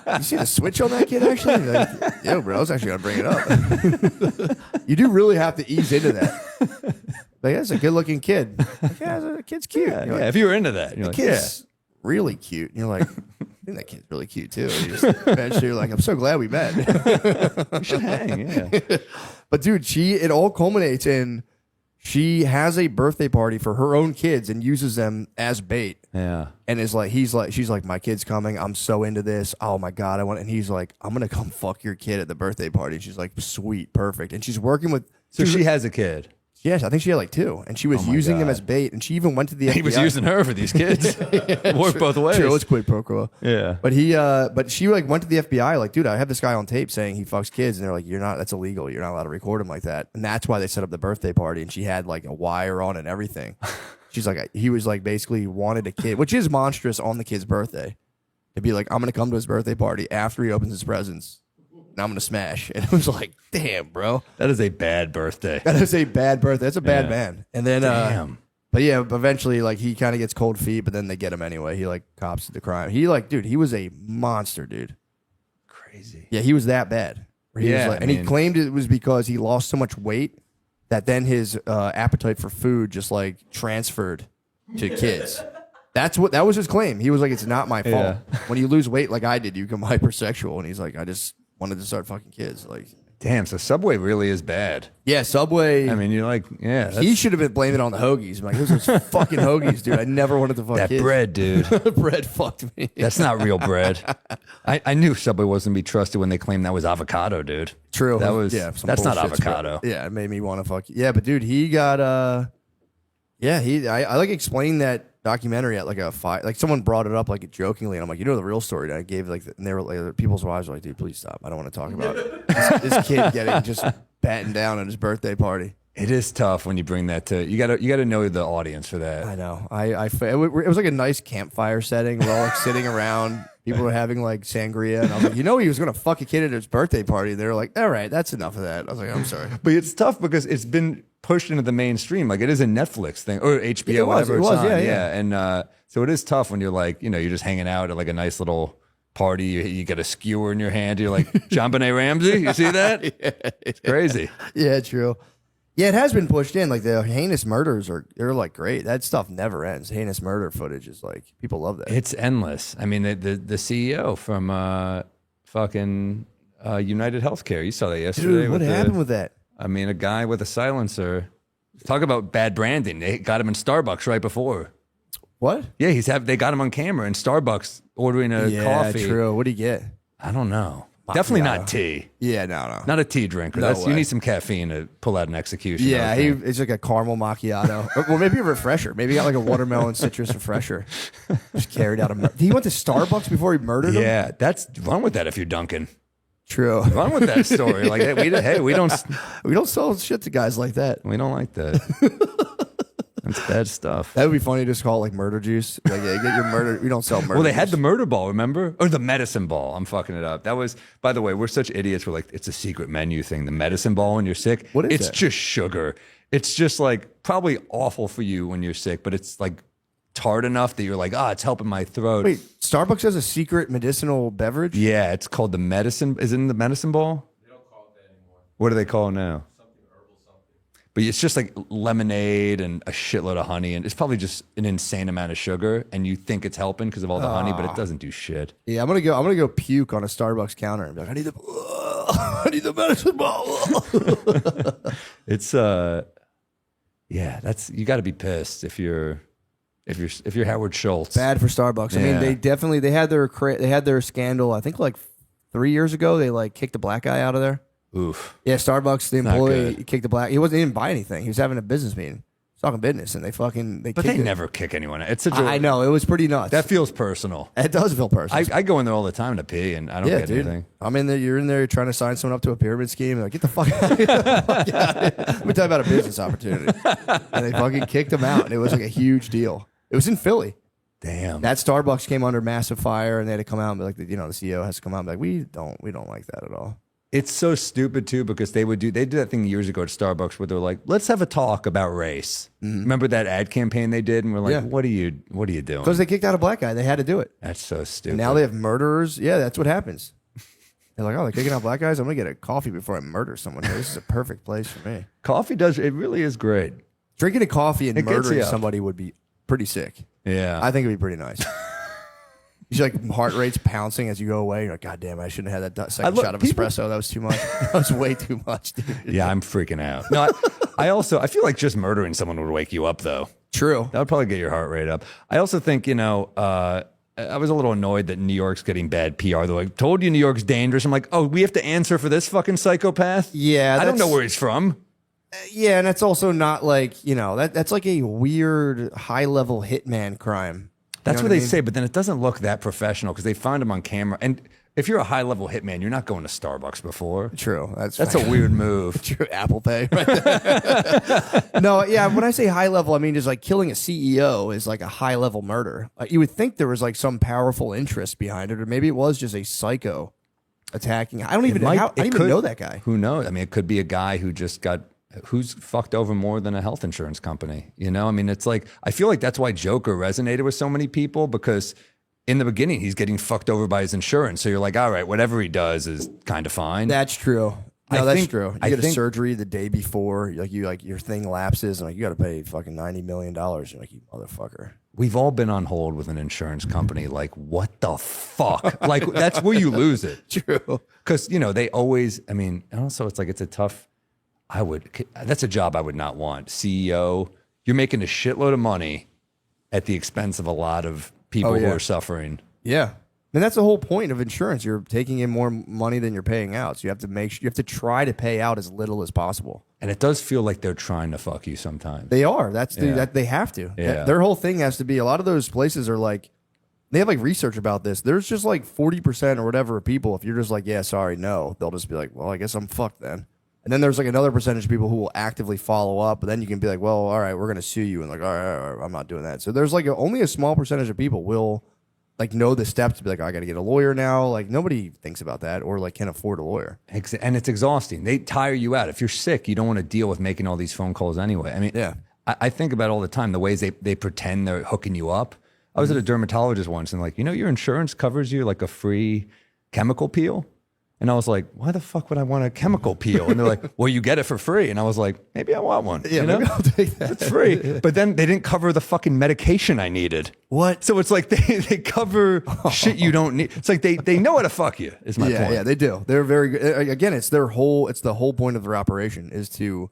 S2: You see the switch on that kid actually? Like, yo, bro, I was actually gonna bring it up. You do really have to ease into that. Like, that's a good looking kid. Like, yeah, the kid's cute.
S7: Yeah,
S2: Like,
S7: if you were into that, you're like,
S2: kid's really cute. And you're like, I think that kid's really cute too. And you just, eventually you're like, I'm so glad we met.
S7: we should hang, yeah.
S2: But dude, it all culminates in she has a birthday party for her own kids and uses them as bait.
S7: Yeah.
S2: And she's like, my kid's coming. I'm so into this. Oh my God. And he's like, I'm going to come fuck your kid at the birthday party. And she's like, sweet, perfect. And she's working with.
S7: So she has a kid.
S2: Yes, I think she had like 2. And she was using them as bait. And she even went to the FBI.
S7: He was using her for these kids. Worked both ways.
S2: True, it's quid pro quo.
S7: Yeah.
S2: But she like went to the FBI like, dude, I have this guy on tape saying he fucks kids. And they're like, that's illegal. You're not allowed to record him like that. And that's why they set up the birthday party. And she had like a wire on and everything. She's like, he was like basically wanted a kid, which is monstrous on the kid's birthday. To be like, I'm going to come to his birthday party after he opens his presents. And I'm going to smash. And it was like, damn, bro.
S7: That is a bad birthday.
S2: That is a bad birthday. That's a bad man. And then,
S7: damn.
S2: But yeah, eventually, like, he kind of gets cold feet, but then they get him anyway. He, like, cops the crime. He, like, dude, he was a monster, dude.
S7: Crazy.
S2: Yeah, he was that bad. He claimed it was because he lost so much weight that then his appetite for food just, like, transferred to kids. That was his claim. He was like, it's not my fault.
S7: Yeah.
S2: When you lose weight like I did, you become hypersexual. And he's like, I just wanted to start fucking kids. Like,
S7: damn, so Subway really is bad.
S2: yeah, Subway.
S7: I mean, you're like, yeah.
S2: He should have been blaming it on the hoagies. I'm like, those are fucking hoagies, dude. I never wanted to fuck
S7: that
S2: kids.
S7: bread, dude.
S2: Bread fucked me.
S7: That's not real bread. I knew Subway wasn't to be trusted when they claimed that was avocado, dude.
S2: True.
S7: That was
S2: some
S7: that's not
S2: bullshit
S7: avocado.
S2: spread. Yeah, it made me want to fuck. Yeah, but dude, he got I like explained that documentary at like a fight. Like someone brought it up like jokingly, and I'm like, you know the real story. And I gave like, and they were like, people's wives were like, dude, please stop. I don't want to talk about this kid getting just battened down at his birthday party.
S7: It is tough when you bring that to you. Got to know the audience for that.
S2: I know. It was like a nice campfire setting. We're all like sitting around. People were having like sangria, and I was like, he was gonna fuck a kid at his birthday party. They were like, all right, that's enough of that. I was like, I'm sorry,
S7: but it's tough because it's been pushed into the mainstream. Like it is a Netflix thing or HBO,
S2: it was,
S7: whatever it's on.
S2: Yeah.
S7: And so it is tough when you're like, you're just hanging out at like a nice little party. You get a skewer in your hand. You're like, John Benet Ramsey. You see that? It's crazy.
S2: Yeah, true. Yeah, it has been pushed in. Like the heinous murders they're like great. That stuff never ends. Heinous murder footage is like people love that.
S7: It's endless. I mean, the CEO from fucking United Healthcare. You saw that yesterday.
S2: Dude, what happened with that?
S7: I mean, a guy with a silencer. Talk about bad branding. They got him in Starbucks right before.
S2: What?
S7: Yeah, they got him on camera in Starbucks ordering a coffee.
S2: Yeah, true. What do you get?
S7: I don't know. Definitely not tea.
S2: Yeah, no.
S7: Not a tea drinker. You need some caffeine to pull out an execution.
S2: Yeah, it's like a caramel macchiato. Or maybe a refresher. Maybe he got like a watermelon citrus refresher. Just carried out he went to Starbucks before he murdered him?
S7: Yeah, run with that if you're Duncan.
S2: True.
S7: Run with that story. Like, we don't
S2: sell shit to guys like that.
S7: We don't like that. That's bad stuff.
S2: That would be funny to just call it like murder juice. Like, yeah, get your murder. We don't sell murder.
S7: Well, they
S2: juice.
S7: had the murder ball, remember? Or the medicine ball. I'm fucking it up. That was, by the way, we're such idiots. We're like, it's a secret menu thing. The medicine ball when you're sick.
S2: What is
S7: It's
S2: that?
S7: just sugar. It's just like probably awful for you when you're sick, but it's like hard enough that you're like, it's helping my throat.
S2: Wait, Starbucks has a secret medicinal beverage?
S7: Yeah, it's called the medicine. Is it in the medicine ball? They don't call it that anymore. What do they call it now? Something herbal something. But it's just like lemonade and a shitload of honey, and it's probably just an insane amount of sugar, and you think it's helping because of all the honey, but it doesn't do shit.
S2: Yeah, I'm gonna go puke on a Starbucks counter and be like, I need the medicine ball.
S7: It's that's you got to be pissed if you're Howard Schultz.
S2: Bad for Starbucks. I mean, they had their scandal. I think like 3 years ago, they like kicked the black guy out of there.
S7: Oof.
S2: Yeah, Starbucks, the
S7: Not
S2: employee
S7: good.
S2: kicked the black. He didn't buy anything. He was having a business meeting, talking business, and
S7: But they never kick anyone. It's such
S2: I know, it was pretty nuts.
S7: That feels personal.
S2: It does feel personal.
S7: I go in there all the time to pee, and I don't get anything.
S2: I'm in there. You're in there. You're trying to sign someone up to a pyramid scheme. They're like, get the fuck out of here. Let me tell you about a business opportunity. And they fucking kicked him out, and it was like a huge deal. It was in Philly.
S7: Damn.
S2: That Starbucks came under massive fire, and they had to come out and be like, the CEO has to come out and be like, we don't like that at all.
S7: It's so stupid too because they did that thing years ago at Starbucks where they're like, let's have a talk about race. Mm-hmm. Remember that ad campaign they did, and we're like, what are you doing?
S2: Because they kicked out a black guy, they had to do it.
S7: That's so stupid.
S2: And now they have murderers. Yeah, that's what happens. They're like, they're kicking out black guys. I'm gonna get a coffee before I murder someone here. This is a perfect place for me.
S7: Coffee it really is great.
S2: Drinking a coffee and
S7: It gets
S2: murdering
S7: you up.
S2: somebody would be pretty sick.
S7: Yeah,
S2: I think it'd be pretty nice. You see like heart rates pouncing as you go away. You're like, God damn, I shouldn't have had that second shot of espresso. That was too much. That was way too much, dude.
S7: Yeah, I'm freaking out. No, I feel like just murdering someone would wake you up though.
S2: True.
S7: That would probably get your heart rate up. I also think, I was a little annoyed that New York's getting bad PR. They're like, told you New York's dangerous. I'm like, oh, we have to answer for this fucking psychopath?
S2: Yeah.
S7: I don't know where he's from.
S2: Yeah, and that's also not like, that's like a weird high-level hitman crime.
S7: That's what they say, but then it doesn't look that professional because they found him on camera. And if you're a high-level hitman, you're not going to Starbucks before.
S2: True.
S7: That's a weird move.
S2: True. Apple Pay. Right there. No, yeah, when I say high-level, I mean just like killing a CEO is like a high-level murder. You would think there was like some powerful interest behind it, or maybe it was just a psycho attacking. I don't even know that guy.
S7: Who knows? I mean, it could be a guy who's fucked over more than a health insurance company. I mean, it's like, I feel like that's why Joker resonated with so many people because in the beginning, he's getting fucked over by his insurance. So you're like, all right, whatever he does is kind of fine.
S2: That's true. No, that's true. You get a surgery the day before, your thing lapses, and you got to pay fucking $90 million. You're like, you motherfucker.
S7: We've all been on hold with an insurance company. Like, what the fuck? Like, that's where you lose it.
S2: True.
S7: Because, they always, I mean, and also it's like, it's a tough, that's a job I would not want. CEO, you're making a shitload of money at the expense of a lot of people who are suffering.
S2: Yeah. And that's the whole point of insurance. You're taking in more money than you're paying out. So you have to try to pay out as little as possible.
S7: And it does feel like they're trying to fuck you sometimes.
S2: They are. That they have to.
S7: Yeah.
S2: Their whole thing has to be, a lot of those places are like, they have like research about this. There's just like 40% or whatever of people, if you're just like, yeah, sorry, no, they'll just be like, well, I guess I'm fucked then. And then there's like another percentage of people who will actively follow up, but then you can be like, well, all right, we're going to sue you. And like, all right, I'm not doing that. So there's like only a small percentage of people will like know the steps to be like, oh, I got to get a lawyer now. Like nobody thinks about that or like can afford a lawyer.
S7: And it's exhausting. They tire you out. If you're sick, you don't want to deal with making all these phone calls anyway. I mean, I think about all the time, the ways they pretend they're hooking you up. I was at a dermatologist once and like, your insurance covers you like a free chemical peel. And I was like, why the fuck would I want a chemical peel? And they're like, well, you get it for free. And I was like, maybe I want one.
S2: Yeah, maybe I'll take that.
S7: It's free. But then they didn't cover the fucking medication I needed.
S2: What?
S7: So it's like they cover shit you don't need. It's like they know how to fuck you, is my point.
S2: Yeah, they do. They're very good. Again, it's the whole point of their operation is to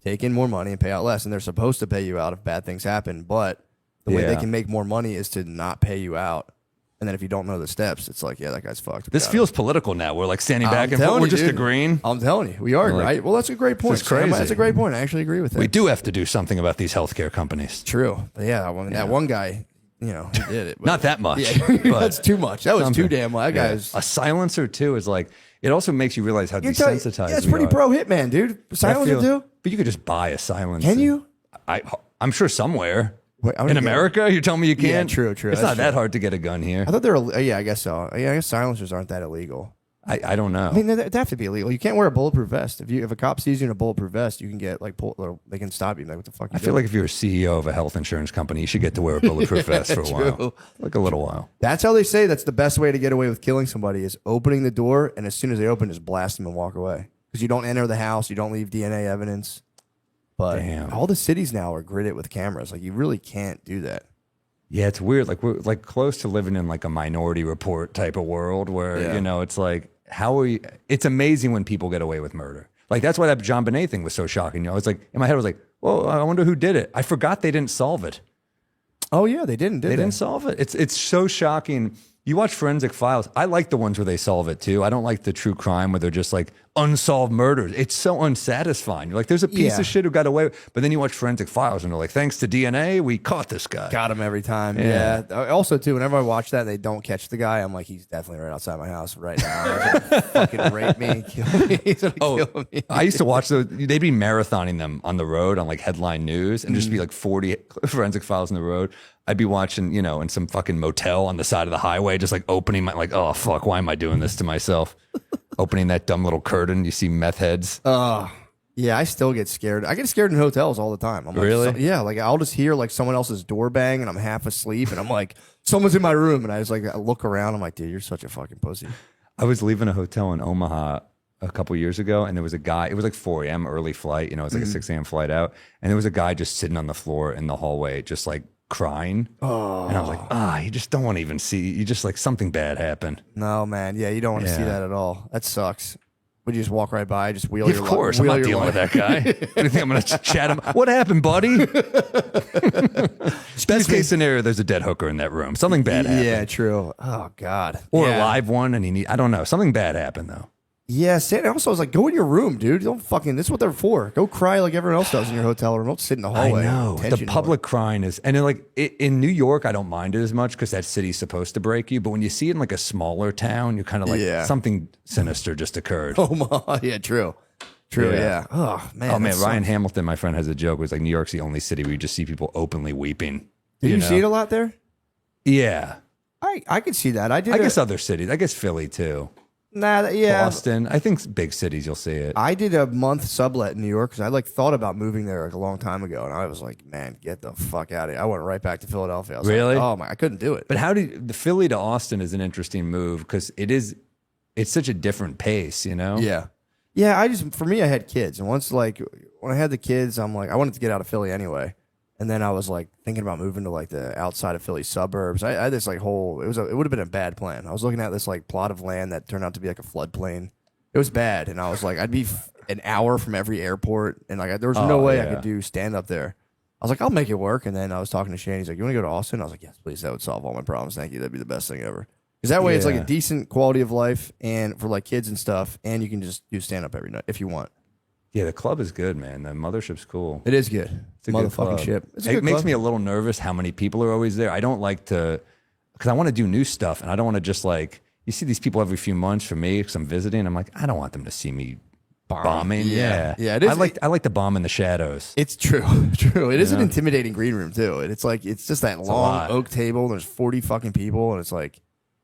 S2: take in more money and pay out less. And they're supposed to pay you out if bad things happen. But the way they can make more money is to not pay you out. And then if you don't know the steps, it's like, yeah, that guy's fucked.
S7: This feels political now. We're like standing back and we're just agreeing.
S2: I'm telling you, we are, right? Well, that's a great point.
S7: It's crazy.
S2: That's a great point. I actually agree with that.
S7: We do have to do something about these healthcare companies.
S2: True. But yeah, that one guy, he did it. But
S7: not that much.
S2: Yeah, that's too much. That was too damn much. That guy's...
S7: A silencer, too, is like, it also makes you realize how desensitized
S2: it's pretty pro hitman, dude. Silencer, too?
S7: But you could just buy a silencer.
S2: Can you?
S7: I'm sure somewhere.
S2: Wait,
S7: in America, you're telling me you can't?
S2: Yeah, true.
S7: It's not that hard to get a gun here.
S2: I thought they were. Yeah, I guess so. Yeah, I guess silencers aren't that illegal.
S7: I don't know.
S2: I mean, that'd have to be illegal. You can't wear a bulletproof vest. If a cop sees you in a bulletproof vest, you can get like they can stop you. Like, what the fuck?
S7: I feel like if you're a CEO of a health insurance company, you should get to wear a bulletproof vest for a while, like a little while.
S2: That's how they say that's the best way to get away with killing somebody is opening the door, and as soon as they open, just blast them and walk away. Because you don't enter the house, you don't leave DNA evidence. But
S7: Damn.
S2: all the cities now are gridded with cameras. Like, you really can't do that.
S7: Yeah, it's weird. Like we're like close to living in like a Minority Report type of world where it's like how are you? It's amazing when people get away with murder. Like that's why that John Bonet thing was so shocking. I was like in my head, I was like, well, I wonder who did it. I forgot they didn't solve it.
S2: Oh yeah, they didn't.
S7: They didn't solve it. It's so shocking. You watch Forensic Files. I like the ones where they solve it too. I don't like the true crime where they're just like unsolved murders. It's so unsatisfying. You're like, there's a piece of shit who got away. But then you watch Forensic Files and they're like, thanks to DNA, we caught this guy.
S2: Got him every time. Yeah. Also, too, whenever I watch that and they don't catch the guy, I'm like, he's definitely right outside my house right now. He's gonna fucking rape me, kill me. He's gonna kill me.
S7: I used to watch those. They'd be marathoning them on the road on like headline news and just be like 40 Forensic Files on the road. I'd be watching, in some fucking motel on the side of the highway, just like opening my, like, oh, fuck, why am I doing this to myself? Opening that dumb little curtain. You see meth heads.
S2: Yeah, I still get scared. I get scared in hotels all the time. I'm like,
S7: really?
S2: Yeah, like I'll just hear like someone else's door bang and I'm half asleep and I'm like, someone's in my room. And I just like, I look around. I'm like, dude, you're such a fucking pussy.
S7: I was leaving a hotel in Omaha a couple years ago and there was a guy, it was like 4 a.m. early flight, it was like a 6 a.m. flight out. And there was a guy just sitting on the floor in the hallway, just like crying. And I was like, you just don't want to even see, you just like something bad happened.
S2: No, man. Yeah, you don't want to see that at all. That sucks. Would you just walk right by, just wheel your
S7: Of course, I'm not dealing with that guy. You think I'm going to chat him? What happened, buddy? Best case scenario, there's a dead hooker in that room. Something bad happened.
S2: Yeah, true. Oh, God.
S7: Or
S2: yeah.
S7: a live one, and I don't know. Something bad happened, though.
S2: Yeah, also I was like, go in your room, dude. Don't fucking, this is what they're for. Go cry like everyone else does in your hotel room. Don't sit in the hallway.
S7: I know. The public crying is, and in New York, I don't mind it as much because that city's supposed to break you. But when you see it in like a smaller town, you're kind of like, something sinister just occurred.
S2: Oh, my. Yeah, true. Yeah. Oh, man.
S7: Oh, man. Ryan Hamilton, my friend, has a joke. It was like, New York's the only city where you just see people openly weeping.
S2: Did you see it a lot there?
S7: Yeah.
S2: I could see that. I
S7: guess other cities. I guess Philly, too.
S2: Nah, yeah.
S7: Boston. I think big cities, you'll see it.
S2: I did a month sublet in New York because I like thought about moving there like a long time ago, and I was like, man, get the fuck out of here. I went right back to Philadelphia. I was
S7: really?
S2: Like, oh my, I couldn't do it.
S7: But the Philly to Austin is an interesting move because it's such a different pace,
S2: Yeah. Yeah, for me, I had kids, and once like when I had the kids, I'm like, I wanted to get out of Philly anyway. And then I was like thinking about moving to like the outside of Philly suburbs. I had this like it would have been a bad plan. I was looking at this like plot of land that turned out to be like a floodplain. It was bad. And I was like, I'd be an hour from every airport. And like, there was no way I could do stand up there. I was like, I'll make it work. And then I was talking to Shane. He's like, you want to go to Austin? I was like, yes, please. That would solve all my problems. Thank you. That'd be the best thing ever. Because that way it's like a decent quality of life and for like kids and stuff. And you can just do stand up every night if you want.
S7: Yeah, the club is good, man. The mothership's cool.
S2: It is good.
S7: It's a
S2: motherfucking
S7: good
S2: ship.
S7: It makes me a little nervous how many people are always there. I don't like to, because I want to do new stuff, and I don't want to just like, you see these people every few months for me because I'm visiting. I'm like, I don't want them to see me bombing. Yeah.
S2: It is.
S7: I like to bomb in the shadows.
S2: It's true. It is an intimidating green room too. And it's like, it's just that long oak table. And there's 40 fucking people, and it's like,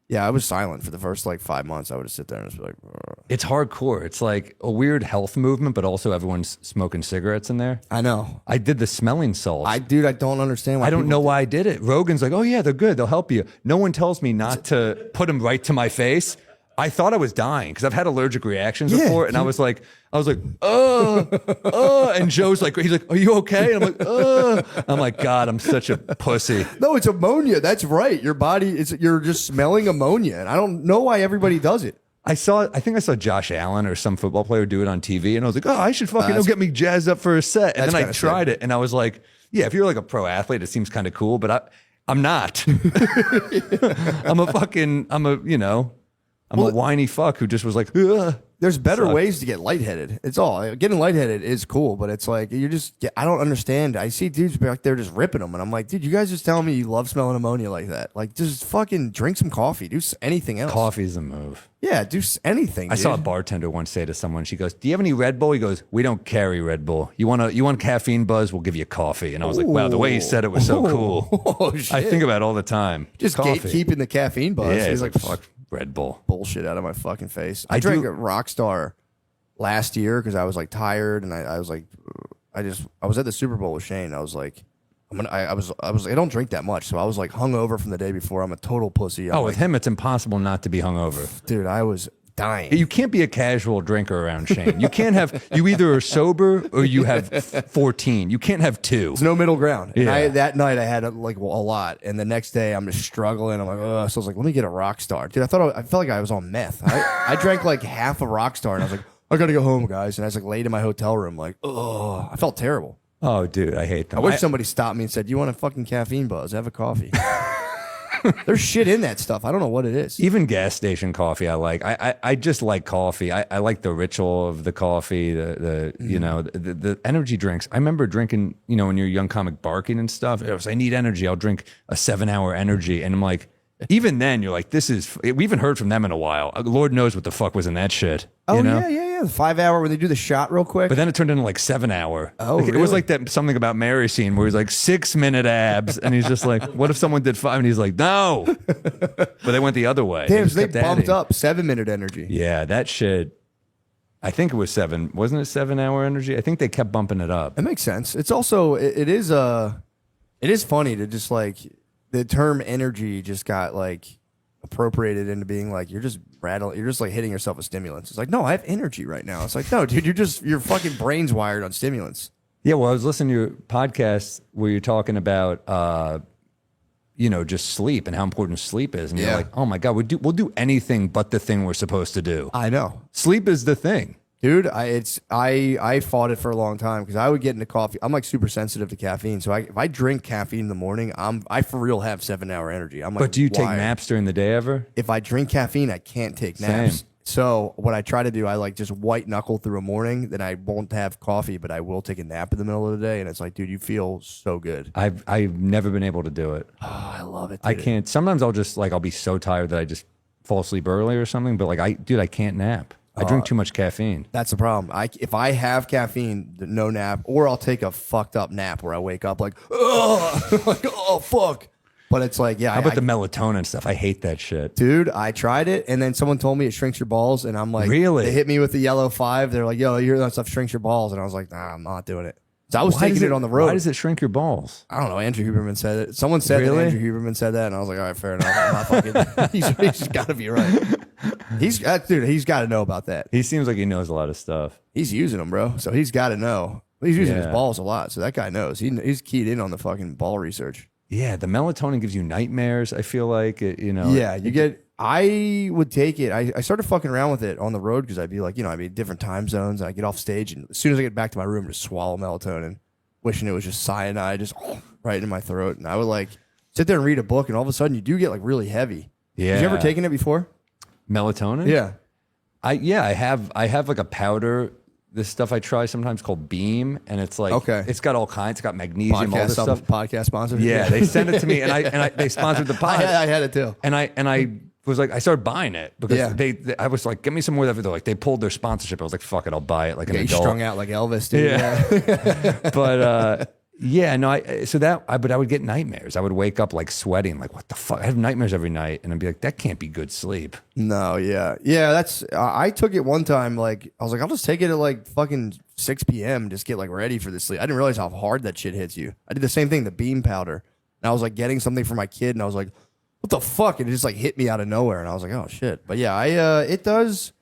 S2: yeah, I was silent for the first like 5 months. I would just sit there and just be like, "Ugh."
S7: It's hardcore. It's like a weird health movement, but also everyone's smoking cigarettes in there.
S2: I know.
S7: I did the smelling salts.
S2: I don't understand why.
S7: I don't know why I did it. Rogan's like, oh yeah, they're good. They'll help you. No one tells me not to put them right to my face. I thought I was dying because I've had allergic reactions before, and I was like, and Joe's like, he's like, are you okay? And I'm like, God, I'm such a pussy.
S2: No, it's ammonia. That's right. Your body you're just smelling ammonia, and I don't know why everybody does it.
S7: I think I saw Josh Allen or some football player do it on TV, and I was like, oh, I should fucking get me jazzed up for a set. And then I tried it, and I was like, yeah, if you're like a pro athlete, it seems kind of cool, but I'm not. I'm a whiny fuck who just was like, ugh.
S2: There's better ways to get lightheaded. It's all. Getting lightheaded is cool, but it's like, I don't understand. I see dudes back there just ripping them, and I'm like, dude, you guys just telling me you love smelling ammonia like that. Like, just fucking drink some coffee. Do anything else.
S7: Coffee's a move.
S2: Yeah, do anything,
S7: I saw a bartender once say to someone, she goes, do you have any Red Bull? He goes, we don't carry Red Bull. You want caffeine buzz? We'll give you coffee. And I was like, wow, the way he said it was so cool.
S2: Oh, shit.
S7: I think about it all the time.
S2: Just gatekeeping the caffeine buzz.
S7: Yeah, he's like, fuck. Red Bull.
S2: bullshit out of my fucking face. I drank a Rockstar last year because I was like tired, and I was like, I was at the Super Bowl with Shane. I was like, I don't drink that much, so I was like hungover from the day before. I'm a total pussy. I'm
S7: With him, it's impossible not to be hungover.
S2: dude, I was dying.
S7: You can't be a casual drinker around Shane. You can't have, you either are sober or you have 14. You can't have two.
S2: There's no middle ground.
S7: Yeah.
S2: And that night I had like a lot, and the next day I'm just struggling. I'm like, ugh. So I was like, let me get a Rockstar, dude. I felt like I was on meth. I drank like half a Rockstar, and I was like, I gotta go home, guys. And I was like laid in my hotel room, like, oh, I felt terrible.
S7: Oh, dude, I hate them.
S2: I wish somebody stopped me and said, "You want a fucking caffeine buzz? Have a coffee." There's shit in that stuff. I don't know what it is.
S7: Even gas station coffee, I like. I just like coffee. I like the ritual of the coffee, the energy drinks. I remember drinking, when you're a young comic, barking and stuff. It was, I need energy. I'll drink a 7-hour energy. And I'm like, even then, you're like, we haven't heard from them in a while. Lord knows what the fuck was in that shit.
S2: Oh, yeah. The 5-hour where they do the shot real quick.
S7: But then it turned into like 7-hour.
S2: Oh,
S7: It was
S2: really?
S7: like that something about Mary scene where he's like 6-minute abs, and he's just like, "What if someone did 5?" And he's like, "No." But they went the other way.
S2: Damn,
S7: just
S2: so they
S7: kept
S2: bumped
S7: adding.
S2: up 7-minute energy.
S7: Yeah, that shit. I think it was 7. Wasn't it 7-hour energy? I think they kept bumping it up.
S2: It makes sense. It's also it is funny to just like the term energy just got like appropriated into being like you're just like hitting yourself with stimulants. It's like, no, I have energy right now. It's like, no, dude, your fucking brain's wired on stimulants.
S7: Yeah, well, I was listening to your podcast where you're talking about just sleep and how important sleep is, and
S2: Yeah.
S7: you're like, "Oh my god, we'll do anything but the thing we're supposed to do."
S2: I know.
S7: Sleep is the thing.
S2: Dude, I fought it for a long time because I would get into coffee. I'm like super sensitive to caffeine, so if I drink caffeine in the morning, I for real have 7-hour energy. I'm like,
S7: But do you take
S2: wired.
S7: naps during the day ever?
S2: If I drink caffeine, I can't take naps.
S7: Same.
S2: So what I try to do, I like just white knuckle through a morning. Then I won't have coffee, but I will take a nap in the middle of the day. And it's like, dude, you feel so good.
S7: I've never been able to do it.
S2: Oh, I love it. Dude.
S7: I can't. Sometimes I'll be so tired that I just fall asleep early or something. But I can't nap. I drink too much caffeine.
S2: That's the problem. If I have caffeine, no nap, or I'll take a fucked up nap where I wake up like, oh, like, oh fuck. But it's like, yeah.
S7: How about the melatonin stuff? I hate that shit.
S2: Dude, I tried it, and then someone told me it shrinks your balls, and I'm like,
S7: Really?
S2: They hit me with the yellow 5. They're like, yo, you hear that stuff shrinks your balls, and I was like, nah, I'm not doing it. So I was taking it on the road.
S7: Why does it shrink your balls?
S2: I don't know. Andrew Huberman said it. Someone said that
S7: Really?
S2: Andrew Huberman said that, and I was like, all right, fair enough. I'm not fucking. He's got to be right. He's got to know about that.
S7: He seems like he knows a lot of stuff.
S2: He's using them, bro. So he's got to know. He's using his
S7: Yeah.
S2: balls a lot, so that guy knows. He's keyed in on the fucking ball research.
S7: Yeah, the melatonin gives you nightmares. I feel like
S2: Yeah, you get. I would take it. I started fucking around with it on the road because I'd be like, I'd be in different time zones, and I get off stage, and as soon as I get back to my room, just swallow melatonin, wishing it was just cyanide, just right in my throat, and I would like sit there and read a book, and all of a sudden you do get like really heavy.
S7: Yeah.
S2: Have you ever taken it before?
S7: melatonin.
S2: Yeah.
S7: I have like a powder. This stuff I try sometimes called Beam, and it's like
S2: Okay.
S7: it's got all kinds. It's got magnesium, all this stuff.
S2: Podcast sponsor.
S7: Yeah, they sent it to me, and they sponsored the pod.
S2: I had it too.
S7: And I was like, I started buying it because
S2: Yeah.
S7: I was like, get me some more of that. They're like, they pulled their sponsorship. I was like, fuck it, I'll buy it like an
S2: Get you
S7: adult.
S2: strung out like Elvis, dude.
S7: Yeah. But but I would get nightmares. I would wake up like sweating, like what the fuck? I have nightmares every night, and I'd be like, that can't be good sleep.
S2: No, yeah. That's I took it one time, like I was like, I'll just take it at like fucking 6 p.m. Just get like ready for this sleep. I didn't realize how hard that shit hits you. I did the same thing, the Beam powder. And I was like getting something for my kid, and I was like, what the fuck? And it just like hit me out of nowhere, and I was like, oh shit. But yeah, it does.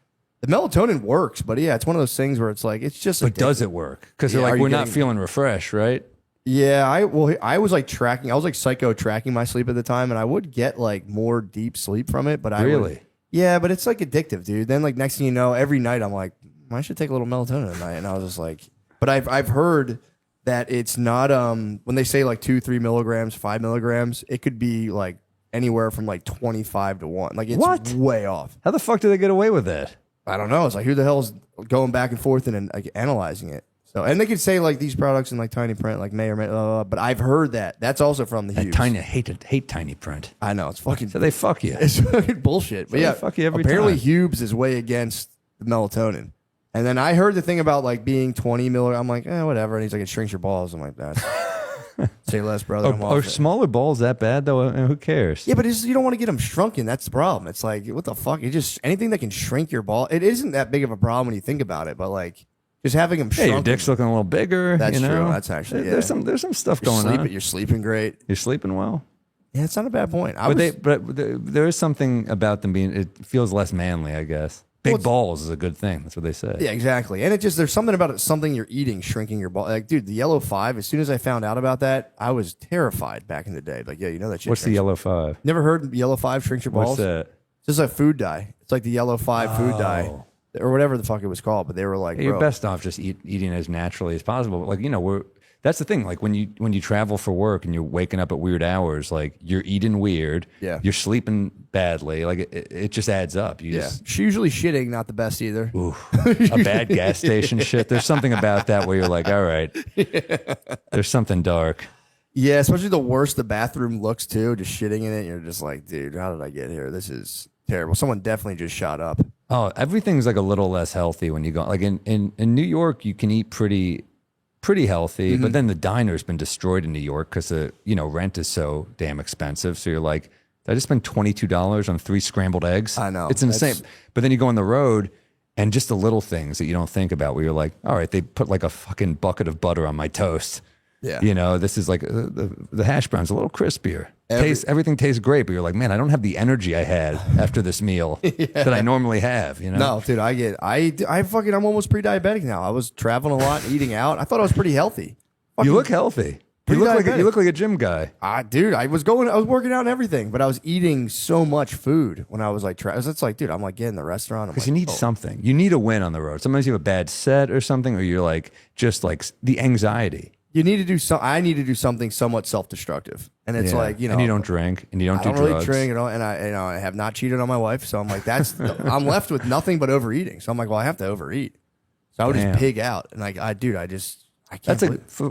S2: The melatonin works, but yeah, it's one of those things where it's like it's just.
S7: But
S2: addictive.
S7: does it work? Because they're
S2: Yeah, are
S7: like,
S2: you
S7: we're not
S2: getting-
S7: feeling refreshed, right?
S2: Yeah, I was like tracking. I was like psycho tracking my sleep at the time, and I would get like more deep sleep from it. But
S7: Really?
S2: Yeah, but it's like addictive, dude. Then like next thing you know, every night I'm like, I should take a little melatonin at night, and I was just like, but I've heard that it's not when they say like 2-3 milligrams, 5 milligrams, it could be like anywhere from like 25 to 1. Like it's
S7: What?
S2: way off.
S7: How the fuck do they get away with that?
S2: I don't know. It's like who the hell is going back and forth and like analyzing it? So, and they could say like these products in like tiny print, like may or may, but I've heard that. That's also from the
S7: That
S2: Hughes.
S7: hate tiny print.
S2: I know it's fucking.
S7: So they fuck you.
S2: It's fucking bullshit. But
S7: they
S2: yeah,
S7: fuck you every
S2: apparently
S7: time.
S2: Hughes is way against the melatonin. And then I heard the thing about like being 20 milligrams. I'm like, whatever. And he's like, it shrinks your balls. I'm like, Say less, brother. I'm off
S7: Are
S2: it.
S7: smaller balls that bad though? I mean, who cares?
S2: Yeah, but you don't want to get them shrunken. That's the problem. It's like, what the fuck? It just anything that can shrink your ball. It isn't that big of a problem when you think about it, but like just having them
S7: Hey,
S2: shrunken.
S7: your dick's looking a little bigger.
S2: That's
S7: you know?
S2: true. That's actually
S7: There's some stuff
S2: You're
S7: going on.
S2: You're sleeping great.
S7: You're sleeping well.
S2: Yeah, it's not a bad point.
S7: But there is something about them being. It feels less manly, I guess. Big balls is a good thing. That's what they say.
S2: Yeah, exactly. And there's something about it, something you're eating, shrinking your ball. Like, dude, the yellow 5, as soon as I found out about that, I was terrified back in the day. Like, yeah, you know that shit.
S7: What's the yellow 5?
S2: Never heard yellow 5 shrinks your balls?
S7: What's that?
S2: It's just a food dye. It's like the yellow 5 food dye. Or whatever the fuck it was called. But they were like,
S7: You're
S2: bro.
S7: best off just eating as naturally as possible. Like, you know, that's the thing. Like when you travel for work and you're waking up at weird hours, like you're eating weird.
S2: Yeah.
S7: You're sleeping badly. Like it just adds up.
S2: Usually shitting, not the best either.
S7: A bad gas station shit. There's something about that where you're like, all right, there's something dark.
S2: Yeah, especially the worse the bathroom looks too, just shitting in it. You're just like, dude, how did I get here? This is terrible. Someone definitely just shot up.
S7: Oh, everything's like a little less healthy when you go. Like in New York, you can eat pretty healthy, but then the diner's been destroyed in New York because rent is so damn expensive. So you're like, did I just spend $22 on 3 scrambled eggs?
S2: I know.
S7: It's insane. But then you go on the road and just the little things that you don't think about where you're like, all right, they put like a fucking bucket of butter on my toast.
S2: Yeah.
S7: You know, this is like the hash brown's a little crispier. Everything tastes great, but you're like, man, I don't have the energy I had after this meal that I normally have. You know?
S2: No, dude, I'm almost pre-diabetic now. I was traveling a lot, eating out. I thought I was pretty healthy.
S7: You look healthy. You look like a gym guy.
S2: Dude, I was working out and everything, but I was eating so much food when I was like, it's like, dude, I'm like getting in the restaurant.
S7: Because you need something. You need a win on the road. Sometimes you have a bad set or something, or you're like, just like the anxiety.
S2: You need to do I need to do something somewhat self-destructive, and it's like,
S7: and you don't drink, and you don't do drugs.
S2: I don't really drink, and I have not cheated on my wife, so I'm like, I'm left with nothing but overeating. So I'm like, well, I have to overeat, so I would just pig out, and like, I can't.
S7: That's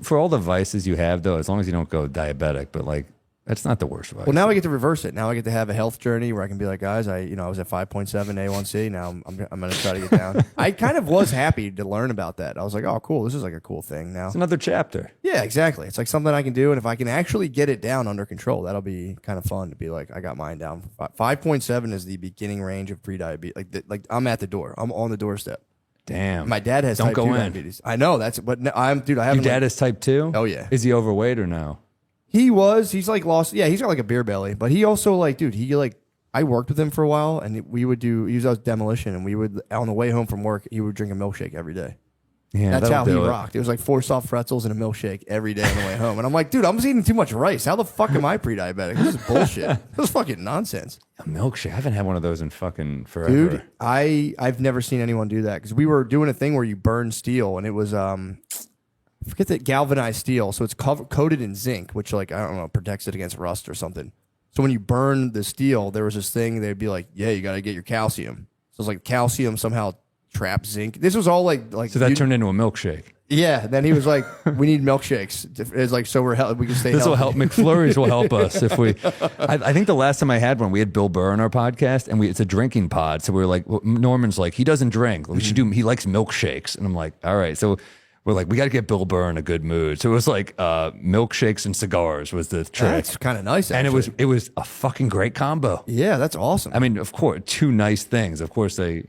S7: for all the vices you have, though. As long as you don't go diabetic, but like, that's not the worst vice.
S2: Well, now I get to reverse it. Now I get to have a health journey where I can be like, guys, I was at 5.7 A1C. Now I'm going to try to get down. I kind of was happy to learn about that. I was like, oh, cool. This is like a cool thing now.
S7: It's another chapter.
S2: Yeah, exactly. It's like something I can do. And if I can actually get it down under control, that'll be kind of fun to be like, I got mine down. 5.7 is the beginning range of pre-diabetes. Like I'm at the door. I'm on the doorstep.
S7: Damn.
S2: My dad has
S7: Don't
S2: type
S7: go
S2: 2
S7: in.
S2: diabetes. I know. I haven't.
S7: Your dad is type 2?
S2: Oh, yeah.
S7: Is he overweight or no?
S2: He's like lost. Yeah, he's got like a beer belly, but he also like, dude, I worked with him for a while, and he was out demolition, and we would, on the way home from work, he would drink a milkshake every day.
S7: Yeah,
S2: That's how he
S7: do it.
S2: rocked. It was like 4 soft pretzels and a milkshake every day on the way home. And I'm like, dude, I'm just eating too much rice. How the fuck am I pre-diabetic? This is bullshit. This is fucking nonsense.
S7: A milkshake. I haven't had one of those in fucking forever.
S2: Dude, I've never seen anyone do that, because we were doing a thing where you burn steel, and it was forget that galvanized steel, so it's coated in zinc, which, like, I don't know, protects it against rust or something. So when you burn the steel, there was this thing, they'd be like, yeah, you got to get your calcium. So it's like calcium somehow traps zinc. This was all like
S7: so that turned into a milkshake.
S2: Yeah. Then he was like, we need milkshakes. It's like, so we can stay
S7: This
S2: healthy.
S7: will help. McFlurries will help us if we. I think the last time I had one, we had Bill Burr on our podcast, and it's a drinking pod. So we were like, Norman's like, he doesn't drink. We should do. He likes milkshakes, and I'm like, all right. So we're like, we got to get Bill Burr in a good mood. So it was like milkshakes and cigars was the trick.
S2: That's kind of nice,
S7: and
S2: actually.
S7: it was a fucking great combo.
S2: Yeah, that's awesome.
S7: I mean, of course, 2 nice things. Of course, they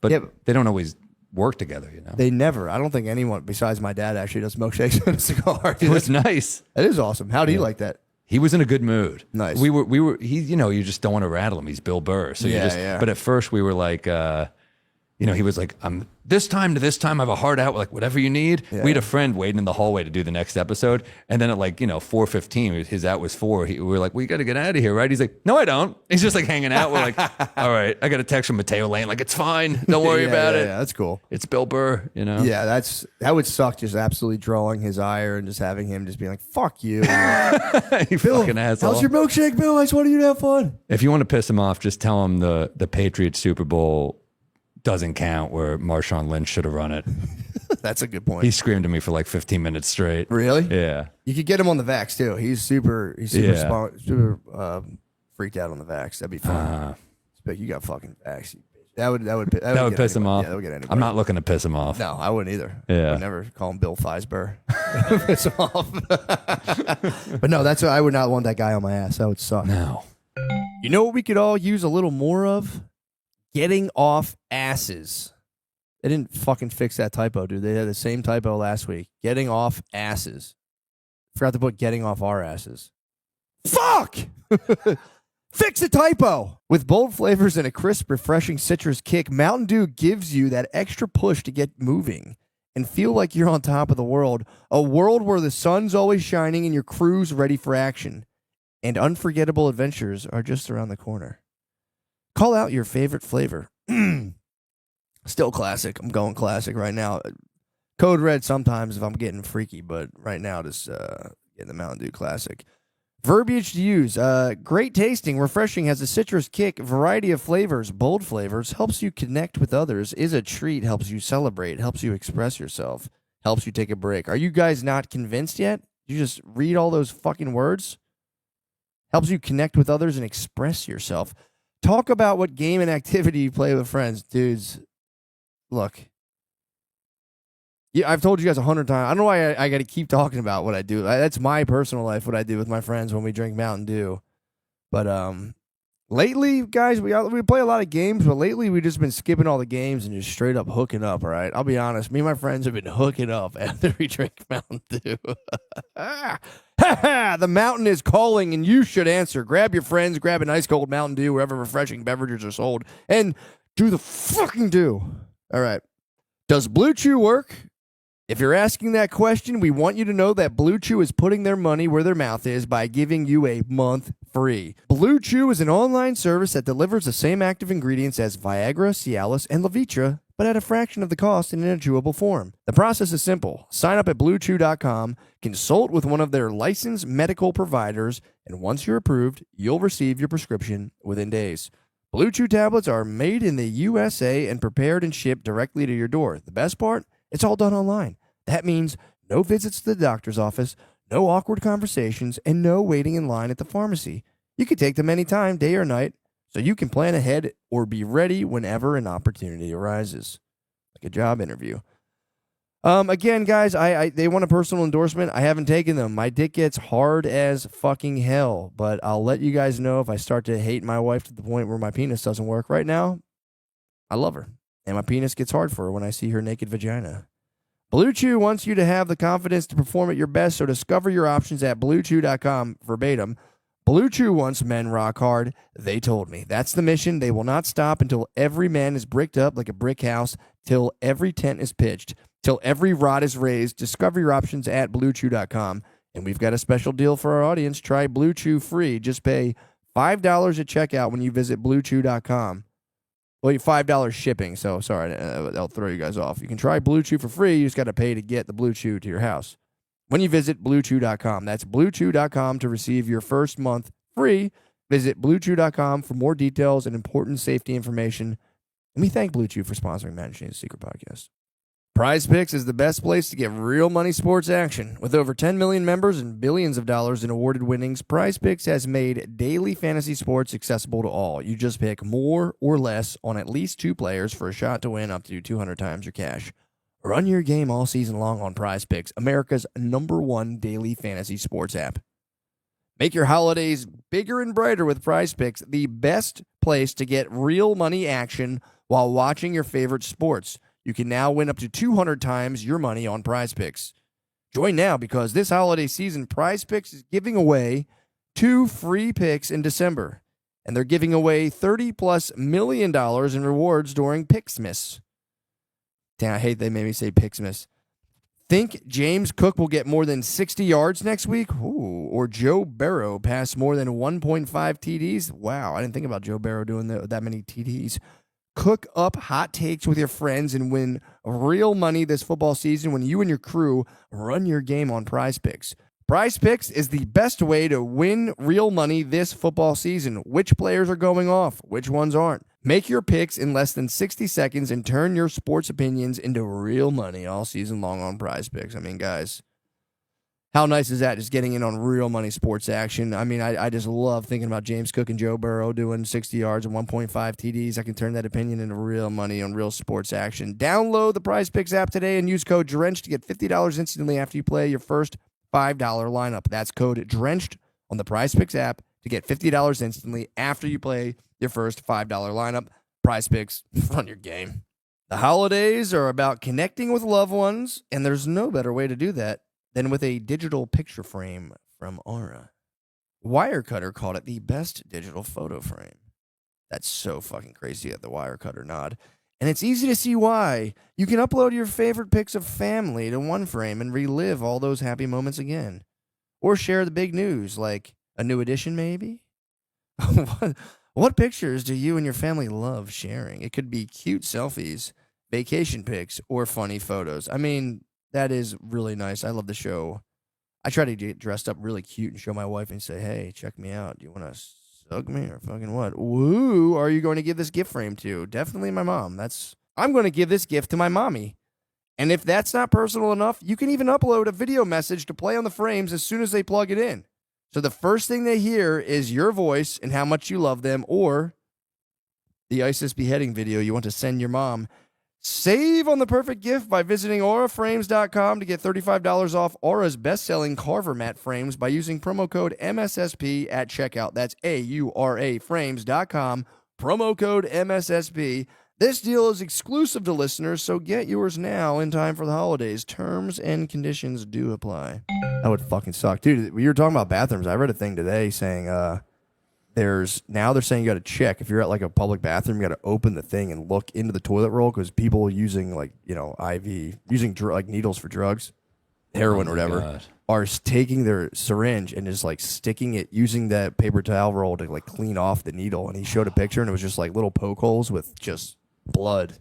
S7: but
S2: Yeah,
S7: they don't always work together.
S2: They never. I don't think anyone besides my dad actually does milkshakes and a cigar.
S7: It was nice.
S2: That is awesome. How do you like that?
S7: He was in a good mood.
S2: Nice.
S7: We were. He, you just don't want to rattle him. He's Bill Burr. So
S2: Yeah.
S7: But at first we were like, he was like, this time to this time, I have a heart out, like whatever you need.
S2: Yeah.
S7: We had a friend waiting in the hallway to do the next episode. And then at 4:15, his out was 4. We were like, we got to get out of here, right? He's like, no, I don't. He's just like hanging out. We're like, all right, I got a text from Mateo Lane. Like, it's fine. Don't worry about it.
S2: Yeah, that's cool.
S7: It's Bill Burr,
S2: Yeah, that would suck, just absolutely drawing his ire and just having him just being like, fuck you.
S7: You fucking asshole.
S2: How's your milkshake, Bill? I just wanted you to have fun.
S7: If you want to piss him off, just tell him the Patriots Super Bowl doesn't count, where Marshawn Lynch should have run it.
S2: That's a good point.
S7: He screamed at me for like 15 minutes straight.
S2: Really?
S7: Yeah.
S2: You could get him on the vax too. He's super freaked out on the vax. That'd be fun. But you got fucking vax, you bitch. That would
S7: That
S2: get
S7: would piss him
S2: anybody.
S7: off.
S2: Yeah, that would get anybody.
S7: I'm not looking to piss him off.
S2: No, I wouldn't either.
S7: Yeah.
S2: I would never call him Bill Feisber. Piss him off. But no, that's I would not want that guy on my ass. That would suck.
S7: No.
S2: You know what we could all use a little more of? Getting off asses. They didn't fucking fix that typo, dude. They had the same typo last week. Getting off asses. Forgot to put getting off our asses. Fuck! Fix the typo! With bold flavors and a crisp, refreshing citrus kick, Mountain Dew gives you that extra push to get moving and feel like you're on top of the world. A world where the sun's always shining and your crew's ready for action. And unforgettable adventures are just around the corner. Call out your favorite flavor. Still classic. I'm going classic right now. Code Red sometimes if I'm getting freaky, but right now just getting the Mountain Dew Classic. Verbiage to use. Great tasting, refreshing, has a citrus kick, variety of flavors, bold flavors, helps you connect with others, is a treat, helps you celebrate, helps you express yourself, helps you take a break. Are you guys not convinced yet? You just read all those fucking words? Helps you connect with others and express yourself. Talk about what game and activity you play with friends. Dudes, look. Yeah, I've told you guys 100 times. I don't know why I got to keep talking about what I do. That's my personal life, what I do with my friends when we drink Mountain Dew. But lately, guys, we play a lot of games, but lately we've just been skipping all the games and just straight up hooking up, all right? I'll be honest. Me and my friends have been hooking up after we drink Mountain Dew. The mountain is calling, and you should answer. Grab your friends, grab an ice cold Mountain Dew, wherever refreshing beverages are sold, and do the fucking do. All right. Does Blue Chew work? If you're asking that question, we want you to know that Blue Chew is putting their money where their mouth is by giving you a month free. Blue Chew is an online service that delivers the same active ingredients as Viagra, Cialis, and Levitra, but at a fraction of the cost and in a chewable form. The process is simple. Sign up at BlueChew.com, consult with one of their licensed medical providers, and once you're approved, you'll receive your prescription within days. Blue Chew tablets are made in the USA and prepared and shipped directly to your door. The best part? It's all done online. That means no visits to the doctor's office, no awkward conversations, and no waiting in line at the pharmacy. You can take them anytime, day or night, so you can plan ahead or be ready whenever an opportunity arises. Like a job interview. Again, guys, they want a personal endorsement. I haven't taken them. My dick gets hard as fucking hell, but I'll let you guys know if I start to hate my wife to the point where my penis doesn't work. Right now, I love her, and my penis gets hard for her when I see her naked vagina. Blue Chew wants you to have the confidence to perform at your best, so discover your options at BlueChew.com verbatim. Blue Chew wants men rock hard. They told me. That's the mission. They will not stop until every man is bricked up like a brick house, till every tent is pitched, till every rod is raised. Discover your options at BlueChew.com. And we've got a special deal for our audience. Try Blue Chew free. Just pay $5 at checkout when you visit BlueChew.com. Well, $5 shipping, so sorry, that'll throw you guys off. You can try Blue Chew for free. You just got to pay to get the Blue Chew to your house when you visit BlueChew.com. That's BlueChew.com to receive your first month free. Visit BlueChew.com for more details and important safety information. And we thank Blue Chew for sponsoring Matt and Shane's Secret Podcast. Prize Picks is the best place to get real money sports action. With over 10 million members and billions of dollars in awarded winnings, Prize Picks has made daily fantasy sports accessible to all. You just pick more or less on at least 2 players for a shot to win up to 200 times your cash. Run your game all season long on Prize Picks, America's #1 daily fantasy sports app. Make your holidays bigger and brighter with Prize Picks, the best place to get real money action while watching your favorite sports. You can now win up to 200 times your money on Prize Picks. Join now because this holiday season, Prize Picks is giving away 2 free picks in December. And they're giving away $30+ million in rewards during Picksmas. Damn, I hate they made me say Picksmas. Think James Cook will get more than 60 yards next week? Ooh, or Joe Burrow pass more than 1.5 TDs? Wow, I didn't think about Joe Burrow doing that many TDs. Cook up hot takes with your friends and win real money this football season when you and your crew run your game on Prize Picks. Prize Picks is the best way to win real money this football season. Which players are going off? Which ones aren't? Make your picks in less than 60 seconds and turn your sports opinions into real money all season long on Prize Picks. I mean, guys, How nice is that? Just getting in on real money sports action. I mean, I just love thinking about James Cook and Joe Burrow doing 60 yards and 1.5 TDs. I can turn that opinion into real money on real sports action. Download the Prize Picks app today and use code DRENCHED to get $50 instantly after you play your first $5 lineup. That's code DRENCHED on the Prize Picks app to get $50 instantly after you play your first $5 lineup. Prize Picks, run your game. The holidays are about connecting with loved ones, and there's no better way to do that than with a digital picture frame from Aura. Wirecutter called it the best digital photo frame. That's so fucking crazy at the Wirecutter nod. And it's easy to see why. You can upload your favorite pics of family to one frame and relive all those happy moments again. Or share the big news, like a new edition maybe? What pictures do you and your family love sharing? It could be cute selfies, vacation pics, or funny photos. I mean, that is really nice. I love the show. I try to get dressed up really cute and show my wife and say, hey, check me out. Do you want to suck me or fucking what? Who are you going to give this gift frame to? Definitely my mom. I'm going to give this gift to my mommy. And if that's not personal enough, you can even upload a video message to play on the frames as soon as they plug it in. So the first thing they hear is your voice and how much you love them, or the ISIS beheading video you want to send your mom. Save on the perfect gift by visiting auraframes.com to get $35 off Aura's best-selling Carver mat frames by using promo code MSSP at checkout. That's auraframes.com, promo code MSSP. This deal is exclusive to listeners, so get yours now in time for the holidays. Terms and conditions do apply. That would fucking suck. Dude, you were talking about bathrooms. I read a thing today saying they're saying you got to check if you're at like a public bathroom, you got to open the thing and look into the toilet roll because people using like, IV, using like needles for drugs, heroin or whatever,
S7: God.
S2: are taking their syringe and just like sticking it, using that paper towel roll to like clean off the needle. And he showed a picture and it was just like little poke holes with just blood,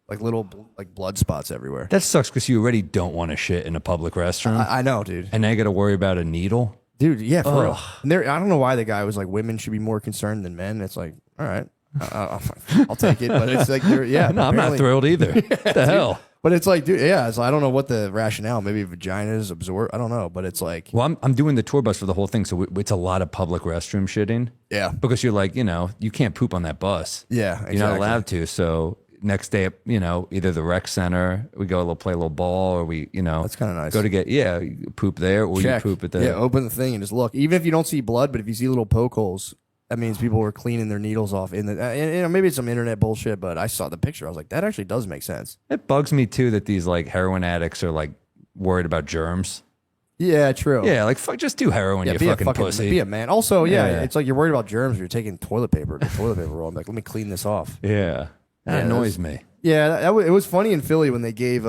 S2: like little like blood spots everywhere.
S7: That sucks because you already don't want to shit in a public restroom.
S2: I know, dude.
S7: And now you got to worry about a needle.
S2: Dude, yeah, for real. And I don't know why the guy was like, women should be more concerned than men. It's like, all right, I'll take it. But it's like, yeah.
S7: No, I'm not thrilled either. What the hell?
S2: But it's like, dude, yeah. So I don't know what the rationale. Maybe vaginas absorb. I don't know. But it's like,
S7: Well, I'm doing the tour bus for the whole thing, so it's a lot of public restroom shitting.
S2: yeah,
S7: Because you're like, you can't poop on that bus.
S2: yeah, exactly.
S7: You're not allowed to. So next day, either the rec center, we go play a little ball, or we,
S2: That's kind of nice.
S7: go to get, you poop there, or
S2: Check.
S7: you poop at the.
S2: Yeah, open the thing and just look. Even if you don't see blood, but if you see little poke holes, that means people were cleaning their needles off in the. Maybe it's some internet bullshit, but I saw the picture. I was like, that actually does make sense.
S7: It bugs me too that these like heroin addicts are like worried about germs.
S2: Yeah, true.
S7: Yeah, like fuck, just do heroin,
S2: Yeah,
S7: you
S2: be
S7: fucking
S2: a
S7: pussy.
S2: Be a man. Also,
S7: Yeah.
S2: it's like you're worried about germs. You're taking toilet paper roll. I'm like, let me clean this off.
S7: Yeah, that
S2: Yeah,
S7: annoys me.
S2: Yeah, it was funny in Philly when they gave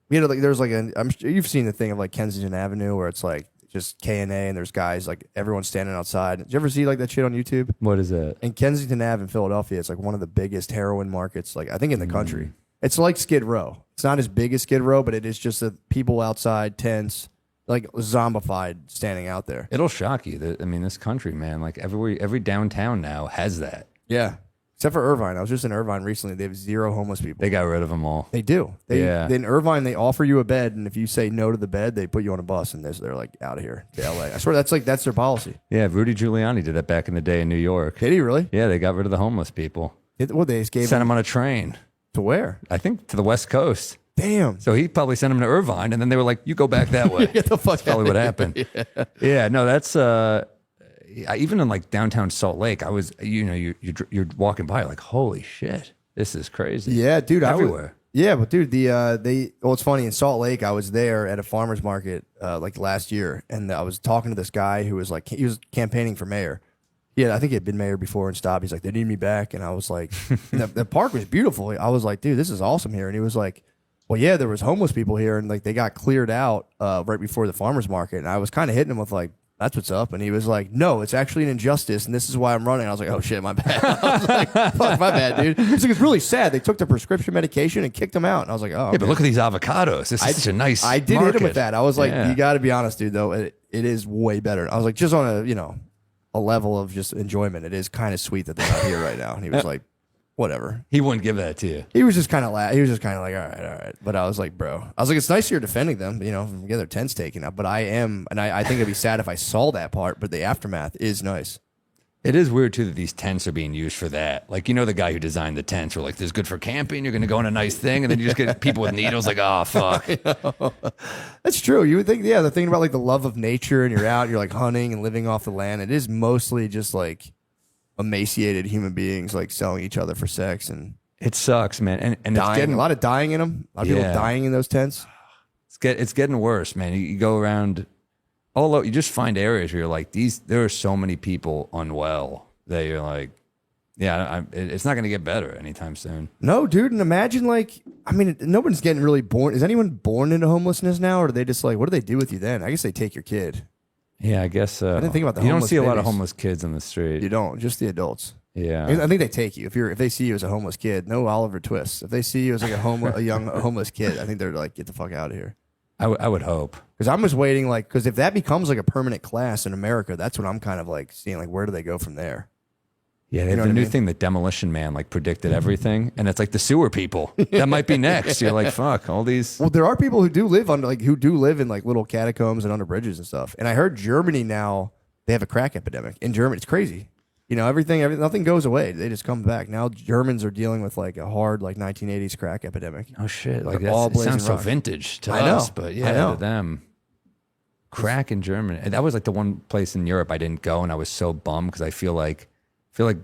S2: we had like there's like I'm sure you've seen the thing of like Kensington Avenue where it's like just K&A and there's guys like everyone's standing outside. Did you ever see like that shit on YouTube?
S7: What is that?
S2: In Kensington Ave in Philadelphia, it's like one of the biggest heroin markets, like I think in the country. It's like Skid Row. It's not as big as Skid Row, but it is just the people outside, tents, like zombified, standing out there.
S7: It'll shock you. This country, man, like every downtown now has that.
S2: Yeah. Except for Irvine. I was just in Irvine recently. They have 0 homeless people.
S7: They got rid of them all.
S2: They do.
S7: Yeah.
S2: In Irvine, they offer you a bed, and if you say no to the bed, they put you on a bus, and they're like out of here to LA. I swear that's their policy.
S7: Yeah, Rudy Giuliani did that back in the day in New York.
S2: Did he really?
S7: Yeah, they got rid of the homeless people.
S2: They just gave
S7: Sent
S2: him
S7: them on a train.
S2: to where?
S7: I think to the West Coast.
S2: Damn.
S7: So he probably sent them to Irvine, and then they were like, "You go back that way."
S2: Get the fuck
S7: That's probably
S2: out
S7: what
S2: of
S7: happened. Yeah, no, that's even in like downtown Salt Lake. I was, you're walking by like, holy shit, this is crazy.
S2: Yeah, dude.
S7: Everywhere.
S2: Yeah, but dude, it's funny in Salt Lake. I was there at a farmer's market like last year, and I was talking to this guy who was like, he was campaigning for mayor. Yeah, I think he had been mayor before and stopped. He's like, they need me back, and I was like, the park was beautiful. I was like, dude, this is awesome here, and he was like, well, yeah, there was homeless people here, and like they got cleared out right before the farmer's market, and I was kind of hitting him with like, that's what's up. And he was like, no, it's actually an injustice, and this is why I'm running. I was like, oh, shit, my bad. I was like, fuck, my bad, dude. He's like, it's really sad. They took the prescription medication and kicked him out. And I was like, oh.
S7: Yeah, but look at these avocados. This is such a nice
S2: I did hit him with that. I was like,
S7: Yeah.
S2: you got to be honest, dude, though. It is way better. I was like, just on a level of just enjoyment, it is kind of sweet that they're not here right now. And he was like, whatever.
S7: He wouldn't give that to you.
S2: He was just kind of he was just kind of like, all right. But I was like, bro, it's nice you're defending them, you know, get their tents taken up. But I think it'd be sad if I saw that part. But the aftermath is nice.
S7: It is weird too that these tents are being used for that. Like, you know, the guy who designed the tents were like, "This is good for camping. You're going to go on a nice thing," and then you just get people with needles. Like, oh fuck.
S2: That's true. You would think, yeah, they're thinking about like the love of nature, and you're out, you're like hunting and living off the land. It is mostly just like emaciated human beings like selling each other for sex and
S7: It sucks, man. And it's
S2: dying.
S7: getting
S2: A lot of dying in them. A lot of people dying in those tents.
S7: it's getting worse, man. You go around you just find areas where you're like, there are so many people unwell that you're like, yeah, it's not going to get better anytime soon.
S2: No, dude. And imagine like, I mean, nobody's getting really born. Is anyone born into homelessness now? Or do they just like, what do they do with you then? I guess they take your kid.
S7: Yeah, I guess.
S2: I didn't think about the
S7: You don't
S2: homeless
S7: see a lot of
S2: babies.
S7: homeless kids on the street.
S2: You don't, just the adults.
S7: Yeah.
S2: I think they take you if they see you as a homeless kid. No Oliver Twist. If they see you as like a young homeless kid, I think they're like, get the fuck out of here.
S7: I would hope.
S2: Because I'm just waiting, like, because if that becomes like a permanent class in America, that's what I'm kind of like seeing, like, where do they go from there?
S7: Yeah, they
S2: You
S7: have
S2: know
S7: the
S2: what I
S7: new
S2: mean?
S7: thing that Demolition Man like predicted everything, and it's like the sewer people that might be next. You're like, fuck, all these.
S2: Well, there are people who do live in like little catacombs and under bridges and stuff. And I heard Germany now they have a crack epidemic in Germany. It's crazy. You know, nothing goes away. They just come back. Now Germans are dealing with like a hard like 1980s crack epidemic.
S7: Oh shit! Like
S2: They're all
S7: it sounds
S2: blazing
S7: so
S2: rock.
S7: vintage to
S2: I know.
S7: us, but
S2: I
S7: yeah,
S2: know.
S7: to them. Crack in Germany. And that was like the one place in Europe I didn't go, and I was so bummed because I feel like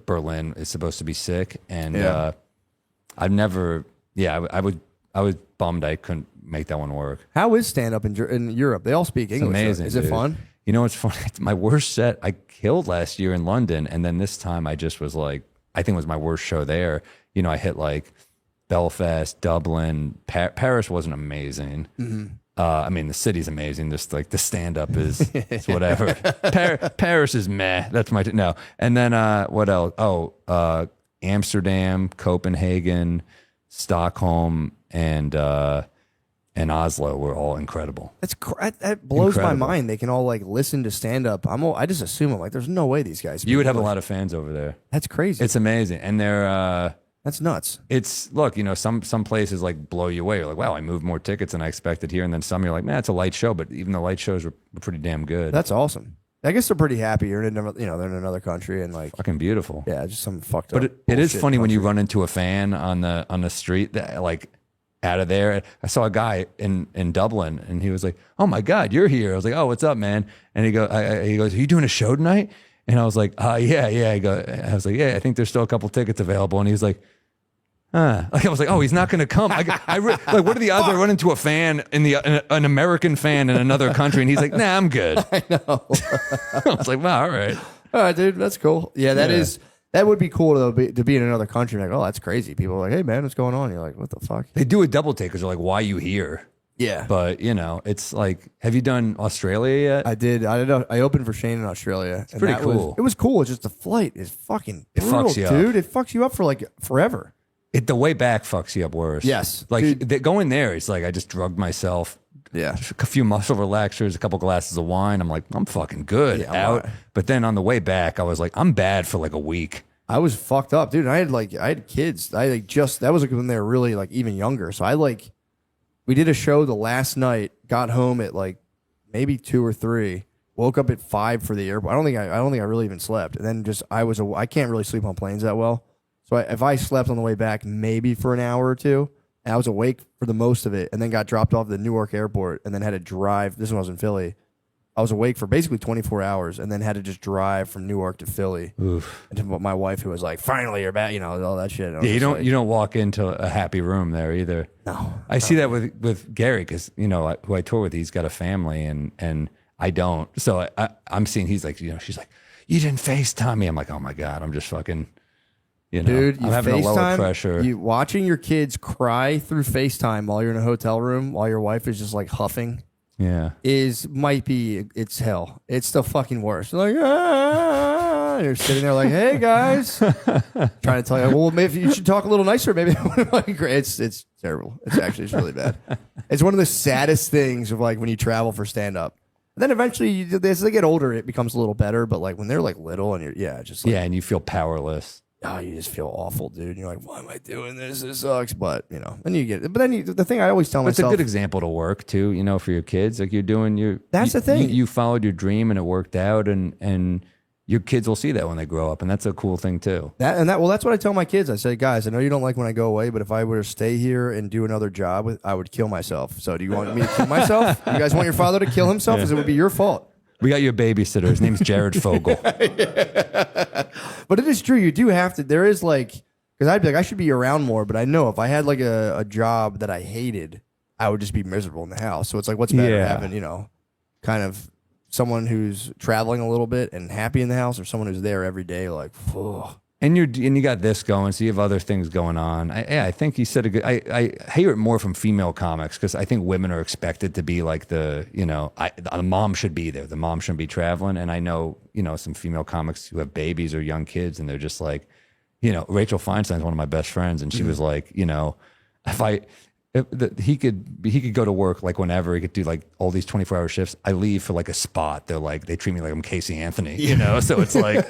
S7: Berlin is supposed to be sick, and
S2: Yeah.
S7: I've never. Yeah, I was bummed I couldn't make that one work.
S2: How is stand up in Europe? They all speak English.
S7: Amazing.
S2: Is it
S7: dude.
S2: fun?
S7: You know what's funny? My worst set I killed last year in London, and then this time I just was like, I think it was my worst show there. You know, I hit like Belfast, Dublin, Paris wasn't amazing.
S2: Mm-hmm.
S7: I mean, the city's amazing. Just like the stand up is it's whatever. Paris is meh. That's my no. And then what else? Oh, Amsterdam, Copenhagen, Stockholm, and Oslo were all incredible.
S2: That blows
S7: Incredible.
S2: my mind. They can all like listen to stand up. I just assume I'm like, there's no way these guys.
S7: You would
S2: speak
S7: have a
S2: English.
S7: lot of fans over there.
S2: That's crazy.
S7: It's amazing, and they're.
S2: That's nuts.
S7: It's look, you know, some places like blow you away. You're like, wow, I moved more tickets than I expected here, and then some you're like, man, it's a light show, but even the light shows were pretty damn good.
S2: That's awesome. I guess they're pretty happy. They're in another country and like
S7: fucking beautiful.
S2: yeah, just some fucked
S7: But
S2: up.
S7: it is
S2: bullshit
S7: funny when you
S2: country.
S7: run into a fan on the street that like out of there. I saw a guy in Dublin, and he was like, "Oh my God, you're here!" I was like, "Oh, what's up, man?" And he goes, "Are you doing a show tonight?" And I was like, yeah." I was like, "Yeah, I think there's still a couple tickets available." And he was like, Like I was like, oh, he's not going to come. Like, what are the odds I run into a fan an American fan in another country, and he's like, nah, I'm good. I know. I was like, wow, all right.
S2: All right, dude, that's cool. Yeah, that would be cool though to be in another country. Like, oh, that's crazy. People are like, hey man, what's going on? You're like, what the fuck?
S7: They do a double take because they're like, why are you here?
S2: Yeah,
S7: But you know, it's like, have you done Australia yet?
S2: I did. I opened for Shane in Australia. It's
S7: pretty cool.
S2: It was cool. It's just the flight is fucking
S7: It
S2: brutal,
S7: fucks you up.
S2: dude. It fucks you up for like forever.
S7: The way back fucks you up worse.
S2: Yes,
S7: Like
S2: dude.
S7: going there, it's like I just drugged myself.
S2: Yeah.
S7: A few muscle relaxers, a couple glasses of wine. I'm like, I'm fucking good
S2: Yeah, I'm
S7: out.
S2: alright.
S7: But then on the way back, I was like, I'm bad for like a week.
S2: I was fucked up, dude. I had kids. That was like when they were really like even younger. So we did a show the last night, got home at like maybe 2 or 3, woke up at 5 for the airport. I don't think I really even slept. And then I can't really sleep on planes that well. So if I slept on the way back, maybe for an hour or two, and I was awake for the most of it, and then got dropped off at the Newark airport, and then had to drive. This one was in Philly. I was awake for basically 24 hours, and then had to just drive from Newark to Philly.
S7: Oof.
S2: And to my wife, who was like, "Finally, you're back," all that shit. And I was
S7: Yeah,
S2: just
S7: you don't walk into a happy room there either.
S2: No,
S7: I see that with Gary because who I tour with, he's got a family and I don't. So I'm seeing he's like, she's like, you didn't FaceTime me. I'm like, oh my God, I'm just fucking.
S2: Dude,
S7: I'm having a lower
S2: FaceTime,
S7: pressure.
S2: You watching your kids cry through FaceTime while you're in a hotel room while your wife is just like huffing
S7: Yeah.
S2: it's hell. It's the fucking worst. Like, and you're sitting there like, hey guys, trying to tell you, well, maybe you should talk a little nicer. Maybe it's terrible. It's really bad. It's one of the saddest things of like when you travel for stand up. And then eventually, as they get older, it becomes a little better. But like when they're like little and just like,
S7: Yeah, and you feel powerless.
S2: oh, you just feel awful, dude. And you're like, why am I doing this? This sucks. But then you get it. But then the thing I always tell
S7: It's
S2: myself,
S7: a good example to work too, for your kids. Like you're doing
S2: That's the thing.
S7: You followed your dream and it worked out, and your kids will see that when they grow up, and that's a cool thing too.
S2: That's what I tell my kids. I say, guys, I know you don't like when I go away, but if I were to stay here and do another job, I would kill myself. So do you want me to kill myself? You guys want your father to kill himself? Because it would be your fault.
S7: We got your babysitter. His name's Jared Fogle.
S2: But it is true. You do have to. There is because I'd be like, I should be around more. But I know if I had like a job that I hated, I would just be miserable in the house. So it's like, what's better having, kind of someone who's traveling a little bit and happy in the house, or someone who's there every day, like, oh.
S7: And you got this going, so you have other things going on. I think you said a good. I hear it more from female comics because I think women are expected to be like the mom should be there. The mom shouldn't be traveling. And I know some female comics who have babies or young kids, and they're just like, Rachel Feinstein's one of my best friends, and she was like, he could go to work like whenever, he could do like all these 24-hour shifts. I leave for like a spot. They're like, they treat me like I'm Casey Anthony, So it's like,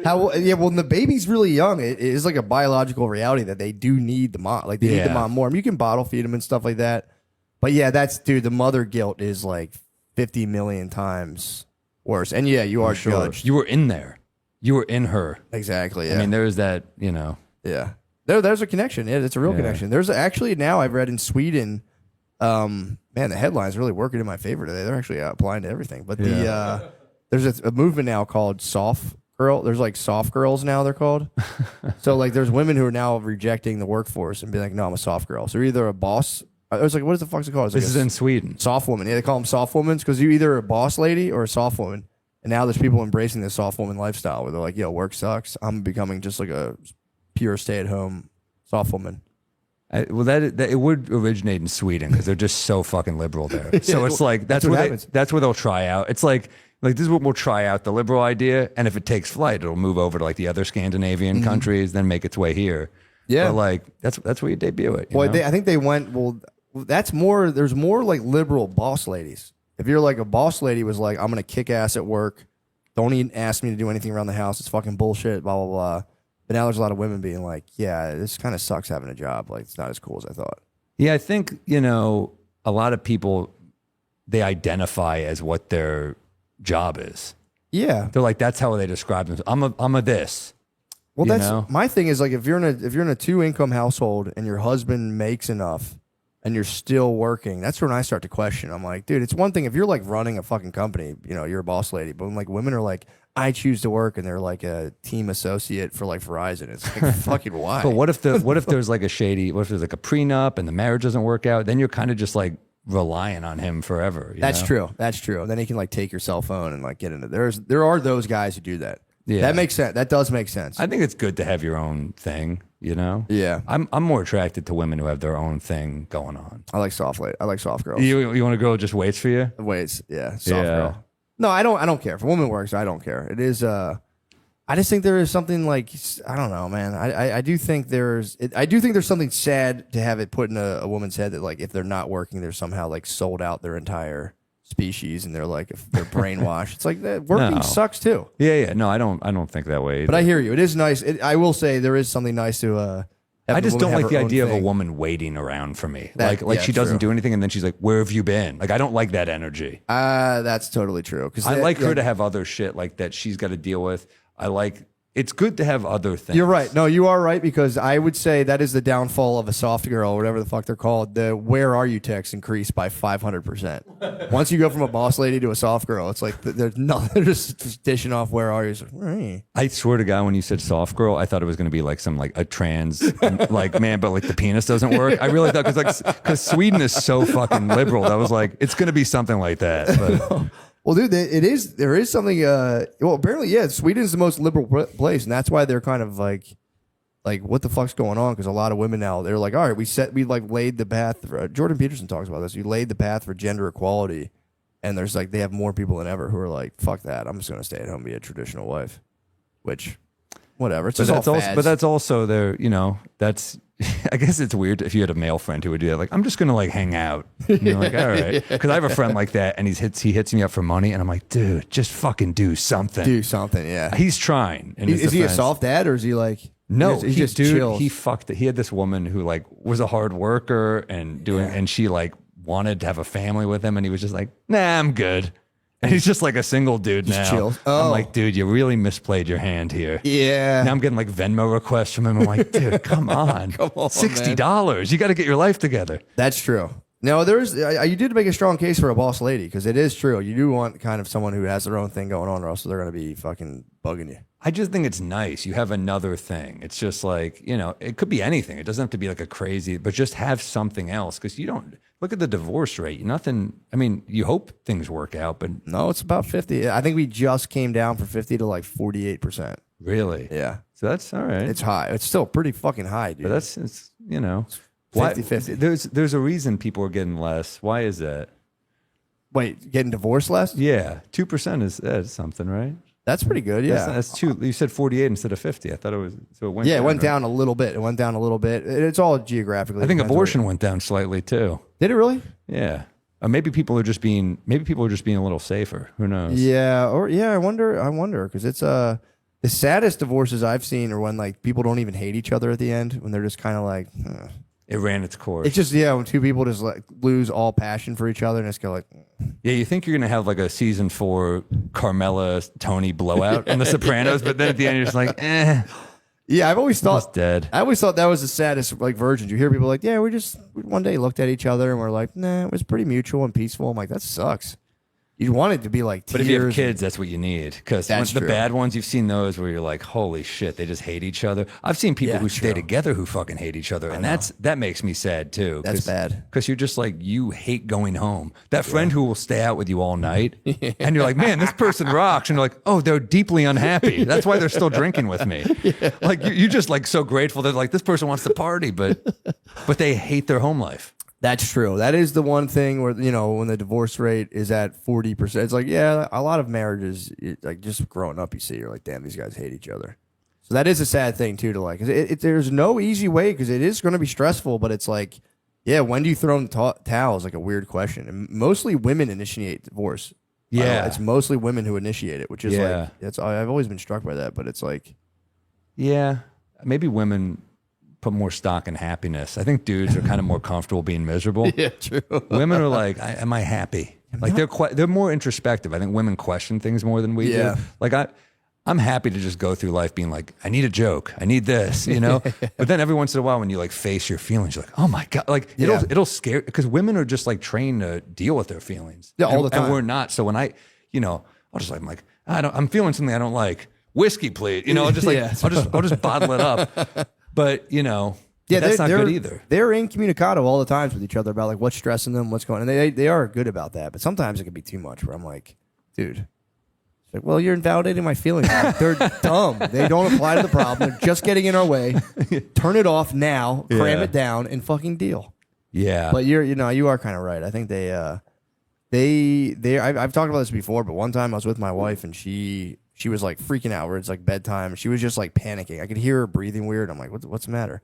S2: when the baby's really young, it is like a biological reality that they do need the mom. Like they need the mom more. I mean, you can bottle feed them and stuff like that, but the mother guilt is like 50 million times worse. And you are judged.
S7: You were in there. You were in her.
S2: Exactly. Yeah.
S7: I mean, there's that.
S2: Yeah. There's a connection. Yeah, it's a real connection. There's actually now I've read in Sweden, man, the headlines really working in my favor today. They're actually applying to everything. But there's a movement now called soft girl. There's like soft girls now they're called. So like there's women who are now rejecting the workforce and being like, no, I'm a soft girl. So you're either a boss. I was like, what is the fuck's it called?
S7: This is in Sweden.
S2: Soft woman. Yeah, they call them soft women because you're either a boss lady or a soft woman. And now there's people embracing this soft woman lifestyle where they're like, yo, work sucks. I'm becoming just like a pure stay-at-home soft woman.
S7: Well, it would originate in Sweden because they're just so fucking liberal there. So it's like that's where they'll try out. It's like this is what we'll try out, the liberal idea, and if it takes flight, it'll move over to like the other Scandinavian countries, then make its way here. Yeah, but like that's where you debut it.
S2: Well, I think they went. Well, that's more. There's more like liberal boss ladies. If you're like a boss lady was like, I'm gonna kick ass at work. Don't even ask me to do anything around the house. It's fucking bullshit. Blah blah blah. But now there's a lot of women being like, yeah, this kind of sucks having a job. Like, it's not as cool as I thought.
S7: Yeah, I think, a lot of people, they identify as what their job is.
S2: Yeah.
S7: They're like, that's how they describe themselves. I'm a this.
S2: Well, that's my thing is like, if you're in a 2-income household and your husband makes enough and you're still working, that's when I start to question. I'm like, dude, it's one thing if you're like running a fucking company, you're a boss lady, but when like women are like, I choose to work, and they're like a team associate for like Verizon. It's like fucking why?
S7: But what if there's like a prenup and the marriage doesn't work out? Then you're kind of just like relying on him forever.
S2: That's true. That's true. And then he can like take your cell phone and like get into there are those guys who do that. Yeah, that makes sense. That does make sense.
S7: I think it's good to have your own thing.
S2: Yeah.
S7: I'm more attracted to women who have their own thing going on.
S2: I like soft girls.
S7: You want a girl who just waits for you?
S2: Waits. Yeah. Soft girl. No, I don't care. If a woman works, I don't care. It is. I just think there is something like I don't know, man. I do think there's something sad to have it put in a woman's head that like if they're not working, they're somehow like sold out their entire species and they're like if they're brainwashed. It's like working sucks too.
S7: Yeah. No, I don't think that way either.
S2: But I hear you. It is nice. I will say there is something nice to.
S7: I just don't like the idea of a woman waiting around for me. Like she doesn't do anything and then she's like, where have you been? Like, I don't like that energy.
S2: That's totally true.
S7: I like her to have other shit like that she's got to deal with. It's good to have other things.
S2: You're right. No, you are right because I would say that is the downfall of a soft girl, or whatever the fuck they're called. The "Where are you?" texts increase by 500%. Once you go from a boss lady to a soft girl, it's like there's nothing. They're just dishing off "Where are you?" It's like, where are you?
S7: I swear to God, when you said soft girl, I thought it was going to be like some like a trans like man, but like the penis doesn't work. I really thought because Sweden is so fucking liberal. I was like, it's going to be something like that. But.
S2: Well, dude, there is something. Well, apparently, yeah, Sweden is the most liberal place, and that's why they're kind of like what the fuck's going on? Because a lot of women now they're like, all right, we laid the path. Jordan Peterson talks about this. You laid the path for gender equality, and there's they have more people than ever who are like, fuck that, I'm just gonna stay at home and be a traditional wife, which. whatever. It's
S7: But
S2: just
S7: that's
S2: all
S7: also,
S2: fads.
S7: but that's also their, that's, I guess it's weird if you had a male friend who would do that. Like, I'm just going to like hang out. And you're like, all right. Because I have a friend like that and he hits me up for money. And I'm like, dude, just fucking do something.
S2: do something. Yeah.
S7: He's trying. In his
S2: Is he a
S7: defense.
S2: soft dad or is he like?
S7: No,
S2: he's just chill.
S7: He fucked it. He had this woman who like was a hard worker and she like wanted to have a family with him. And he was just like, nah, I'm good. And he's just like a single dude now.
S2: chill. Oh.
S7: I'm like, dude, you really misplayed your hand here.
S2: Yeah.
S7: Now I'm getting like Venmo requests from him. I'm like, dude, come on.
S2: Come on,
S7: $60. You got to get your life together.
S2: That's true. No, you did make a strong case for a boss lady because it is true. You do want kind of someone who has their own thing going on, or else they're going to be fucking bugging you.
S7: I just think it's nice. You have another thing. It's just like, it could be anything. It doesn't have to be like a crazy, but just have something else because you don't look at the divorce rate. Nothing. I mean, you hope things work out, but
S2: No, it's about 50. I think we just came down from 50 to like 48%.
S7: really,
S2: Yeah.
S7: So that's all right.
S2: It's high. It's still pretty fucking high, dude.
S7: But it's
S2: 50-50.
S7: There's a reason people are getting less. Why is that?
S2: Wait, getting divorced less?
S7: Yeah, 2% is something, right?
S2: That's pretty good. Yeah.
S7: That's two. You said 48 instead of 50. I thought it was. So it went.
S2: Yeah,
S7: down,
S2: it went
S7: right?
S2: down a little bit. It went down a little bit. It's all geographically.
S7: I think
S2: depends on
S7: abortion went down slightly too.
S2: Did it really?
S7: Yeah. Maybe people are just being. Maybe people are just being a little safer. Who knows?
S2: Yeah. I wonder because it's the saddest divorces I've seen are when like people don't even hate each other at the end, when they're just kind of like.
S7: It ran its course.
S2: It's just when two people just like lose all passion for each other and just go like.
S7: Yeah, you think you're gonna have like a season 4 Carmela Tony blowout in The Sopranos, but then at the end you're just like,
S2: Yeah, I've always
S7: almost
S2: thought
S7: dead.
S2: I always thought that was the saddest like versions. You hear people like, yeah, we one day looked at each other and we're like, nah, it was pretty mutual and peaceful. I'm like, that sucks. You want it to be like tears.
S7: But if you have kids, that's what you need. Because
S2: That's
S7: the
S2: true.
S7: bad ones, you've seen those where you're like, holy shit, they just hate each other. I've seen people
S2: Yeah,
S7: who stay
S2: true.
S7: together who fucking hate each other. And that makes me sad too.
S2: That's bad.
S7: Because you're just like, you hate going home. That friend who will stay out with you all night. And you're like, man, this person rocks. And you're like, oh, they're deeply unhappy. That's why they're still drinking with me. Like, you're just like so grateful. They're like, this person wants to party, but they hate their home life.
S2: That's true. That is the one thing where, when the divorce rate is at 40%, it's like, yeah, a lot of marriages, like just growing up, you see, you're like, damn, these guys hate each other. So that is a sad thing too, to like, 'cause there's no easy way because it is going to be stressful, but it's like, yeah, when do you throw in the towel is like a weird question. And mostly women initiate divorce.
S7: Yeah.
S2: It's mostly women who initiate it, which is
S7: Yeah.
S2: like, I've always been struck by that, but it's like,
S7: Yeah. Maybe women put more stock in happiness. I think dudes are kind of more comfortable being miserable.
S2: yeah, true.
S7: Women are like, am I happy? Like they're more introspective. I think women question things more than we
S2: Yeah.
S7: do. Like I'm happy to just go through life being like, I need a joke, I need this, But then every once in a while, when you like face your feelings, you're like, oh my god, like
S2: Yeah.
S7: it'll scare because women are just like trained to deal with their feelings.
S2: Yeah, all the
S7: And
S2: time.
S7: we're not. So when I'll just like, I'm like, I'm feeling something I don't like. Whiskey, please. I'll just like,
S2: Yeah.
S7: I'll just bottle it up. But
S2: Yeah,
S7: that's not
S2: they're
S7: good either.
S2: They're incommunicado all the times with each other about like what's stressing them, what's going on. And they are good about that, but sometimes it can be too much where I'm like, dude, it's like, well, you're invalidating my feelings. Like, they're dumb. They don't apply to the problem. They're just getting in our way. Turn it off now, cram
S7: Yeah.
S2: it down, and fucking deal.
S7: Yeah.
S2: But you are kind of right. I think I've talked about this before, but one time I was with my wife and she was like freaking out where it's like bedtime. She was just like panicking. I could hear her breathing weird. I'm like, what's the matter?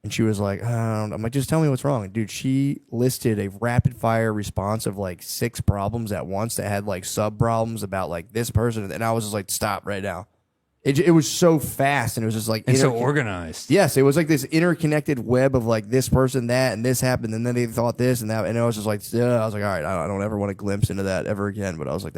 S2: And she was like, I'm like, just tell me what's wrong. And dude, she listed a rapid fire response of like 6 problems at once that had like sub problems about like this person. And I was just like, stop right now. It was so fast and it was just like
S7: and so organized.
S2: Yes, it was like this interconnected web of like this person, that, and this happened, and then they thought this and that, and I was just like, I was like, all right, I don't ever want to glimpse into that ever again. But I was like,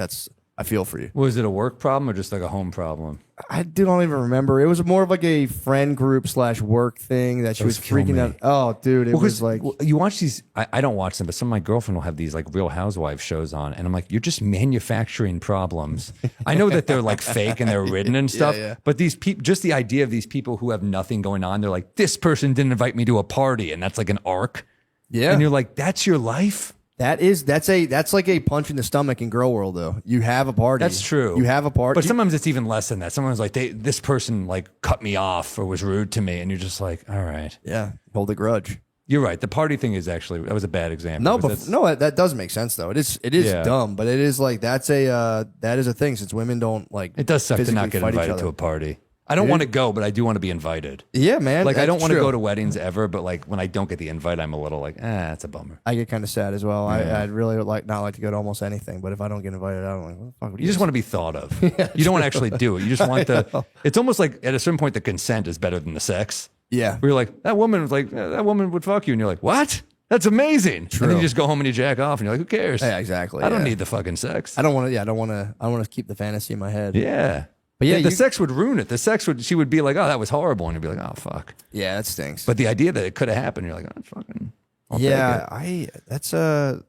S2: I feel for you.
S7: Was it a work problem or just like a home problem?
S2: I don't even remember. It was more of like a friend group / work thing that she was
S7: Those kill
S2: freaking
S7: me.
S2: out. Oh, dude, it was like,
S7: you watch these. I don't watch them, but some of my girlfriend will have these like Real Housewives shows on, and I'm like, you're just manufacturing problems. I know that they're like fake and they're written and stuff,
S2: yeah.
S7: but these people, just the idea of these people who have nothing going on, they're like, this person didn't invite me to a party, and that's like an arc.
S2: yeah.
S7: And you're like, that's your life.
S2: That's like a punch in the stomach in girl world though. You have a party.
S7: That's true.
S2: You have a party.
S7: But sometimes it's even less than that. Sometimes like this person like cut me off or was rude to me, and you're just like, all right.
S2: yeah, hold a grudge.
S7: You're right. The party thing is actually that was a bad example.
S2: No,
S7: because
S2: but
S7: that's-
S2: that does make sense though. It is
S7: Yeah.
S2: dumb, but it is like that is a thing since women don't like.
S7: it does suck to not
S2: physically
S7: get
S2: fight each
S7: invited
S2: other.
S7: to a party. I don't want to go, but I do want to be invited.
S2: Yeah, man.
S7: Like I don't
S2: that's
S7: want to
S2: true.
S7: go to weddings ever, but like when I don't get the invite, I'm a little like, that's a bummer.
S2: I get kind of sad as well. I'd really not like to go to almost anything, but if I don't get invited, I'm like, what the fuck would
S7: You just want to be thought of. You don't want to actually do it. You just want the. It's almost like at a certain point, the consent is better than the sex.
S2: Yeah.
S7: Where you're like, that woman was like, that woman would fuck you, and you're like, what? That's amazing.
S2: True.
S7: And then you just go home and you jack off, and you're like, who cares?
S2: Yeah, exactly.
S7: I don't
S2: yeah.
S7: need the fucking sex.
S2: I don't want to. Yeah, I don't want to. I want to keep the fantasy in my head.
S7: Yeah.
S2: But yeah,
S7: the
S2: you-
S7: sex would ruin it. The sex would, she would be like, oh, that was horrible. And you'd be like, oh, fuck.
S2: Yeah, that stinks.
S7: But the idea that it could have happened, you're like, oh, fucking. I'll
S2: yeah,
S7: take it.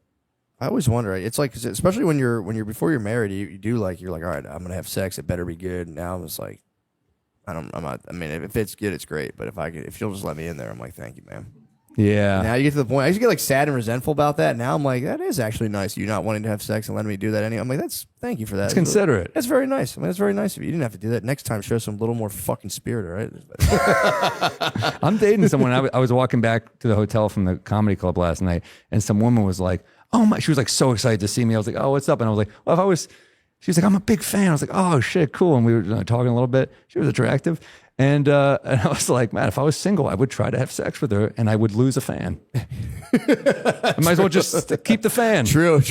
S2: I always wonder. It's like, 'cause especially when you're before you're married, you do like, you're like, all right, I'm gonna have sex. It better be good. Now I'm just like, I'm not. I mean, if it's good, it's great. But if you'll just let me in there, I'm like, thank you, man.
S7: Yeah.
S2: Now you get to the point. I used to get like sad and resentful about that. Now I'm like, that is actually nice. You not wanting to have sex and letting me do that. I'm like, thank you for that.
S7: It's considerate.
S2: That's very nice. I mean, that's very nice of you. You didn't have to do that. Next time, show some little more fucking spirit, all right?
S7: I'm dating someone. I was walking back to the hotel from the comedy club last night, and some woman was like, oh my, she was like so excited to see me. I was like, oh, what's up? And I was like, well, if I was, she was like, I'm a big fan. I was like, oh shit, cool. And we were talking a little bit. She was attractive. And I was like, man, if I was single, I would try to have sex with her and I would lose a fan. I might as well just keep the fan.
S2: True.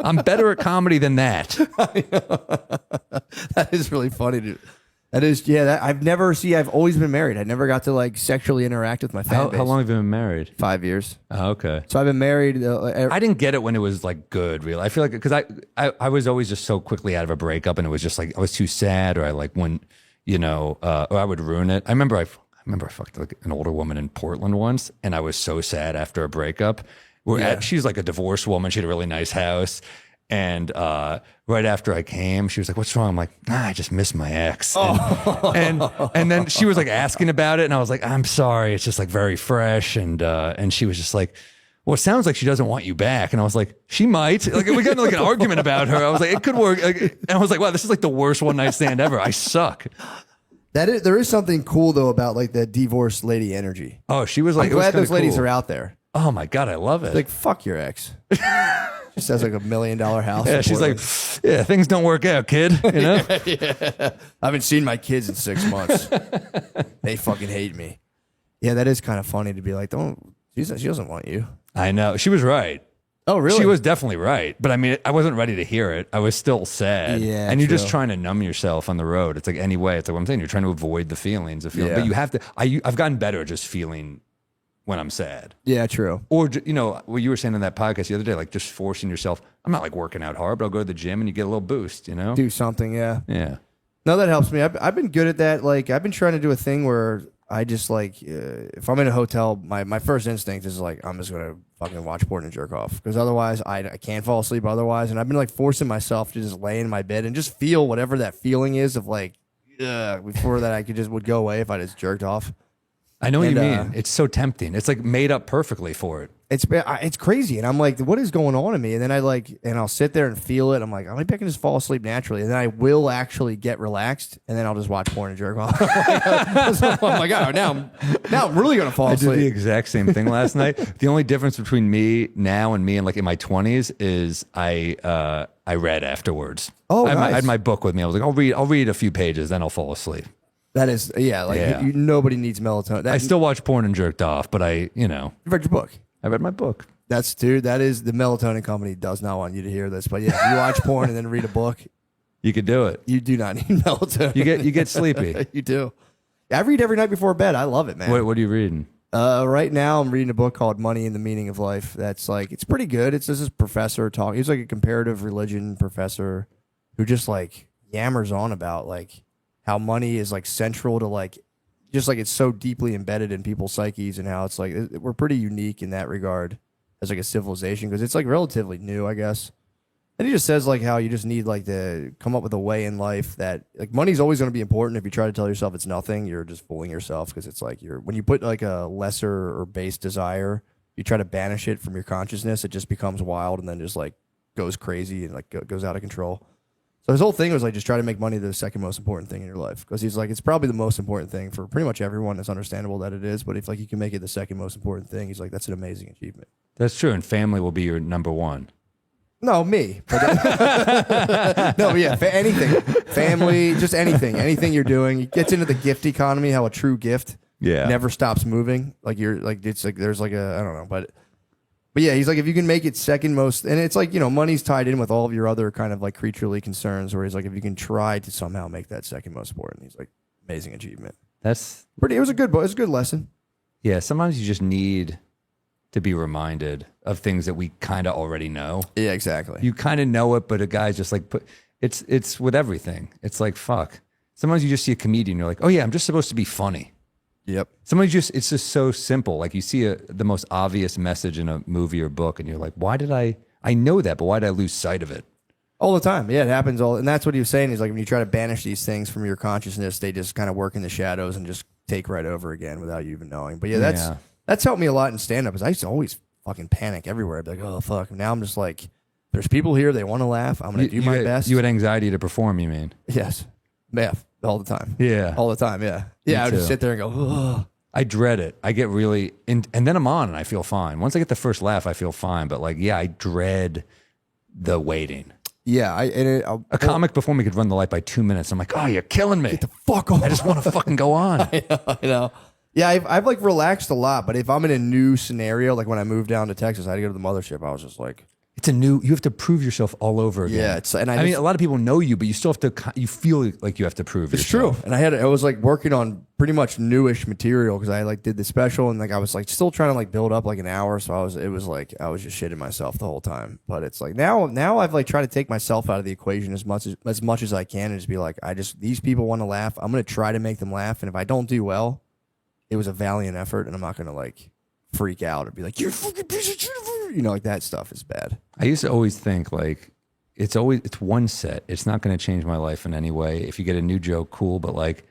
S7: I'm better at comedy than that.
S2: That is really funny, dude. That is, yeah. I've always been married. I never got to like sexually interact with my fan base.
S7: How long have you been married?
S2: 5 years.
S7: Oh, okay.
S2: So I've been married.
S7: I didn't get it when it was like good, really. I feel like because I was always just so quickly out of a breakup, and it was just like I was too sad, or I like when or I would ruin it. I remember I fucked like an older woman in Portland once, and I was so sad after a breakup. She was like a divorced woman. She had a really nice house. And right after I came, she was like, what's wrong? I'm like, I just miss my ex. And then she was like asking about it. And I was like, I'm sorry. It's just like very fresh. And she was just like, well, it sounds like she doesn't want you back. And I was like, she might. Like we got into like an argument about her. I was like, it could work. And I was like, wow, this is like the worst one night stand ever. I suck.
S2: There is something cool though about like the divorced lady energy.
S7: Oh, she was like,
S2: I'm glad
S7: it was
S2: those ladies
S7: cool.
S2: are out there.
S7: Oh my God, I love it.
S2: Like, fuck your ex. Just has like $1 million house.
S7: Yeah,
S2: in
S7: she's like,
S2: Portland.
S7: yeah, things don't work out, kid. You know?
S2: I haven't seen my kids in 6 months. They fucking hate me. Yeah, that is kind of funny to be like, she doesn't want you.
S7: I know. She was right.
S2: Oh, really?
S7: She was definitely right. But I mean, I wasn't ready to hear it. I was still sad.
S2: Yeah,
S7: and you're just
S2: true.
S7: trying to numb yourself on the road. It's like any way. It's like what I'm saying. You're trying to avoid the feelings of feeling.
S2: Yeah.
S7: But you have to. I've gotten better at just feeling when I'm sad.
S2: Yeah, true.
S7: Or, what you were saying on that podcast the other day, like just forcing yourself. I'm not like working out hard, but I'll go to the gym and you get a little boost,
S2: Do something, yeah.
S7: Yeah.
S2: No, that helps me. I've been good at that. Like, I've been trying to do a thing where I just like, if I'm in a hotel, my first instinct is like, I'm just going to fucking watch porn and jerk off. Because otherwise, I can't fall asleep otherwise. And I've been like forcing myself to just lay in my bed and just feel whatever that feeling is of like, before that I would go away if I just jerked off.
S7: I know what you
S2: And,
S7: mean. It's so tempting. It's like made up perfectly for it.
S2: It's crazy, and I'm like, what is going on in me? And then I'll sit there and feel it. I'm like, maybe I can just fall asleep naturally, and then I will actually get relaxed, and then I'll just watch porn and jerk off. Oh my God! Now I'm really gonna fall
S7: I did the
S2: asleep.
S7: exact same thing last night. The only difference between me now and me in like in my 20s is I read afterwards.
S2: Oh,
S7: I
S2: nice.
S7: had my book with me. I was like, I'll read a few pages, then I'll fall asleep.
S2: That is, nobody needs melatonin.
S7: I still watch porn and jerked off, but
S2: you read your book.
S7: I read my book.
S2: That is the melatonin company does not want you to hear this, but yeah, if you watch porn and then read a book,
S7: You could do it.
S2: you do not need melatonin.
S7: You get sleepy.
S2: You do. I read every night before bed. I love it, man.
S7: What are you reading?
S2: Right now, I'm reading a book called Money and the Meaning of Life. That's like, it's pretty good. It's just this professor talking. He's like a comparative religion professor who just like yammers on about like how money is like central to like, just like it's so deeply embedded in people's psyches and how it's like, we're pretty unique in that regard as like a civilization because it's like relatively new, I guess. And he just says like how you just need like to come up with a way in life that like money's always going to be important. If you try to tell yourself it's nothing, you're just fooling yourself because it's like when you put like a lesser or base desire, you try to banish it from your consciousness, it just becomes wild and then just like goes crazy and like goes out of control. So his whole thing was like just try to make money the second most important thing in your life because he's like it's probably the most important thing for pretty much everyone. It's understandable that it is, but if like you can make it the second most important thing, he's like that's an amazing achievement.
S7: That's true, and family will be your number one.
S2: No, me. No, but yeah, anything, family, just anything you're doing. It gets into the gift economy. How a true gift never stops moving. Like you're like it's like there's like a I don't know, but yeah, he's like if you can make it second most, and it's like money's tied in with all of your other kind of like creaturely concerns. Where he's like if you can try to somehow make that second most important, he's like amazing achievement.
S7: That's
S2: Pretty. It was a good lesson.
S7: yeah. Sometimes you just need to be reminded of things that we kind of already know.
S2: Yeah, exactly.
S7: You kind of know it, but a guy's just like, it's with everything. It's like, fuck. Sometimes you just see a comedian, you're like, oh yeah, I'm just supposed to be funny.
S2: Yep.
S7: Sometimes it's just so simple. Like you see the most obvious message in a movie or book and you're like, why did I know that, but why did I lose sight of it?
S2: All the time. Yeah, it happens all. And that's what he was saying. He's like, when you try to banish these things from your consciousness, they just kind of work in the shadows and just take right over again without you even knowing. But yeah, that's helped me a lot in stand-up because I used to always fucking panic everywhere. I'd be like, oh, fuck. Now I'm just like, there's people here. They want to laugh. I'm going to do my best.
S7: You had anxiety to perform, you mean?
S2: Yes. Yeah. All the time.
S7: Yeah.
S2: All the time. Yeah. Yeah. I would just sit there and go, ugh.
S7: I dread it. I get really, and then I'm on and I feel fine. Once I get the first laugh, I feel fine. But like, yeah, I dread the waiting.
S2: Yeah.
S7: A comic before me could run the light by 2 minutes. I'm like, oh, you're killing me.
S2: Get the fuck off.
S7: I just want to fucking go on.
S2: I know. Yeah, I've like relaxed a lot, but if I'm in a new scenario, like when I moved down to Texas, I had to go to the mothership. I was just like,
S7: you have to prove yourself all over again.
S2: Yeah,
S7: I mean, a lot of people know you, but you still have to. You feel like you have to prove
S2: it's
S7: yourself.
S2: true. And I was like working on pretty much newish material because I like did the special and like I was like still trying to like build up like an hour. So I was just shitting myself the whole time. But it's like now I've like tried to take myself out of the equation as much as I can and just be like, these people want to laugh. I'm gonna try to make them laugh, and if I don't do well, it was a valiant effort, and I'm not gonna like freak out or be like, you're a fucking piece of shit. Like that stuff is bad.
S7: I used to always think like it's one set. It's not going to change my life in any way. If you get a new joke, cool. But like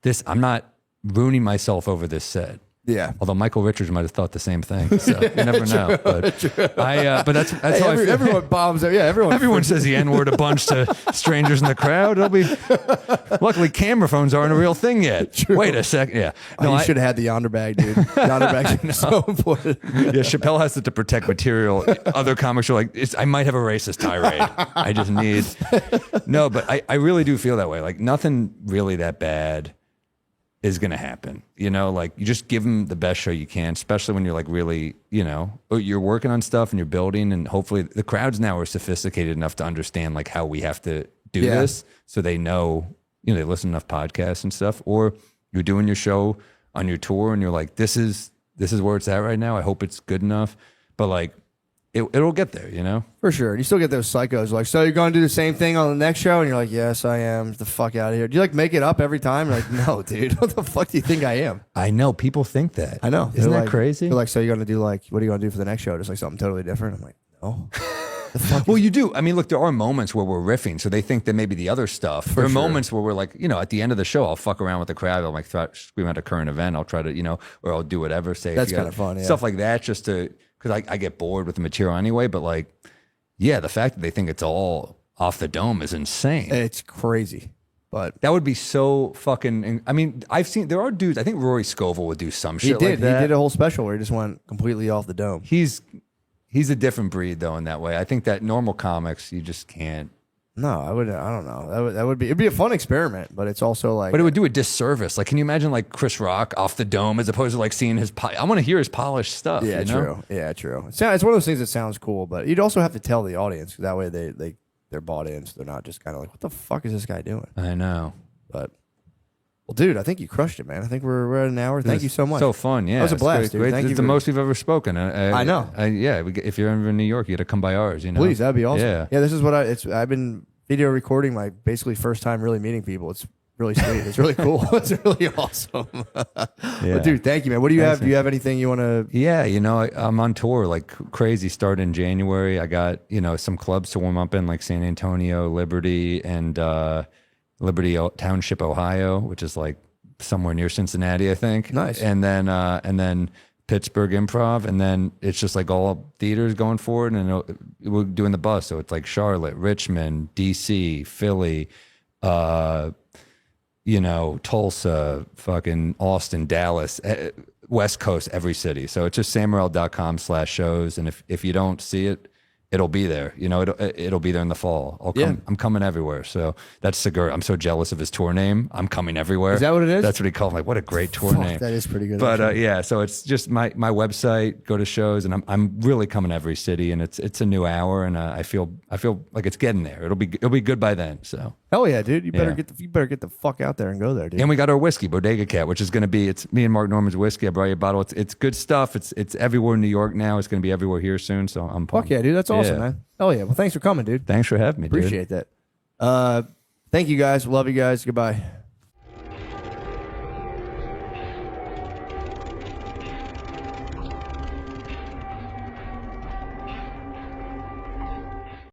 S7: this, I'm not ruining myself over this set.
S2: Yeah.
S7: Although Michael Richards might have thought the same thing. So you never know. But but that's how I feel.
S2: Everyone bombs it. Yeah,
S7: everyone says the N-word a bunch to strangers in the crowd. Luckily camera phones aren't a real thing yet.
S2: True.
S7: Wait a second. Yeah.
S2: No, you should have had the yonder bag, dude. Yonder bag is so important.
S7: Yeah, Chappelle has to protect material. Other comics are like, I might have a racist tirade. I just need. No, but I really do feel that way. Like nothing really that bad is going to happen. Like you just give them the best show you can, especially when you're like really, you're working on stuff and you're building, and hopefully the crowds now are sophisticated enough to understand like how we have to do this. So they know, they listen to enough podcasts and stuff, or you're doing your show on your tour and you're like, this is where it's at right now. I hope it's good enough, but like, it'll get there,
S2: For sure. You still get those psychos like, so you're going to do the same thing on the next show? And you're like, yes, I am. Get the fuck out of here. Do you like make it up every time? You're like, no, dude. What the fuck do you think I am?
S7: I know. People think that.
S2: I know.
S7: Isn't that
S2: like,
S7: crazy?
S2: They're like, so you're going to do like, what are you going to do for the next show? Just like something totally different? I'm like, no.
S7: Well, you do. I mean, look, there are moments where we're riffing, so they think that maybe the other stuff. There are moments where we're like, at the end of the show, I'll fuck around with the crowd. I'll like scream at a current event. I'll try to, or I'll do whatever. Say
S2: that's kind of fun. Yeah.
S7: Stuff like that, just to because I get bored with the material anyway. But like, yeah, the fact that they think it's all off the dome is insane.
S2: It's crazy. But
S7: that would be so fucking. I mean, there are dudes. I think Rory Scovel would do some shit
S2: like
S7: that.
S2: He did a whole special where he just went completely off the dome.
S7: He's a different breed though in that way. I think that normal comics you just can't.
S2: No, I don't know. It'd be a fun experiment, but it's also like.
S7: But it would do a disservice. Like, can you imagine like Chris Rock off the dome as opposed to like seeing his? I want to hear his polished stuff.
S2: Yeah, true. Yeah, true. It's one of those things that sounds cool, but you'd also have to tell the audience that way they're bought in, so they're not just kind of like, what the fuck is this guy doing?
S7: I know,
S2: but. Well, dude, I think you crushed it, man. I think we're at an hour. Thank you so much.
S7: So fun, yeah.
S2: That was a blast, dude. Thank you.
S7: It's the most we've ever spoken.
S2: I know.
S7: Yeah, if you're ever in New York, you got to come by ours.
S2: Please, that'd be awesome.
S7: Yeah.
S2: This is what I've been video recording my basically first time really meeting people. It's really sweet. It's really cool. It's really awesome. But dude, thank you, man. What do you have? Do you have anything you want to?
S7: Yeah, I'm on tour like crazy. Start in January. I got some clubs to warm up in, like San Antonio, Liberty, and Liberty Township, Ohio, which is like somewhere near Cincinnati, I think.
S2: Nice.
S7: And then Pittsburgh Improv, and then it's just like all theaters going forward, and we're doing the bus, so it's like Charlotte, Richmond, DC, Philly, Tulsa, fucking Austin, Dallas, West Coast, every city. So it's just samuel.com/shows, and if you don't see it it'll be there. You know, it'll be there in the fall. I'm coming everywhere. So that's Segura. I'm so jealous of his tour name. I'm coming everywhere.
S2: Is that what it is?
S7: That's what he called. Like, what a great tour name.
S2: That is pretty good.
S7: But yeah, so it's just my website. Go to shows, and I'm really coming every city, and it's a new hour, and I feel like it's getting there. It'll be good by then. So
S2: hell yeah, dude. You better
S7: Yeah.
S2: get the fuck out there and go there, dude.
S7: and we got our whiskey, Bodega Cat, which is going to be it's me and Mark Norman's whiskey. I brought you a bottle. It's good stuff. It's everywhere in New York now. It's going to be everywhere here soon. So I'm pumped.
S2: Fuck yeah, dude. That's awesome,
S7: Yeah.
S2: man. Hell yeah. Well, thanks for coming, dude.
S7: Thanks for having me. Dude.
S2: Appreciate that. Thank you guys. Love you guys. Goodbye.